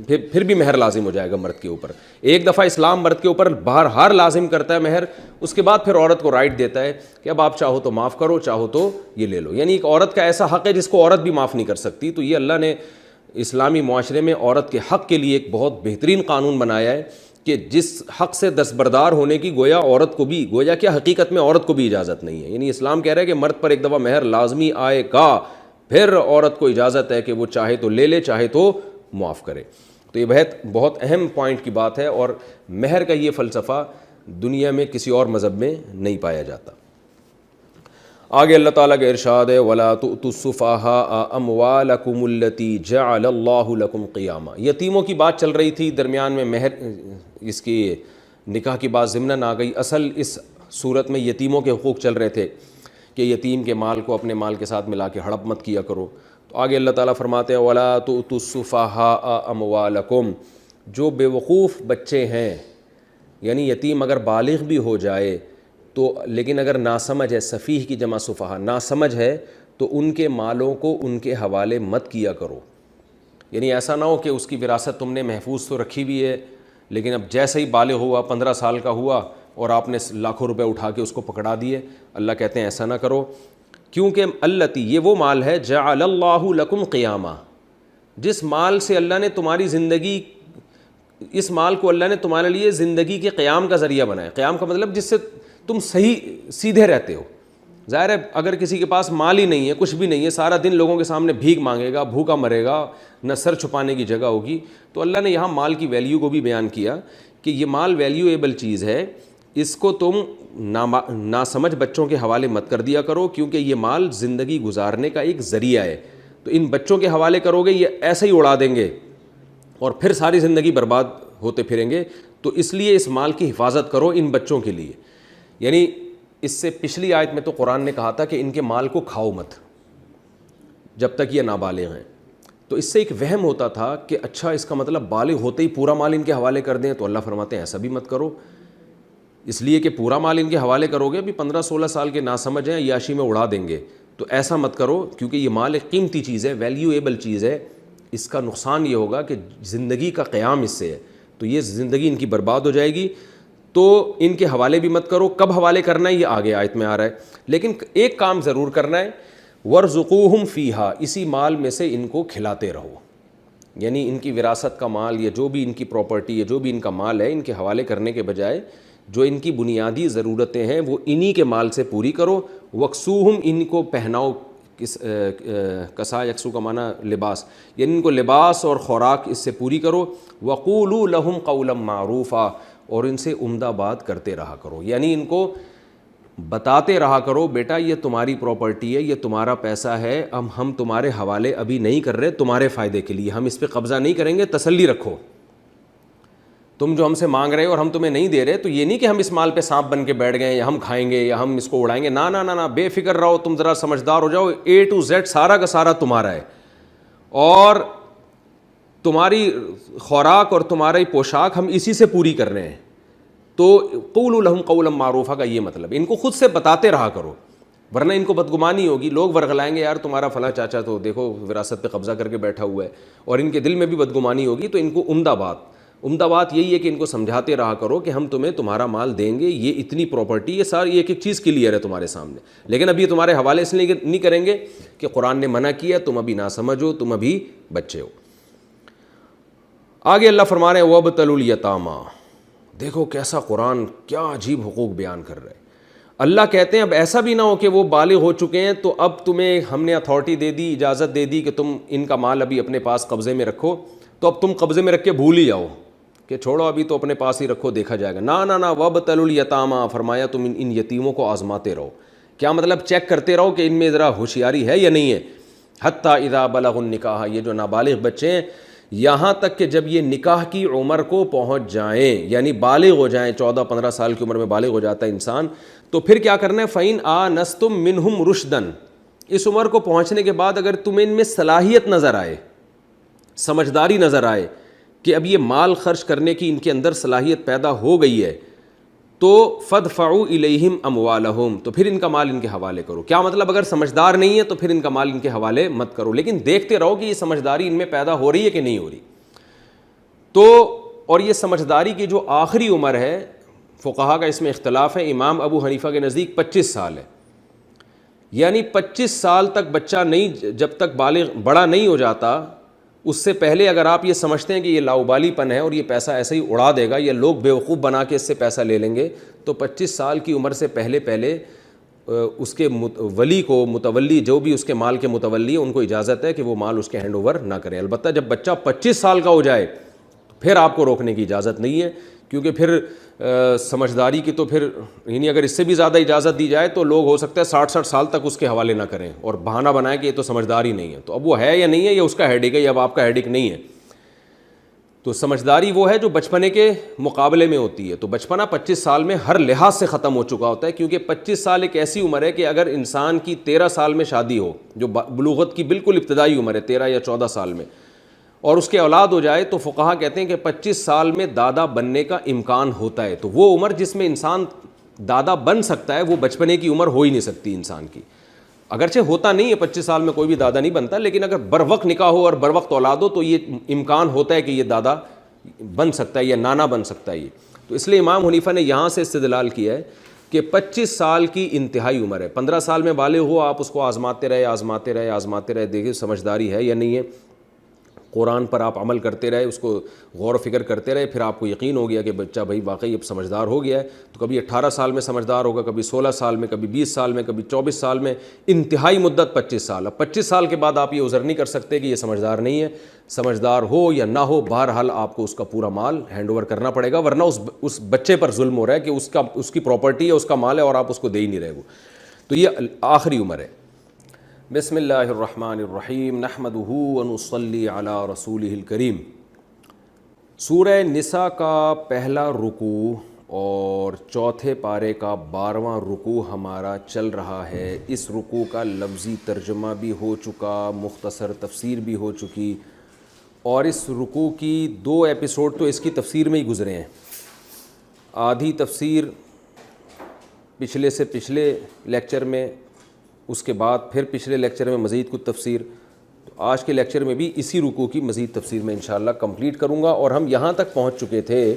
پھر بھی مہر لازم ہو جائے گا مرد کے اوپر. ایک دفعہ اسلام مرد کے اوپر بہرحال لازم کرتا ہے مہر, اس کے بعد پھر عورت کو رائٹ دیتا ہے کہ اب آپ چاہو تو معاف کرو, چاہو تو یہ لے لو. یعنی ایک عورت کا ایسا حق ہے جس کو عورت بھی معاف نہیں کر سکتی. تو یہ اللہ نے اسلامی معاشرے میں عورت کے حق کے لیے ایک بہت بہترین قانون بنایا ہے کہ جس حق سے دستبردار ہونے کی گویا عورت کو بھی, گویا کیا حقیقت میں عورت کو بھی اجازت نہیں ہے. یعنی اسلام کہہ رہا ہے کہ مرد پر ایک دفعہ مہر لازمی آئے گا, پھر عورت کو اجازت ہے کہ وہ چاہے تو لے لے, چاہے تو معاف کرے. تو یہ بہت اہم پوائنٹ کی بات ہے, اور مہر کا یہ فلسفہ دنیا میں کسی اور مذہب میں نہیں پایا جاتا. آگے اللہ تعالیٰ کا ارشاد ہے وَلَا تُؤْتُوا السُّفَهَاءَ أَمْوَالَكُمُ الَّتِي جَعَلَ اللَّهُ لَكُمْ قِيَامًا. یتیموں کی بات چل رہی تھی, درمیان میں مہر اس کی نکاح کی بات ضمناً آ گئی. اصل اس صورت میں یتیموں کے حقوق چل رہے تھے کہ یتیم کے مال کو اپنے مال کے ساتھ ملا کے ہڑپ مت کیا کرو. تو آگے اللہ تعالیٰ فرماتے ہیں وَلَا تُؤْتُوا السُّفَهَاءَ أَمْوَالَكُمْ. جو بے وقوف بچے ہیں, یعنی یتیم اگر بالغ بھی ہو جائے تو لیکن اگر ناسمجھ ہے, سفیہ کی جمع سفہا, ناسمجھ ہے, تو ان کے مالوں کو ان کے حوالے مت کیا کرو. یعنی ایسا نہ ہو کہ اس کی وراثت تم نے محفوظ تو رکھی ہوئی ہے, لیکن اب جیسے ہی بالغ ہوا, 15 سال کا ہوا, اور آپ نے لاکھوں روپے اٹھا کے اس کو پکڑا دیے. اللہ کہتے ہیں ایسا نہ کرو, کیونکہ التی یہ وہ مال ہے جعل اللہ لکم قیاما, جس مال سے اللہ نے تمہاری زندگی, اس مال کو اللہ نے تمہارے لیے زندگی کے قیام کا ذریعہ بنایا. قیام کا مطلب جس سے تم صحیح سیدھے رہتے ہو. ظاہر ہے اگر کسی کے پاس مال ہی نہیں ہے, کچھ بھی نہیں ہے, سارا دن لوگوں کے سامنے بھیک مانگے گا, بھوکا مرے گا, نہ سر چھپانے کی جگہ ہوگی. تو اللہ نے یہاں مال کی ویلیو کو بھی بیان کیا کہ یہ مال ویلیویبل چیز ہے, اس کو تم ناسمجھ بچوں کے حوالے مت کر دیا کرو, کیونکہ یہ مال زندگی گزارنے کا ایک ذریعہ ہے. تو ان بچوں کے حوالے کرو گے یہ ایسے ہی اڑا دیں گے اور پھر ساری زندگی برباد ہوتے پھریں گے. تو اس لیے اس مال کی حفاظت کرو ان بچوں کے لیے. یعنی اس سے پچھلی آیت میں تو قرآن نے کہا تھا کہ ان کے مال کو کھاؤ مت جب تک یہ نابالغ ہیں. تو اس سے ایک وہم ہوتا تھا کہ اچھا اس کا مطلب بالغ ہوتے ہی پورا مال ان کے حوالے کر دیں. تو اللہ فرماتے ہیں ایسا بھی مت کرو, اس لیے کہ پورا مال ان کے حوالے کرو گے, ابھی 15-16 سال کے ناسمجھ ہیں, عیاشی میں اڑا دیں گے. تو ایسا مت کرو, کیونکہ یہ مال ایک قیمتی چیز ہے, ویلیویبل چیز ہے. اس کا نقصان یہ ہوگا کہ زندگی کا قیام اس سے ہے, تو یہ زندگی ان کی برباد ہو جائے گی. تو ان کے حوالے بھی مت کرو. کب حوالے کرنا ہے یہ آگے آیت میں آ رہا ہے, لیکن ایک کام ضرور کرنا ہے, وَارْزُقُوهُمْ فِيهَا, اسی مال میں سے ان کو کھلاتے رہو. یعنی ان کی وراثت کا مال یا جو بھی ان کی پراپرٹی ہے, جو بھی ان کا مال ہے, ان کے حوالے کرنے کے بجائے جو ان کی بنیادی ضرورتیں ہیں وہ انہی کے مال سے پوری کرو. وَاكْسُوهُمْ, ان کو پہناؤ. کسا یکسو کا معنی لباس, یعنی ان کو لباس اور خوراک اس سے پوری کرو. وَقُولُوا لَهُمْ قَوْلًا مَعْرُوفًا, اور ان سے عمدہ بات کرتے رہا کرو. یعنی ان کو بتاتے رہا کرو بیٹا یہ تمہاری پراپرٹی ہے, یہ تمہارا پیسہ ہے, ہم تمہارے حوالے ابھی نہیں کر رہے, تمہارے فائدے کے لیے, ہم اس پہ قبضہ نہیں کریں گے, تسلی رکھو. تم جو ہم سے مانگ رہے ہو اور ہم تمہیں نہیں دے رہے, تو یہ نہیں کہ ہم اس مال پہ سانپ بن کے بیٹھ گئے یا ہم کھائیں گے یا ہم اس کو اڑائیں گے. نا نا نا نا, بے فکر رہو, تم ذرا سمجھدار ہو جاؤ. A to Z سارا کا سارا تمہارا ہے, اور تمہاری خوراک اور تمہاری پوشاک ہم اسی سے پوری کر رہے ہیں. تو قولوا لهم قولا معروفا کا یہ مطلب, ان کو خود سے بتاتے رہا کرو, ورنہ ان کو بدگمانی ہوگی. لوگ ورغلائیں گے, یار تمہارا فلاں چاچا تو دیکھو وراثت پہ قبضہ کر کے بیٹھا ہوا ہے, اور ان کے دل میں بھی بدگمانی ہوگی. تو ان کو عمدہ بات یہی ہے کہ ان کو سمجھاتے رہا کرو کہ ہم تمہیں تمہارا مال دیں گے, یہ اتنی پراپرٹی, یہ ساری ایک ایک چیز کلیئر ہے تمہارے سامنے, لیکن اب یہ تمہارے حوالے سے نہیں کریں گے کہ قرآن نے منع کیا, تم ابھی نہ سمجھو, تم ابھی بچے ہو. آگے اللہ فرما رہے ہیں وَابْتَلُوا الْيَتَامَىٰ. دیکھو کیسا قرآن کیا عجیب حقوق بیان کر رہے ہیں. اللہ کہتے ہیں اب ایسا بھی نہ ہو کہ وہ بالغ ہو چکے ہیں تو اب تمہیں ہم نے اتھارٹی دے دی, اجازت دے دی کہ تم ان کا مال ابھی اپنے پاس قبضے میں رکھو, تو اب تم قبضے میں رکھ کے بھول ہی جاؤ کہ چھوڑو ابھی تو اپنے پاس ہی رکھو, دیکھا جائے گا. نا نا, وَابْتَلُوا الْيَتَامَىٰ, فرمایا تم ان یتیموں کو آزماتے رہو. کیا مطلب, چیک کرتے رہو کہ ان میں ذرا ہوشیاری ہے یا نہیں ہے. حتیٰ اذا بلغوا النکاح, یہ جو نابالغ بچے ہیں یہاں تک کہ جب یہ نکاح کی عمر کو پہنچ جائیں, یعنی بالغ ہو جائیں, 14-15 سال کی عمر میں بالغ ہو جاتا ہے انسان, تو پھر کیا کرنا ہے, فَإِنْ آنَسْتُم مِّنْهُمْ رُشْدًا, اس عمر کو پہنچنے کے بعد اگر تمہیں ان میں صلاحیت نظر آئے, سمجھداری نظر آئے کہ اب یہ مال خرچ کرنے کی ان کے اندر صلاحیت پیدا ہو گئی ہے, تو فَادْفَعُوا إِلَيْهِمْ أَمْوَالَهُمْ, تو پھر ان کا مال ان کے حوالے کرو. کیا مطلب, اگر سمجھدار نہیں ہے تو پھر ان کا مال ان کے حوالے مت کرو, لیکن دیکھتے رہو کہ یہ سمجھداری ان میں پیدا ہو رہی ہے کہ نہیں ہو رہی. تو اور یہ سمجھداری کی جو آخری عمر ہے, فقہا کا اس میں اختلاف ہے. امام ابو حنیفہ کے نزدیک 25 سال ہے, یعنی 25 سال تک بچہ نہیں, جب تک بالغ بڑا نہیں ہو جاتا, اس سے پہلے اگر آپ یہ سمجھتے ہیں کہ یہ لاؤبالی پن ہے اور یہ پیسہ ایسے ہی اڑا دے گا یا لوگ بیوقوف بنا کے اس سے پیسہ لے لیں گے, تو 25 سال کی عمر سے پہلے اس کے ولی کو, متولی جو بھی اس کے مال کے متولی ہیں, ان کو اجازت ہے کہ وہ مال اس کے ہینڈ اوور نہ کریں. البتہ جب بچہ 25 سال کا ہو جائے پھر آپ کو روکنے کی اجازت نہیں ہے, کیونکہ پھر سمجھداری کی تو پھر یعنی اگر اس سے بھی زیادہ اجازت دی جائے تو لوگ ہو سکتا ہے 60 سال تک اس کے حوالے نہ کریں اور بہانہ بنائیں کہ یہ تو سمجھداری نہیں ہے. تو اب وہ ہے یا نہیں ہے, یہ اس کا ہیڈک ہے, یہ اب آپ کا ہیڈک نہیں ہے. تو سمجھداری وہ ہے جو بچپنے کے مقابلے میں ہوتی ہے. تو بچپنا 25 سال میں ہر لحاظ سے ختم ہو چکا ہوتا ہے, کیونکہ 25 سال ایک ایسی عمر ہے کہ اگر انسان کی 13 سال میں شادی ہو, جو بلوغت کی بالکل ابتدائی عمر ہے 13 یا 14 سال میں, اور اس کے اولاد ہو جائے, تو فقہا کہتے ہیں کہ 25 سال میں دادا بننے کا امکان ہوتا ہے. تو وہ عمر جس میں انسان دادا بن سکتا ہے وہ بچپنے کی عمر ہو ہی نہیں سکتی انسان کی. اگرچہ ہوتا نہیں ہے 25 سال میں کوئی بھی دادا نہیں بنتا, لیکن اگر بر وقت نکاح ہو اور بر وقت اولاد ہو تو یہ امکان ہوتا ہے کہ یہ دادا بن سکتا ہے یا نانا بن سکتا ہے یہ. تو اس لیے امام حنیفہ نے یہاں سے استدلال کیا ہے کہ 25 سال کی انتہائی عمر ہے. 15 سال میں بالغ ہو, آپ اس کو آزماتے رہے, دیکھیں سمجھداری ہے یا نہیں ہے. قرآن پر آپ عمل کرتے رہے, اس کو غور و فکر کرتے رہے, پھر آپ کو یقین ہو گیا کہ بچہ بھائی واقعی اب سمجھدار ہو گیا ہے, تو کبھی 18 سال میں سمجھدار ہوگا, کبھی 16 سال میں, کبھی 20 سال میں, کبھی 24 سال میں, انتہائی مدت 25 سال. اب 25 سال کے بعد آپ یہ عذر نہیں کر سکتے کہ یہ سمجھدار نہیں ہے. سمجھدار ہو یا نہ ہو, بہرحال آپ کو اس کا پورا مال ہینڈ اوور کرنا پڑے گا, ورنہ اس بچے پر ظلم ہو رہا ہے کہ اس کی پراپرٹی ہے, اس کا مال ہے, اور آپ اس کو دے ہی نہیں رہے. وہ تو یہ آخری عمر ہے. بسم اللہ الرحمن الرحیم نحمدہ ونصلی علی رسولہ الکریم. سورہ نساء کا پہلا رکوع اور چوتھے پارے کا 12واں رکوع ہمارا چل رہا ہے. اس رکوع کا لفظی ترجمہ بھی ہو چکا, مختصر تفسیر بھی ہو چکی, اور اس رکوع کی 2 ایپیسوڈ تو اس کی تفسیر میں ہی گزرے ہیں. آدھی تفسیر پچھلے سے پچھلے لیکچر میں, اس کے بعد پھر پچھلے لیکچر میں مزید کچھ تفسیر. تو آج کے لیکچر میں بھی اسی رکوع کی مزید تفسیر میں انشاءاللہ کمپلیٹ کروں گا. اور ہم یہاں تک پہنچ چکے تھے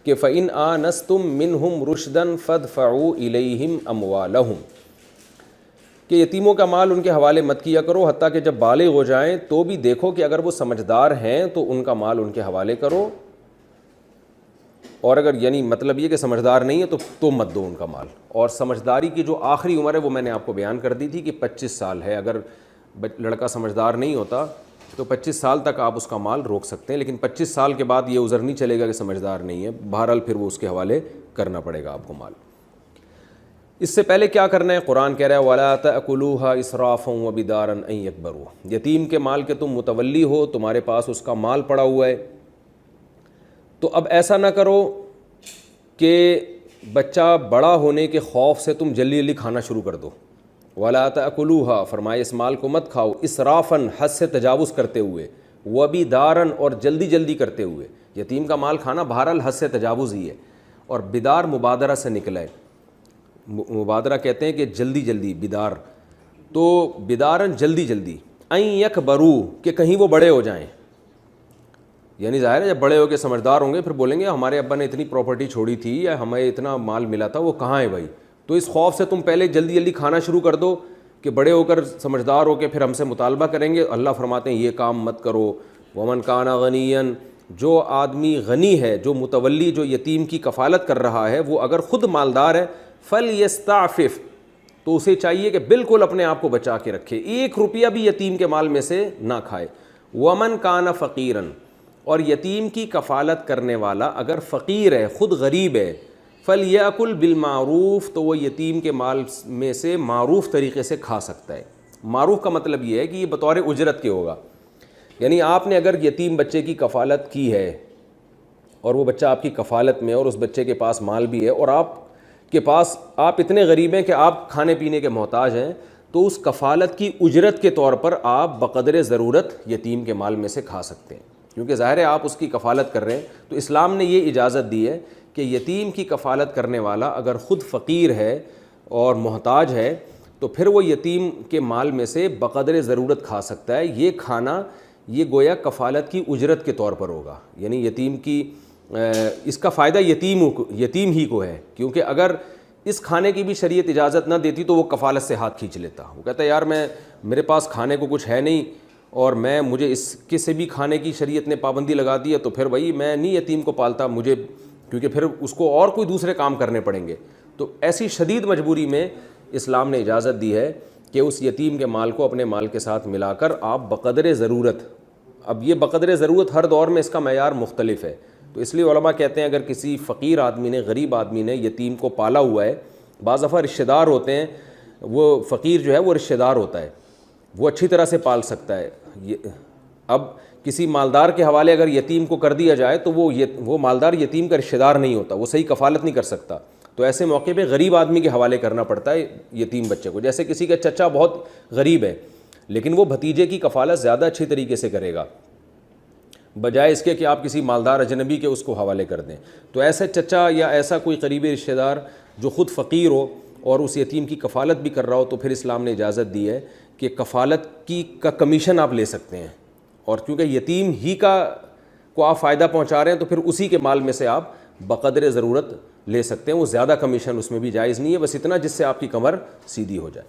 کہ فَإِنْ آنَسْتُم مِّنْهُمْ رُشْدًا فَادْفَعُوا إِلَيْهِمْ أَمْوَالَهُمْ کہ یتیموں کا مال ان کے حوالے مت کیا کرو حتیٰ کہ جب بالغ ہو جائیں, تو بھی دیکھو کہ اگر وہ سمجھدار ہیں تو ان کا مال ان کے حوالے کرو, اور اگر یعنی مطلب یہ کہ سمجھدار نہیں ہے تو مت دو ان کا مال. اور سمجھداری کی جو آخری عمر ہے وہ میں نے آپ کو بیان کر دی تھی کہ 25 سال ہے. اگر لڑکا سمجھدار نہیں ہوتا تو 25 سال تک آپ اس کا مال روک سکتے ہیں, لیکن 25 سال کے بعد یہ عذر نہیں چلے گا کہ سمجھدار نہیں ہے, بہرحال پھر وہ اس کے حوالے کرنا پڑے گا آپ کو مال. اس سے پہلے کیا کرنا ہے؟ قرآن کہہ رہا ہے وَلَا تَأْكُلُوهَا إِسْرَافًا وَبِدَارًا أَن يَكْبَرُوا. یتیم کے مال کے تم متولی ہو, تمہارے پاس اس کا مال پڑا ہوا ہے, تو اب ایسا نہ کرو کہ بچہ بڑا ہونے کے خوف سے تم جلدی جلدی کھانا شروع کر دو. وَلَا تَأْكُلُوهَا فرمائے اس مال کو مت کھاؤ, اسرافاً حد سے تجاوز کرتے ہوئے, وَبِدَارًا اور جلدی جلدی کرتے ہوئے. یتیم کا مال کھانا بہرحال حد سے تجاوز ہی ہے, اور بدار مبادرہ سے نکلا ہے. مبادرہ کہتے ہیں کہ جلدی جلدی, بدار تو بدارن جلدی جلدی, این یکبرو کہ کہیں وہ بڑے ہو جائیں. یعنی ظاہر ہے جب بڑے ہو کے سمجھدار ہوں گے پھر بولیں گے ہمارے ابا نے اتنی پراپرٹی چھوڑی تھی یا ہمیں اتنا مال ملا تھا, وہ کہاں ہے بھائی. تو اس خوف سے تم پہلے جلدی جلدی کھانا شروع کر دو کہ بڑے ہو کر سمجھدار ہو کے پھر ہم سے مطالبہ کریں گے. اللہ فرماتے ہیں یہ کام مت کرو. ومن کان غنیا, جو آدمی غنی ہے, جو متولی, جو یتیم کی کفالت کر رہا ہے, وہ اگر خود مالدار ہے, فلیستعفف تو اسے چاہیے کہ بالکل اپنے آپ کو بچا کے رکھے, 1 روپیہ بھی یتیم کے مال میں سے نہ کھائے. ومن کان فقیرن, اور یتیم کی کفالت کرنے والا اگر فقیر ہے, خود غریب ہے, فلیأکل بالمعروف تو وہ یتیم کے مال میں سے معروف طریقے سے کھا سکتا ہے. معروف کا مطلب یہ ہے کہ یہ بطور اجرت کے ہوگا. یعنی آپ نے اگر یتیم بچے کی کفالت کی ہے اور وہ بچہ آپ کی کفالت میں, اور اس بچے کے پاس مال بھی ہے, اور آپ کے پاس آپ اتنے غریب ہیں کہ آپ کھانے پینے کے محتاج ہیں, تو اس کفالت کی اجرت کے طور پر آپ بقدر ضرورت یتیم کے مال میں سے کھا سکتے ہیں. کیونکہ ظاہر ہے آپ اس کی کفالت کر رہے ہیں, تو اسلام نے یہ اجازت دی ہے کہ یتیم کی کفالت کرنے والا اگر خود فقیر ہے اور محتاج ہے تو پھر وہ یتیم کے مال میں سے بقدر ضرورت کھا سکتا ہے. یہ کھانا یہ گویا کفالت کی اجرت کے طور پر ہوگا. یعنی یتیم کی اس کا فائدہ یتیم ہی کو ہے, کیونکہ اگر اس کھانے کی بھی شریعت اجازت نہ دیتی تو وہ کفالت سے ہاتھ کھینچ لیتا. وہ کہتا ہے یار میرے پاس کھانے کو کچھ ہے نہیں, اور مجھے اس کے سے بھی کھانے کی شریعت نے پابندی لگا دی ہے, تو پھر بھائی میں نہیں یتیم کو پالتا, مجھے کیونکہ پھر اس کو اور کوئی دوسرے کام کرنے پڑیں گے. تو ایسی شدید مجبوری میں اسلام نے اجازت دی ہے کہ اس یتیم کے مال کو اپنے مال کے ساتھ ملا کر آپ بقدر ضرورت, اب یہ بقدر ضرورت ہر دور میں اس کا معیار مختلف ہے, تو اس لیے علماء کہتے ہیں اگر کسی فقیر آدمی نے, غریب آدمی نے یتیم کو پالا ہوا ہے, بعض دفعہ رشتہ دار ہوتے ہیں, وہ فقیر جو ہے وہ رشتہ دار ہوتا ہے, وہ اچھی طرح سے پال سکتا ہے. اب کسی مالدار کے حوالے اگر یتیم کو کر دیا جائے تو وہ مالدار یتیم کا رشتہ دار نہیں ہوتا, وہ صحیح کفالت نہیں کر سکتا. تو ایسے موقع پہ غریب آدمی کے حوالے کرنا پڑتا ہے یتیم بچے کو. جیسے کسی کا چچا بہت غریب ہے لیکن وہ بھتیجے کی کفالت زیادہ اچھی طریقے سے کرے گا بجائے اس کے کہ آپ کسی مالدار اجنبی کے اس کو حوالے کر دیں. تو ایسے چچا یا ایسا کوئی قریبی رشتہ دار جو خود فقیر ہو اور اس یتیم کی کفالت بھی کر رہا ہو, تو پھر اسلام نے اجازت دی ہے کہ کفالت کا کمیشن آپ لے سکتے ہیں. اور کیونکہ یتیم ہی کو آپ فائدہ پہنچا رہے ہیں تو پھر اسی کے مال میں سے آپ بقدر ضرورت لے سکتے ہیں. وہ زیادہ کمیشن اس میں بھی جائز نہیں ہے, بس اتنا جس سے آپ کی کمر سیدھی ہو جائے.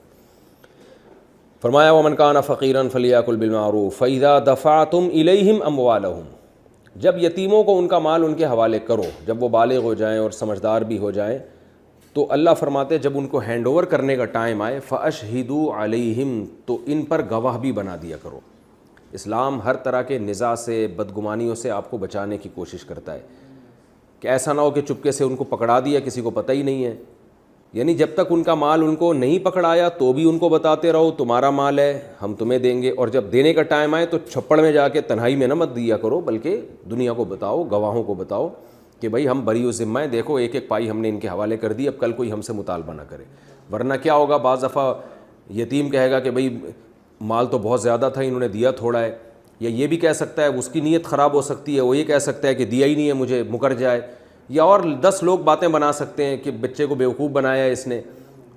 فرمایا ومن کان فقیرا فلیأکل بالمعروف فإذا دفعتم الیہم اموالہم، جب یتیموں کو ان کا مال ان کے حوالے کرو، جب وہ بالغ ہو جائیں اور سمجھدار بھی ہو جائیں، تو اللہ فرماتے جب ان کو ہینڈ اوور کرنے کا ٹائم آئے فاشہدوا علیہم، تو ان پر گواہ بھی بنا دیا کرو۔ اسلام ہر طرح کے نزاع سے، بدگمانیوں سے آپ کو بچانے کی کوشش کرتا ہے کہ ایسا نہ ہو کہ چپکے سے ان کو پکڑا دیا، کسی کو پتہ ہی نہیں ہے۔ یعنی جب تک ان کا مال ان کو نہیں پکڑایا تو بھی ان کو بتاتے رہو تمہارا مال ہے ہم تمہیں دیں گے، اور جب دینے کا ٹائم آئے تو چھپڑ میں جا کے تنہائی میں نہ مت دیا کرو، بلکہ دنیا کو بتاؤ، گواہوں کو بتاؤ کہ بھائی ہم بری و ذمہ ہیں، دیکھو ایک ایک پائی ہم نے ان کے حوالے کر دی، اب کل کوئی ہم سے مطالبہ نہ کرے۔ ورنہ کیا ہوگا، بعض دفعہ یتیم کہے گا کہ بھائی مال تو بہت زیادہ تھا، انہوں نے دیا تھوڑا ہے، یا یہ بھی کہہ سکتا ہے، اس کی نیت خراب ہو سکتی ہے، وہ یہ کہہ سکتا ہے کہ دیا ہی نہیں ہے مجھے، مکر جائے، یا اور 10 لوگ باتیں بنا سکتے ہیں کہ بچے کو بیوقوف بنایا ہے اس نے۔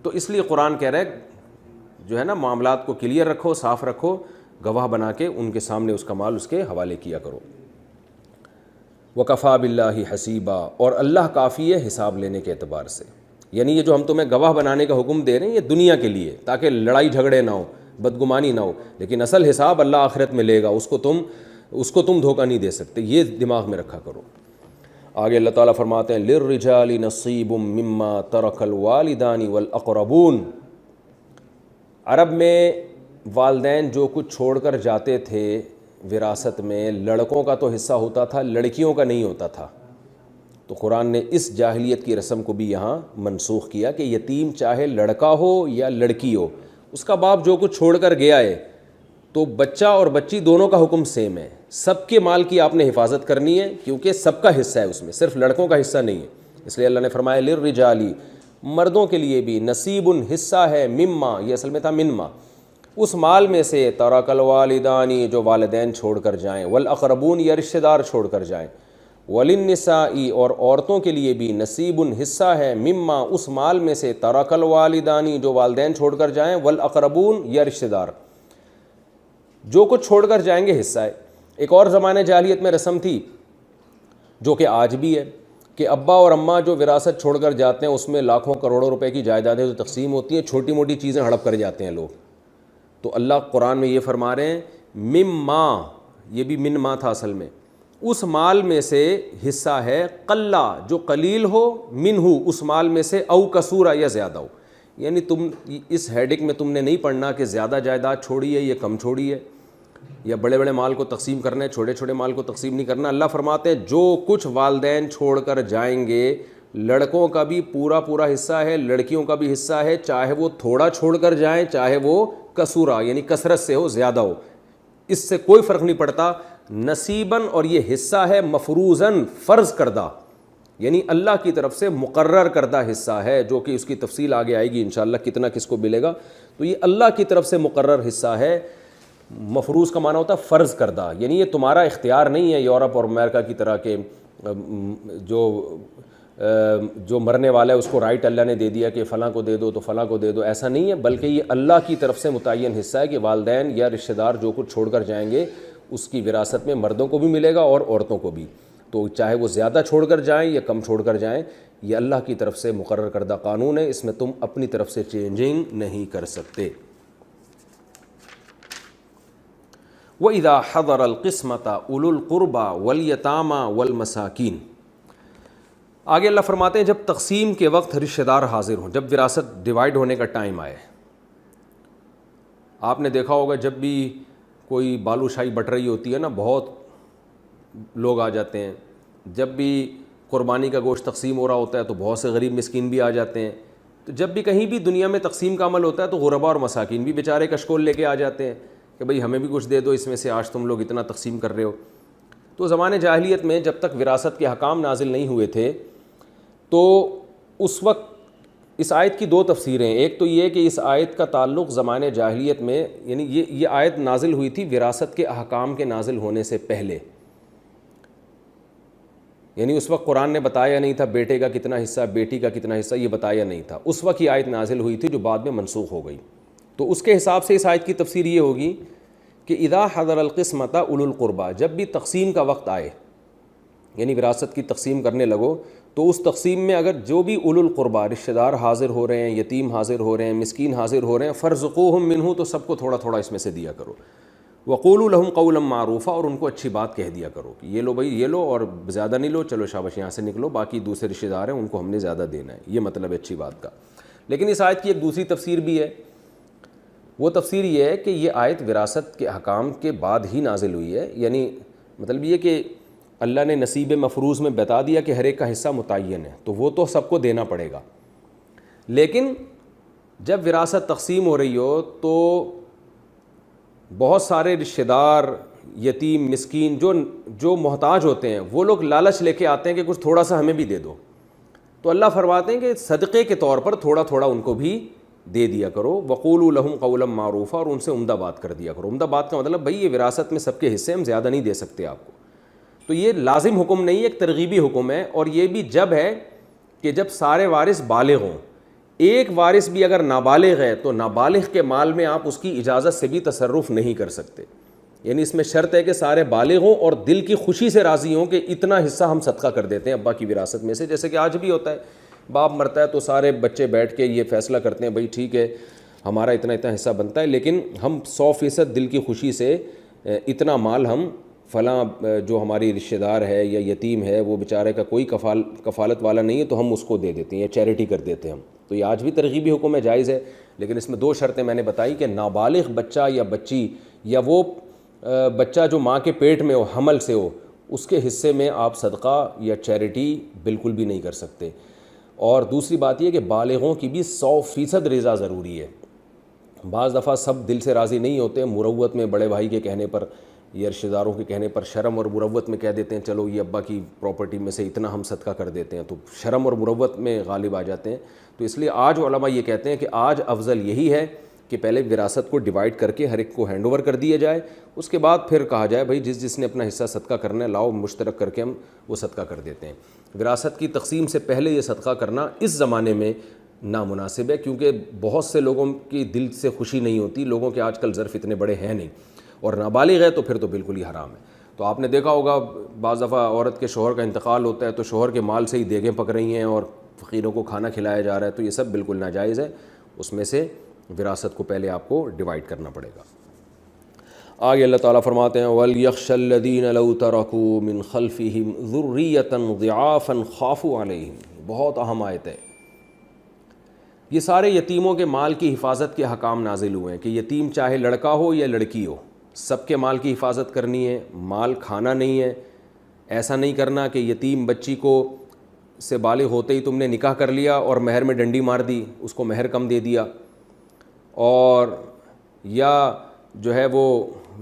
تو اس لیے قرآن کہہ رہا ہے جو ہے نا معاملات کو کلیئر رکھو، صاف رکھو، گواہ بنا کے ان کے سامنے اس کا مال اس کے حوالے کیا کرو۔ وَكَفَى بِاللَّهِ حَسِيبًا، اور اللہ کافی ہے حساب لینے کے اعتبار سے۔ یعنی یہ جو ہم تمہیں گواہ بنانے کا حکم دے رہے ہیں یہ دنیا کے لیے، تاکہ لڑائی جھگڑے نہ ہو، بدگمانی نہ ہو، لیکن اصل حساب اللہ آخرت میں لے گا، اس کو تم دھوکہ نہیں دے سکتے، یہ دماغ میں رکھا کرو۔ آگے اللہ تعالیٰ فرماتے ہیں لِلرِّجَالِ نَصِيبٌ مِّمَّا تَرَكَ الْوَالِدَانِ وَالْأَقْرَبُونَ، عرب میں والدین جو کچھ چھوڑ کر جاتے تھے وراثت میں، لڑکوں کا تو حصہ ہوتا تھا، لڑکیوں کا نہیں ہوتا تھا۔ تو قرآن نے اس جاہلیت کی رسم کو بھی یہاں منسوخ کیا کہ یتیم چاہے لڑکا ہو یا لڑکی ہو، اس کا باپ جو کچھ چھوڑ کر گیا ہے تو بچہ اور بچی دونوں کا حکم سیم ہے، سب کے مال کی آپ نے حفاظت کرنی ہے، کیونکہ سب کا حصہ ہے اس میں، صرف لڑکوں کا حصہ نہیں ہے۔ اس لیے اللہ نے فرمایا للرجالی، مردوں کے لیے بھی نصیب حصہ ہے، مما، یہ اصل میں تھا منما، اس مال میں سے، ترک الوالدانی جو والدین چھوڑ کر جائیں، والاقربون یا رشتہ دار چھوڑ کر جائیں، وللنساء اور عورتوں کے لیے بھی نصیب حصہ ہے، مما اس مال میں سے، ترک الوالدانی جو والدین چھوڑ کر جائیں، والاقربون یا رشتہ دار جو کچھ چھوڑ کر جائیں گے حصہ ہے۔ ایک اور زمانے جاہلیت میں رسم تھی جو کہ آج بھی ہے کہ ابا اور اماں جو وراثت چھوڑ کر جاتے ہیں اس میں لاکھوں کروڑوں روپے کی جائیدادیں جو تقسیم ہوتی ہیں، چھوٹی موٹی چیزیں ہڑپ کر جاتے ہیں لوگ۔ تو اللہ قرآن میں یہ فرما رہے ہیں مما، یہ بھی من ما تھا اصل میں، اس مال میں سے حصہ ہے، قلہ جو قلیل ہو، من ہو اس مال میں سے، او کسورا یا زیادہ ہو۔ یعنی تم اس ہیڈک میں تم نے نہیں پڑھنا کہ زیادہ جائیداد چھوڑی ہے یا کم چھوڑی ہے، یا بڑے بڑے مال کو تقسیم کرنا ہے، چھوٹے چھوٹے مال کو تقسیم نہیں کرنا۔ اللہ فرماتے ہیں جو کچھ والدین چھوڑ کر جائیں گے، لڑکوں کا بھی پورا پورا حصہ ہے، لڑکیوں کا بھی حصہ ہے، چاہے وہ تھوڑا چھوڑ کر جائیں، چاہے وہ کسورا یعنی کثرت سے ہو، زیادہ ہو، اس سے کوئی فرق نہیں پڑتا۔ نصیباً، اور یہ حصہ ہے مفروضاً، فرض کردہ، یعنی اللہ کی طرف سے مقرر کردہ حصہ ہے، جو کہ اس کی تفصیل آگے آئے گی انشاءاللہ کتنا کس کو ملے گا۔ تو یہ اللہ کی طرف سے مقرر حصہ ہے۔ مفروض کا معنی ہوتا ہے فرض کردہ، یعنی یہ تمہارا اختیار نہیں ہے یورپ اور امریکہ کی طرح کے جو مرنے والا ہے اس کو رائٹ اللہ نے دے دیا کہ فلاں کو دے دو تو فلاں کو دے دو، ایسا نہیں ہے، بلکہ یہ اللہ کی طرف سے متعین حصہ ہے کہ والدین یا رشتہ دار جو کچھ چھوڑ کر جائیں گے اس کی وراثت میں مردوں کو بھی ملے گا اور عورتوں کو بھی۔ تو چاہے وہ زیادہ چھوڑ کر جائیں یا کم چھوڑ کر جائیں، یہ اللہ کی طرف سے مقرر کردہ قانون ہے، اس میں تم اپنی طرف سے چینجنگ نہیں کر سکتے۔ وَإِذَا حَضَرَ الْقِسْمَةَ أُولُو الْقُرْبَى وَالْيَتَامَى وَالْمَسَاكِينَ، آگے اللہ فرماتے ہیں جب تقسیم کے وقت رشتہ دار حاضر ہوں، جب وراثت ڈیوائیڈ ہونے کا ٹائم آئے۔ آپ نے دیکھا ہوگا جب بھی کوئی بالو شاہی بٹ رہی ہوتی ہے نا، بہت لوگ آ جاتے ہیں، جب بھی قربانی کا گوشت تقسیم ہو رہا ہوتا ہے تو بہت سے غریب مسکین بھی آ جاتے ہیں، تو جب بھی کہیں بھی دنیا میں تقسیم کا عمل ہوتا ہے تو غربا اور مساکین بھی بیچارے کشکول لے کے آ جاتے ہیں کہ بھئی ہمیں بھی کچھ دے دو اس میں سے، آج تم لوگ اتنا تقسیم کر رہے ہو۔ تو زمانے جاہلیت میں جب تک وراثت کے حکام نازل نہیں ہوئے تھے تو اس وقت اس آیت کی دو تفسیریں، ایک تو یہ کہ اس آیت کا تعلق زمانے جاہلیت میں، یعنی یہ آیت نازل ہوئی تھی وراثت کے احکام کے نازل ہونے سے پہلے، یعنی اس وقت قرآن نے بتایا نہیں تھا بیٹے کا کتنا حصہ، بیٹی کا کتنا حصہ، یہ بتایا نہیں تھا، اس وقت یہ آیت نازل ہوئی تھی جو بعد میں منسوخ ہو گئی۔ تو اس کے حساب سے اس آیت کی تفسیر یہ ہوگی کہ اذا حضر القسمۃ اولو القربیٰ، جب بھی تقسیم کا وقت آئے، یعنی وراثت کی تقسیم کرنے لگو تو اس تقسیم میں اگر جو بھی اولو القربہ رشتہ دار حاضر ہو رہے ہیں، یتیم حاضر ہو رہے ہیں، مسکین حاضر ہو رہے ہیں، فرزقوہم منہ، تو سب کو تھوڑا تھوڑا اس میں سے دیا کرو. وقولوا لہم قولا معروفا، اور ان کو اچھی بات کہہ دیا کرو کہ یہ لو بھائی، یہ لو، اور زیادہ نہیں لو، چلو شاباش یہاں سے نکلو، باقی دوسرے رشتہ دار ہیں ان کو ہم نے زیادہ دینا ہے. یہ مطلب ہے اچھی بات کا. لیکن اس آیت کی ایک دوسری تفسیر بھی ہے. وہ تفسیر یہ ہے کہ یہ آیت وراثت کے احکام کے بعد ہی نازل ہوئی ہے. یعنی مطلب یہ کہ اللہ نے نصیب مفروض میں بتا دیا کہ ہر ایک کا حصہ متعین ہے، تو وہ تو سب کو دینا پڑے گا. لیکن جب وراثت تقسیم ہو رہی ہو تو بہت سارے رشتہ دار، یتیم، مسکین جو محتاج ہوتے ہیں، وہ لوگ لالچ لے کے آتے ہیں کہ کچھ تھوڑا سا ہمیں بھی دے دو. تو اللہ فرماتے ہیں کہ صدقے کے طور پر تھوڑا تھوڑا ان کو بھی دے دیا کرو. وقولوا لہم قولا معروفا، اور ان سے عمدہ بات کر دیا کرو. عمدہ بات کا مطلب بھائی یہ وراثت میں سب کے حصے ہم زیادہ نہیں دے سکتے آپ کو. تو یہ لازم حکم نہیں، ایک ترغیبی حکم ہے. اور یہ بھی جب ہے کہ جب سارے وارث بالغ ہوں. ایک وارث بھی اگر نابالغ ہے تو نابالغ کے مال میں آپ اس کی اجازت سے بھی تصرف نہیں کر سکتے. یعنی اس میں شرط ہے کہ سارے بالغ ہوں اور دل کی خوشی سے راضی ہوں کہ اتنا حصہ ہم صدقہ کر دیتے ہیں ابا کی وراثت میں سے. جیسے کہ آج بھی ہوتا ہے، باپ مرتا ہے تو سارے بچے بیٹھ کے یہ فیصلہ کرتے ہیں بھائی ٹھیک ہے ہمارا اتنا اتنا حصہ بنتا ہے، لیکن ہم 100% دل کی خوشی سے اتنا مال ہم فلاں جو ہماری رشتہ دار ہے یا یتیم ہے، وہ بیچارے کا کوئی کفالت والا نہیں ہے، تو ہم اس کو دے دیتے ہیں یا چیریٹی کر دیتے ہیں ہم. تو یہ آج بھی ترغیبی حکم ہے، جائز ہے. لیکن اس میں 2 شرطیں میں نے بتائی کہ نابالغ بچہ یا بچی، یا وہ بچہ جو ماں کے پیٹ میں ہو، حمل سے ہو، اس کے حصے میں آپ صدقہ یا چیریٹی بالکل بھی نہیں کر سکتے. اور دوسری بات یہ کہ بالغوں کی بھی 100% رضا ضروری ہے. بعض دفعہ سب دل سے راضی نہیں ہوتے، مروت میں بڑے بھائی کے کہنے پر یا رشتہ داروں کے کہنے پر، شرم اور مروت میں کہہ دیتے ہیں چلو یہ ابا کی پراپرٹی میں سے اتنا ہم صدقہ کر دیتے ہیں، تو شرم اور مروت میں غالب آ جاتے ہیں. تو اس لیے آج علماء یہ کہتے ہیں کہ آج افضل یہی ہے کہ پہلے وراثت کو ڈیوائڈ کر کے ہر ایک کو ہینڈ اوور کر دیا جائے، اس کے بعد پھر کہا جائے بھائی جس نے اپنا حصہ صدقہ کرنا ہے لاؤ، مشترک کر کے ہم وہ صدقہ کر دیتے ہیں. وراثت کی تقسیم سے پہلے یہ صدقہ کرنا اس زمانے میں نامناسب ہے، کیونکہ بہت سے لوگوں کی دل سے خوشی نہیں ہوتی. لوگوں کے آج کل ظرف اتنے بڑے ہیں نہیں، اور نابالغ ہے تو پھر تو بالکل ہی حرام ہے. تو آپ نے دیکھا ہوگا بعض دفعہ عورت کے شوہر کا انتقال ہوتا ہے تو شوہر کے مال سے ہی دیگیں پک رہی ہیں اور فقیروں کو کھانا کھلایا جا رہا ہے. تو یہ سب بالکل ناجائز ہے. اس میں سے وراثت کو پہلے آپ کو ڈیوائڈ کرنا پڑے گا. آگے اللہ تعالیٰ فرماتے ہیں وَلْيَخْشَ الَّذِينَ لَوْ تَرَكُوا مِنْ خَلْفِهِمْ ذُرِّيَّةً ضِعَافًا خَافُوا عَلَيْهِمْ. بہت اہم آیت ہے. یہ سارے یتیموں کے مال کی حفاظت کے حکام نازل ہوئے ہیں کہ یتیم چاہے لڑکا ہو یا لڑکی ہو، سب کے مال کی حفاظت کرنی ہے. مال کھانا نہیں ہے. ایسا نہیں کرنا کہ یتیم بچی کو سے بالغ ہوتے ہی تم نے نکاح کر لیا اور مہر میں ڈنڈی مار دی، اس کو مہر کم دے دیا، اور یا جو ہے وہ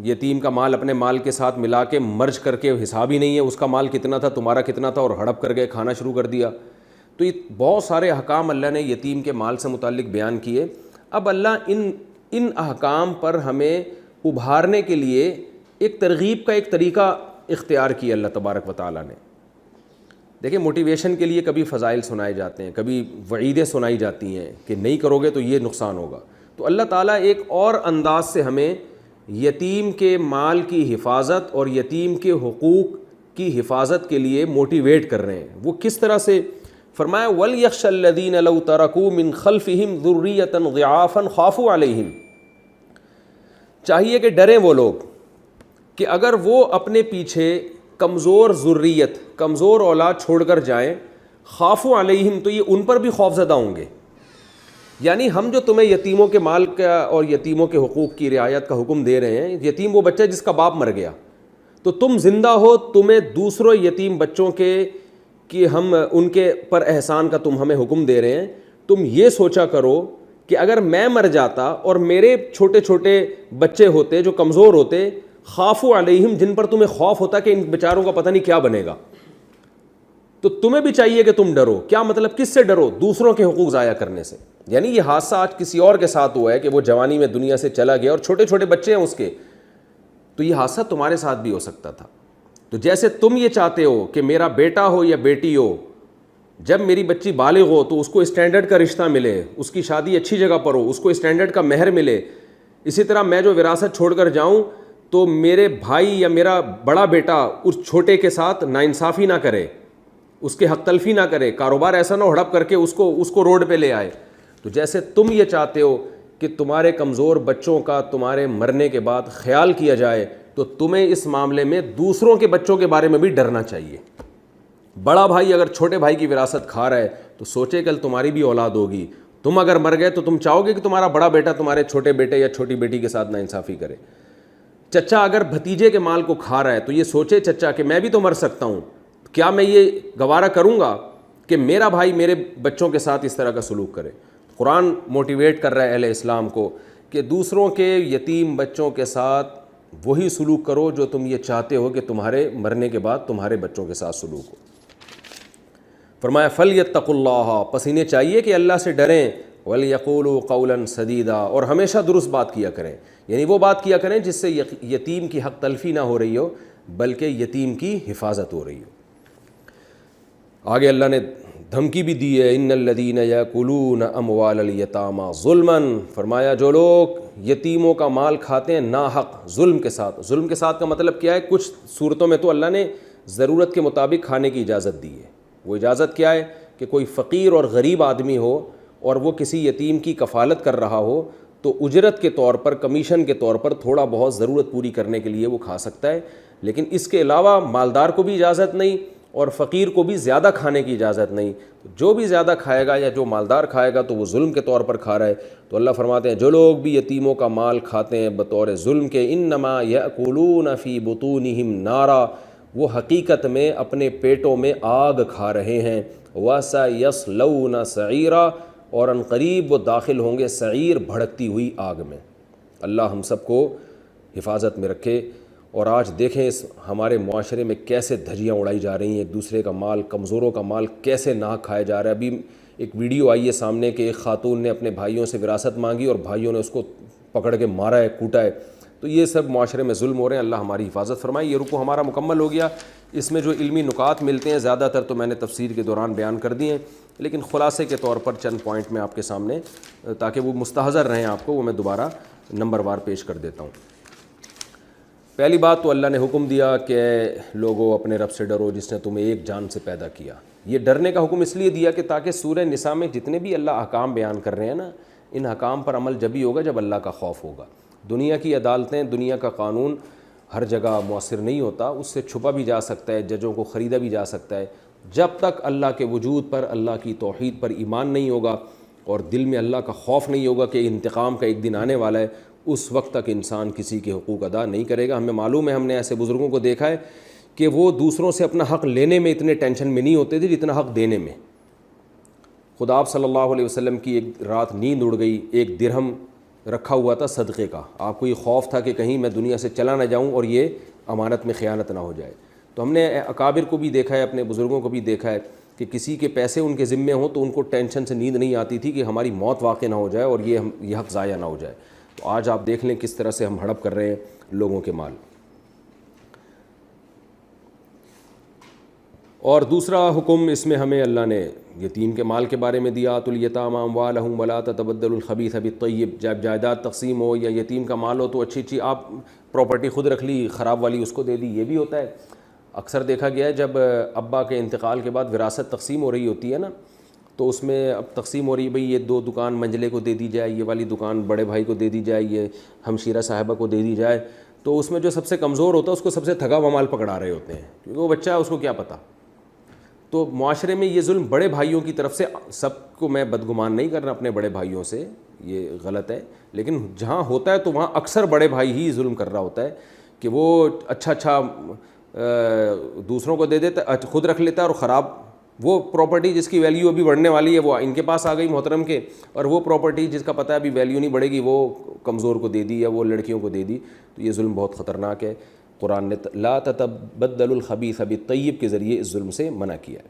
یتیم کا مال اپنے مال کے ساتھ ملا کے مرج کر کے حساب ہی نہیں ہے اس کا مال کتنا تھا تمہارا کتنا تھا، اور ہڑپ کر گئے کھانا شروع کر دیا. تو یہ بہت سارے احکام اللہ نے یتیم کے مال سے متعلق بیان کیے. اب اللہ ان احکام پر ہمیں ابھارنے کے لیے ایک ترغیب کا ایک طریقہ اختیار کیا اللہ تبارک و تعالیٰ نے. دیکھیں موٹیویشن کے لیے کبھی فضائل سنائے جاتے ہیں، کبھی وعیدیں سنائی جاتی ہیں کہ نہیں کرو گے تو یہ نقصان ہوگا. تو اللہ تعالیٰ ایک اور انداز سے ہمیں یتیم کے مال کی حفاظت اور یتیم کے حقوق کی حفاظت کے لیے موٹیویٹ کر رہے ہیں. وہ کس طرح سے فرمایا وَلْيَخْشَ الَّذِينَ لَوْ تَرَكُوا مِنْ خَلْفِهِمْ ذُرِّيَّةً ضِعَافًا خَافُوا عَلَيْهِمْ. چاہیے کہ ڈریں وہ لوگ کہ اگر وہ اپنے پیچھے کمزور ذریت، کمزور اولاد چھوڑ کر جائیں، خافوا علیہم، تو یہ ان پر بھی خوف زدہ ہوں گے. یعنی ہم جو تمہیں یتیموں کے مال کا اور یتیموں کے حقوق کی رعایت کا حکم دے رہے ہیں، یتیم وہ بچہ جس کا باپ مر گیا، تو تم زندہ ہو، تمہیں دوسروں یتیم بچوں کے کہ ہم ان کے پر احسان کا تم ہمیں حکم دے رہے ہیں. تم یہ سوچا کرو کہ اگر میں مر جاتا اور میرے چھوٹے چھوٹے بچے ہوتے جو کمزور ہوتے، خافوا علیہم، جن پر تمہیں خوف ہوتا کہ ان بیچاروں کا پتہ نہیں کیا بنے گا، تو تمہیں بھی چاہیے کہ تم ڈرو. کیا مطلب؟ کس سے ڈرو؟ دوسروں کے حقوق ضائع کرنے سے. یعنی یہ حادثہ آج کسی اور کے ساتھ ہوا ہے کہ وہ جوانی میں دنیا سے چلا گیا اور چھوٹے چھوٹے بچے ہیں اس کے، تو یہ حادثہ تمہارے ساتھ بھی ہو سکتا تھا. تو جیسے تم یہ چاہتے ہو کہ میرا بیٹا ہو یا بیٹی ہو، جب میری بچی بالغ ہو تو اس کو اسٹینڈرڈ کا رشتہ ملے، اس کی شادی اچھی جگہ پر ہو، اس کو اسٹینڈرڈ کا مہر ملے، اسی طرح میں جو وراثت چھوڑ کر جاؤں تو میرے بھائی یا میرا بڑا بیٹا اس چھوٹے کے ساتھ ناانصافی نہ کرے، اس کے حق تلفی نہ کرے, کاروبار ایسا نہ ہڑپ کر کے اس کو روڈ پہ لے آئے. تو جیسے تم یہ چاہتے ہو کہ تمہارے کمزور بچوں کا تمہارے مرنے کے بعد خیال کیا جائے, تو تمہیں اس معاملے میں دوسروں کے بچوں کے بارے میں بھی ڈرنا چاہیے. بڑا بھائی اگر چھوٹے بھائی کی وراثت کھا رہا ہے تو سوچے کل تمہاری بھی اولاد ہوگی, تم اگر مر گئے تو تم چاہو گے کہ تمہارا بڑا بیٹا تمہارے چھوٹے بیٹے یا چھوٹی بیٹی کے ساتھ ناانصافی کرے. چچا اگر بھتیجے کے مال کو کھا رہا ہے تو یہ سوچے چچا کہ میں بھی تو مر سکتا ہوں, کیا میں یہ گوارا کروں گا کہ میرا بھائی میرے بچوں کے ساتھ اس طرح کا سلوک کرے. قرآن موٹیویٹ کر رہا ہے اہل اسلام کو کہ دوسروں کے یتیم بچوں کے ساتھ وہی سلوک کرو جو تم یہ چاہتے ہو کہ تمہارے مرنے کے بعد تمہارے بچوں کے ساتھ سلوک ہو. فرمایا فَلْيَتَّقُوا اللَّهَ, پس انہیں چاہیے کہ اللہ سے ڈریں, وَلْيَقُولُوا قَوْلًا سَدِيدًا, اور ہمیشہ درست بات کیا کریں, یعنی وہ بات کیا کریں جس سے یتیم کی حق تلفی نہ ہو رہی ہو بلکہ یتیم کی حفاظت ہو رہی ہو. آگے اللہ نے دھمکی بھی دی ہے, ان الذین یاکلون اموال الیتامی ظلما, فرمایا جو لوگ یتیموں کا مال کھاتے ہیں ناحق ظلم کے ساتھ. ظلم کے ساتھ کا مطلب کیا ہے؟ کچھ صورتوں میں تو اللہ نے ضرورت کے مطابق کھانے کی اجازت دی ہے. وہ اجازت کیا ہے کہ کوئی فقیر اور غریب آدمی ہو اور وہ کسی یتیم کی کفالت کر رہا ہو تو اجرت کے طور پر, کمیشن کے طور پر تھوڑا بہت ضرورت پوری کرنے کے لیے وہ کھا سکتا ہے, لیکن اس کے علاوہ مالدار کو بھی اجازت نہیں اور فقیر کو بھی زیادہ کھانے کی اجازت نہیں. جو بھی زیادہ کھائے گا یا جو مالدار کھائے گا تو وہ ظلم کے طور پر کھا رہا ہے. تو اللہ فرماتے ہیں جو لوگ بھی یتیموں کا مال کھاتے ہیں بطور ظلم کے, انما یاکلون فی بطونہم نارا, وہ حقیقت میں اپنے پیٹوں میں آگ کھا رہے ہیں. وَسَيَصْلَوْنَ سَعِيرًا, اور ان قریب وہ داخل ہوں گے سعیر, بھڑکتی ہوئی آگ میں. اللہ ہم سب کو حفاظت میں رکھے. اور آج دیکھیں اس ہمارے معاشرے میں کیسے دھجیاں اڑائی جا رہی ہیں, ایک دوسرے کا مال, کمزوروں کا مال کیسے ناحق کھایا جا رہا ہے. ابھی ایک ویڈیو آئی ہے سامنے کہ ایک خاتون نے اپنے بھائیوں سے وراثت مانگی اور بھائیوں نے اس کو پکڑ کے مارا ہے, کوٹا ہے. تو یہ سب معاشرے میں ظلم ہو رہے ہیں. اللہ ہماری حفاظت فرمائے. یہ رکوع ہمارا مکمل ہو گیا. اس میں جو علمی نکات ملتے ہیں زیادہ تر تو میں نے تفسیر کے دوران بیان کر دیے ہیں, لیکن خلاصے کے طور پر چند پوائنٹ میں آپ کے سامنے, تاکہ وہ مستحضر رہیں آپ کو, وہ میں دوبارہ نمبر وار پیش کر دیتا ہوں. پہلی بات تو اللہ نے حکم دیا کہ لوگوں اپنے رب سے ڈرو جس نے تمہیں ایک جان سے پیدا کیا. یہ ڈرنے کا حکم اس لیے دیا کہ تاکہ سورہ نساء میں جتنے بھی اللہ احکام بیان کر رہے ہیں نا, ان احکام پر عمل جبھی ہوگا جب اللہ کا خوف ہوگا. دنیا کی عدالتیں, دنیا کا قانون ہر جگہ مؤثر نہیں ہوتا, اس سے چھپا بھی جا سکتا ہے, ججوں کو خریدا بھی جا سکتا ہے. جب تک اللہ کے وجود پر, اللہ کی توحید پر ایمان نہیں ہوگا اور دل میں اللہ کا خوف نہیں ہوگا کہ انتقام کا ایک دن آنے والا ہے, اس وقت تک انسان کسی کے حقوق ادا نہیں کرے گا. ہمیں معلوم ہے, ہم نے ایسے بزرگوں کو دیکھا ہے کہ وہ دوسروں سے اپنا حق لینے میں اتنے ٹینشن میں نہیں ہوتے تھے جتنا حق دینے میں. خدا آپ صلی اللہ علیہ وسلم کی ایک رات نیند اڑ گئی, ایک درہم رکھا ہوا تھا صدقے کا, آپ کو یہ خوف تھا کہ کہیں میں دنیا سے چلا نہ جاؤں اور یہ امانت میں خیانت نہ ہو جائے. تو ہم نے اکابر کو بھی دیکھا ہے, اپنے بزرگوں کو بھی دیکھا ہے کہ کسی کے پیسے ان کے ذمے ہوں تو ان کو ٹینشن سے نیند نہیں آتی تھی کہ ہماری موت واقع نہ ہو جائے اور یہ حق ضائع نہ ہو جائے. تو آج آپ دیکھ لیں کس طرح سے ہم ہڑپ کر رہے ہیں لوگوں کے مال. اور دوسرا حکم اس میں ہمیں اللہ نے یتیم کے مال کے بارے میں دیا, آتوا الیتامی اموالہم ولا تتبدلوا الخبیث بالطیب. جب جائیداد تقسیم ہو یا یتیم کا مال ہو تو اچھی آپ پراپرٹی خود رکھ لی, خراب والی اس کو دے دی. یہ بھی ہوتا ہے, اکثر دیکھا گیا ہے جب ابا کے انتقال کے بعد وراثت تقسیم ہو رہی ہوتی ہے نا, تو اس میں اب تقسیم ہو رہی ہے بھئی یہ 2 دکان منجلے کو دے دی جائے, یہ والی دکان بڑے بھائی کو دے دی جائے, یہ ہمشیرہ صاحبہ کو دے دی جائے. تو اس میں جو سب سے کمزور ہوتا ہے اس کو سب سے تھگا ہوا مال پکڑا رہے ہوتے ہیں, کیونکہ وہ بچہ ہے, اس کو کیا پتہ. تو معاشرے میں یہ ظلم بڑے بھائیوں کی طرف سے, سب کو میں بدگمان نہیں کرنا اپنے بڑے بھائیوں سے, یہ غلط ہے, لیکن جہاں ہوتا ہے تو وہاں اکثر بڑے بھائی ہی ظلم کر رہا ہوتا ہے کہ وہ اچھا دوسروں کو دے دیتا, خود رکھ لیتا ہے, اور خراب وہ پراپرٹی جس کی ویلیو ابھی بڑھنے والی ہے وہ ان کے پاس آ گئی محترم کے, اور وہ پراپرٹی جس کا پتہ ہے ابھی ویلیو نہیں بڑھے گی وہ کمزور کو دے دی یا وہ لڑکیوں کو دے دی. تو یہ ظلم بہت خطرناک ہے. قرآن نے لا تتبدلوا الخبیث بالطیب کے ذریعے اس ظلم سے منع کیا ہے.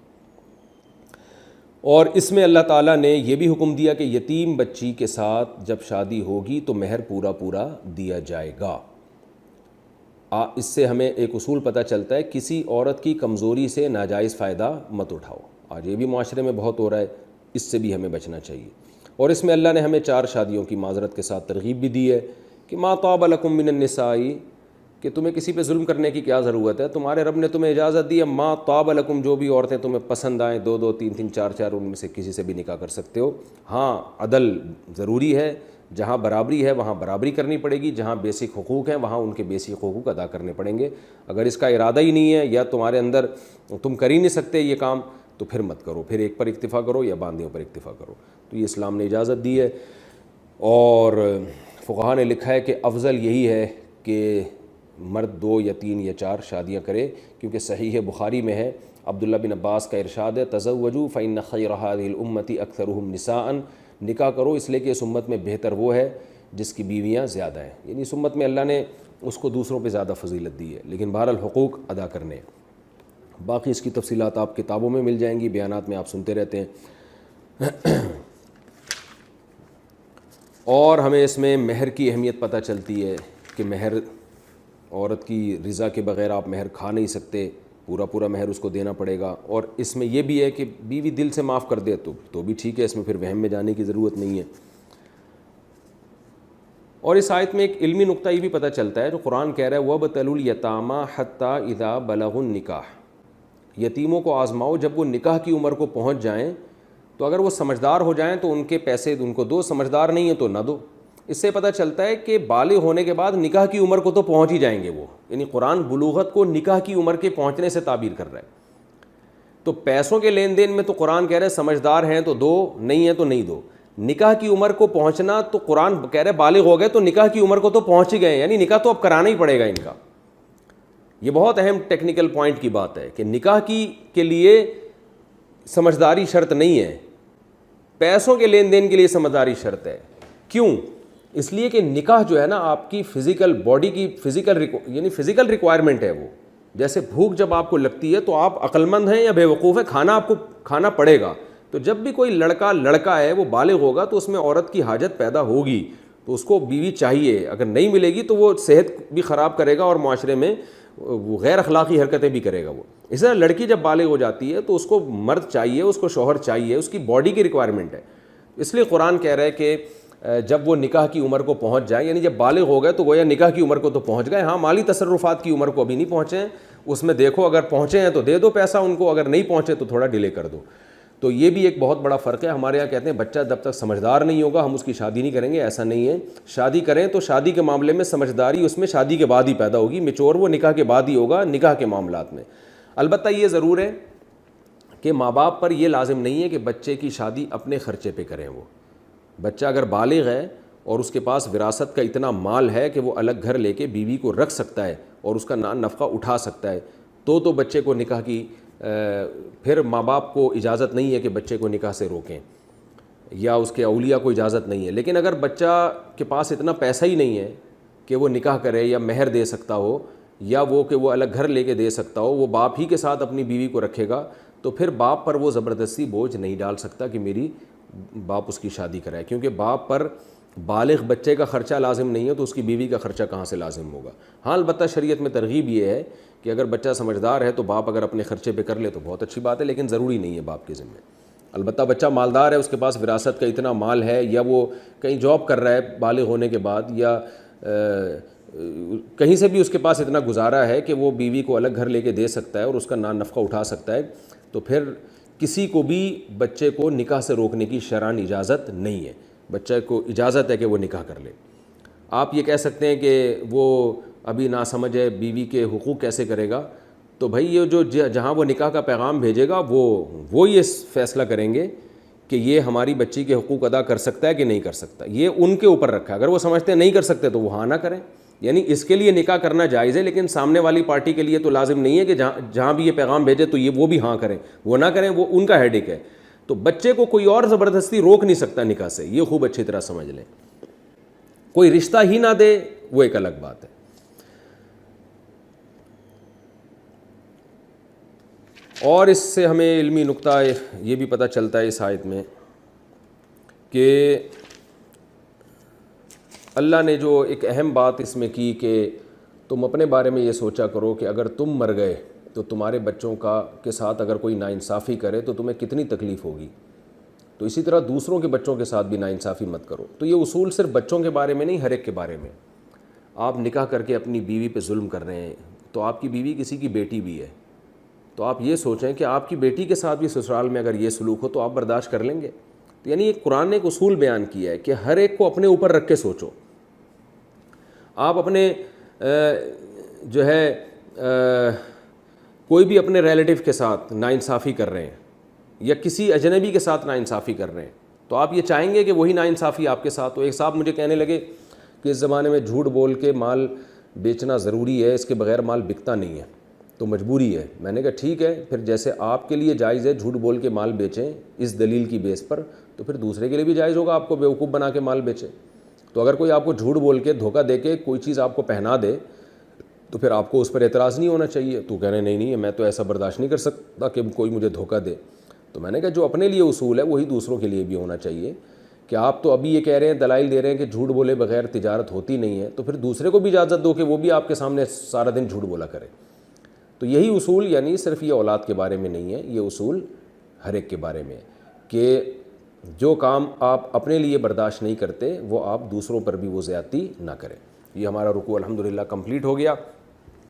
اور اس میں اللہ تعالیٰ نے یہ بھی حکم دیا کہ یتیم بچی کے ساتھ جب شادی ہوگی تو مہر پورا دیا جائے گا. اس سے ہمیں ایک اصول پتہ چلتا ہے, کسی عورت کی کمزوری سے ناجائز فائدہ مت اٹھاؤ. آج یہ بھی معاشرے میں بہت ہو رہا ہے, اس سے بھی ہمیں بچنا چاہیے. اور اس میں اللہ نے ہمیں 4 شادیوں کی معذرت کے ساتھ ترغیب بھی دی ہے کہ ما طاب لکم من النساء, کہ تمہیں کسی پہ ظلم کرنے کی کیا ضرورت ہے، تمہارے رب نے تمہیں اجازت دی ہے، ما طاب لکم، جو بھی عورتیں تمہیں پسند آئیں، 2 3 4 ان میں سے کسی سے بھی نکاح کر سکتے ہو۔ ہاں عدل ضروری ہے، جہاں برابری ہے وہاں برابری کرنی پڑے گی، جہاں بیسک حقوق ہیں وہاں ان کے بیسک حقوق ادا کرنے پڑیں گے۔ اگر اس کا ارادہ ہی نہیں ہے یا تمہارے اندر تم کر ہی نہیں سکتے یہ کام، تو پھر مت کرو، پھر ایک پر اکتفا کرو یا باندیوں پر اکتفا کرو۔ تو یہ اسلام نے اجازت دی ہے، اور فقہا نے لکھا ہے کہ افضل یہی ہے کہ مرد 2 یا 3 یا 4 شادیاں کرے، کیونکہ صحیح بخاری میں ہے، عبداللہ بن عباس کا ارشاد ہے، تزوجوا فإن خیر هذه الامة اکثرهم نساء، نکاح کرو اس لیے کہ اس امت میں بہتر وہ ہے جس کی بیویاں زیادہ ہیں، یعنی اس امت میں اللہ نے اس کو دوسروں پہ زیادہ فضیلت دی ہے، لیکن بہرحال حقوق ادا کرنے ہیں۔ باقی اس کی تفصیلات آپ کتابوں میں مل جائیں گی، بیانات میں آپ سنتے رہتے ہیں۔ اور ہمیں اس میں مہر کی اہمیت پتہ چلتی ہے کہ مہر، عورت کی رضا کے بغیر آپ مہر کھا نہیں سکتے، پورا مہر اس کو دینا پڑے گا۔ اور اس میں یہ بھی ہے کہ بیوی دل سے معاف کر دے تو بھی ٹھیک ہے، اس میں پھر وہم میں جانے کی ضرورت نہیں ہے۔ اور اس آیت میں ایک علمی نقطہ یہ بھی پتہ چلتا ہے جو قرآن کہہ رہا ہے وَابْتَلُوا الْيَتَامَىٰ حَتَّىٰ إِذَا بَلَغُوا النِّكَاحَ، یتیموں کو آزماؤ جب وہ نکاح کی عمر کو پہنچ جائیں، تو اگر وہ سمجھدار ہو جائیں تو ان کے پیسے ان کو دو، سمجھدار نہیں ہیں تو نہ دو۔ اس سے پتہ چلتا ہے کہ بالغ ہونے کے بعد نکاح کی عمر کو تو پہنچ ہی جائیں گے وہ، یعنی قرآن بلوغت کو نکاح کی عمر کے پہنچنے سے تعبیر کر رہا ہے۔ تو پیسوں کے لین دین میں تو قرآن کہہ رہا ہے سمجھدار ہیں تو دو، نہیں ہیں تو نہیں دو۔ نکاح کی عمر کو پہنچنا تو قرآن کہہ رہے بالغ ہو گئے تو نکاح کی عمر کو تو پہنچ ہی گئے، یعنی نکاح تو اب کرانا ہی پڑے گا ان کا۔ یہ بہت اہم ٹیکنیکل پوائنٹ کی بات ہے کہ نکاح کے لیے سمجھداری شرط نہیں ہے، پیسوں کے لین دین کے لیے سمجھداری شرط ہے۔ کیوں؟ اس لیے کہ نکاح جو ہے نا آپ کی فزیکل باڈی کی فزیکل ریکوائرمنٹ ہے وہ، جیسے بھوک جب آپ کو لگتی ہے تو آپ عقل مند ہیں یا بے وقوف ہیں، کھانا آپ کو کھانا پڑے گا۔ تو جب بھی کوئی لڑکا ہے وہ بالغ ہوگا تو اس میں عورت کی حاجت پیدا ہوگی، تو اس کو بیوی چاہیے، اگر نہیں ملے گی تو وہ صحت بھی خراب کرے گا اور معاشرے میں وہ غیر اخلاقی حرکتیں بھی کرے گا وہ۔ اس طرح لڑکی جب بالغ ہو جاتی ہے تو اس کو مرد چاہیے، اس کو شوہر چاہیے، اس کی باڈی کی ریکوائرمنٹ ہے۔ اس لیے قرآن کہہ رہا ہے کہ جب وہ نکاح کی عمر کو پہنچ جائیں، یعنی جب بالغ ہو گئے تو گویا نکاح کی عمر کو تو پہنچ گئے، ہاں مالی تصرفات کی عمر کو ابھی نہیں پہنچے ہیں، اس میں دیکھو اگر پہنچے ہیں تو دے دو پیسہ ان کو، اگر نہیں پہنچے تو تھوڑا ڈیلے کر دو۔ تو یہ بھی ایک بہت بڑا فرق ہے۔ ہمارے یہاں کہتے ہیں بچہ جب تک سمجھدار نہیں ہوگا ہم اس کی شادی نہیں کریں گے، ایسا نہیں ہے۔ شادی کریں تو شادی کے معاملے میں سمجھداری اس میں شادی کے بعد ہی پیدا ہوگی، میچور وہ نکاح کے بعد ہی ہوگا نکاح کے معاملات میں۔ البتہ یہ ضرور ہے کہ ماں باپ پر یہ لازم نہیں ہے کہ بچے کی شادی اپنے خرچے پہ کریں۔ وہ بچہ اگر بالغ ہے اور اس کے پاس وراثت کا اتنا مال ہے کہ وہ الگ گھر لے کے بیوی کو رکھ سکتا ہے اور اس کا نفقہ اٹھا سکتا ہے، تو بچے کو نکاح کی پھر ماں باپ کو اجازت نہیں ہے کہ بچے کو نکاح سے روکیں، یا اس کے اولیاء کو اجازت نہیں ہے۔ لیکن اگر بچہ کے پاس اتنا پیسہ ہی نہیں ہے کہ وہ نکاح کرے یا مہر دے سکتا ہو، یا وہ کہ وہ الگ گھر لے کے دے سکتا ہو، وہ باپ ہی کے ساتھ اپنی بیوی کو رکھے گا، تو پھر باپ پر وہ زبردستی بوجھ نہیں ڈال سکتا کہ میری باپ اس کی شادی کرائے، کیونکہ باپ پر بالغ بچے کا خرچہ لازم نہیں ہے تو اس کی بیوی کا خرچہ کہاں سے لازم ہوگا۔ ہاں البتہ شریعت میں ترغیب یہ ہے کہ اگر بچہ سمجھدار ہے تو باپ اگر اپنے خرچے پہ کر لے تو بہت اچھی بات ہے، لیکن ضروری نہیں ہے باپ کے ذمہ۔ البتہ بچہ مالدار ہے، اس کے پاس وراثت کا اتنا مال ہے، یا وہ کہیں جاب کر رہا ہے بالغ ہونے کے بعد، یا کہیں سے بھی اس کے پاس اتنا گزارا ہے کہ وہ بیوی کو الگ گھر لے کے دے سکتا ہے اور اس کا نفقہ اٹھا سکتا ہے، تو پھر کسی کو بھی بچے کو نکاح سے روکنے کی شرعاً اجازت نہیں ہے۔ بچے کو اجازت ہے کہ وہ نکاح کر لے۔ آپ یہ کہہ سکتے ہیں کہ وہ ابھی ناسمجھ ہے، بیوی کے حقوق کیسے کرے گا؟ تو بھائی یہ جو جہاں وہ نکاح کا پیغام بھیجے گا وہ یہ فیصلہ کریں گے کہ یہ ہماری بچی کے حقوق ادا کر سکتا ہے کہ نہیں کر سکتا، یہ ان کے اوپر رکھا ہے۔ اگر وہ سمجھتے ہیں نہیں کر سکتے تو وہ ہاں نہ کریں، یعنی اس کے لیے نکاح کرنا جائز ہے، لیکن سامنے والی پارٹی کے لیے تو لازم نہیں ہے کہ جہاں بھی یہ پیغام بھیجے تو وہ بھی ہاں کریں، وہ نہ کریں، وہ ان کا ہیڈک ہے۔ تو بچے کو کوئی اور زبردستی روک نہیں سکتا نکاح سے، یہ خوب اچھی طرح سمجھ لیں۔ کوئی رشتہ ہی نہ دے وہ ایک الگ بات ہے۔ اور اس سے ہمیں علمی نقطہ یہ بھی پتہ چلتا ہے اس آیت میں کہ اللہ نے جو ایک اہم بات اس میں کی کہ تم اپنے بارے میں یہ سوچا کرو کہ اگر تم مر گئے تو تمہارے بچوں کے ساتھ اگر کوئی ناانصافی کرے تو تمہیں کتنی تکلیف ہوگی، تو اسی طرح دوسروں کے بچوں کے ساتھ بھی ناانصافی مت کرو۔ تو یہ اصول صرف بچوں کے بارے میں نہیں، ہر ایک کے بارے میں۔ آپ نکاح کر کے اپنی بیوی پہ ظلم کر رہے ہیں تو آپ کی بیوی کسی کی بیٹی بھی ہے، تو آپ یہ سوچیں کہ آپ کی بیٹی کے ساتھ بھی سسرال میں اگر یہ سلوک ہو تو آپ برداشت کر لیں گے؟ تو یعنی ایک قرآن نے ایک اصول بیان کیا ہے کہ ہر ایک کو اپنے اوپر رکھ کے سوچو. آپ اپنے جو ہے کوئی بھی اپنے ریلیٹیو کے ساتھ ناانصافی کر رہے ہیں یا کسی اجنبی کے ساتھ ناانصافی کر رہے ہیں تو آپ یہ چاہیں گے کہ وہی ناانصافی آپ کے ساتھ ہو. ایک صاحب مجھے کہنے لگے کہ اس زمانے میں جھوٹ بول کے مال بیچنا ضروری ہے، اس کے بغیر مال بکتا نہیں ہے تو مجبوری ہے. میں نے کہا ٹھیک ہے، پھر جیسے آپ کے لیے جائز ہے جھوٹ بول کے مال بیچیں اس دلیل کی بیس پر، تو پھر دوسرے کے لیے بھی جائز ہوگا آپ کو بیوقوف بنا کے مال بیچے. تو اگر کوئی آپ کو جھوٹ بول کے دھوکہ دے کے کوئی چیز آپ کو پہنا دے تو پھر آپ کو اس پر اعتراض نہیں ہونا چاہیے. تو کہہ رہے نہیں میں تو ایسا برداشت نہیں کر سکتا کہ کوئی مجھے دھوکہ دے. تو میں نے کہا جو اپنے لیے اصول ہے وہی دوسروں کے لیے بھی ہونا چاہیے. کہ آپ تو ابھی یہ کہہ رہے ہیں، دلائل دے رہے ہیں کہ جھوٹ بولے بغیر تجارت ہوتی نہیں ہے، تو پھر دوسرے کو بھی اجازت دو کہ وہ بھی آپ کے سامنے سارا دن جھوٹ بولا کرے. تو یہی اصول یعنی صرف یہ اولاد کے بارے میں نہیں ہے، یہ اصول ہر ایک کے بارے میں ہے کہ جو کام آپ اپنے لیے برداشت نہیں کرتے وہ آپ دوسروں پر بھی وہ زیادتی نہ کریں. یہ ہمارا رکوع الحمدللہ کمپلیٹ ہو گیا.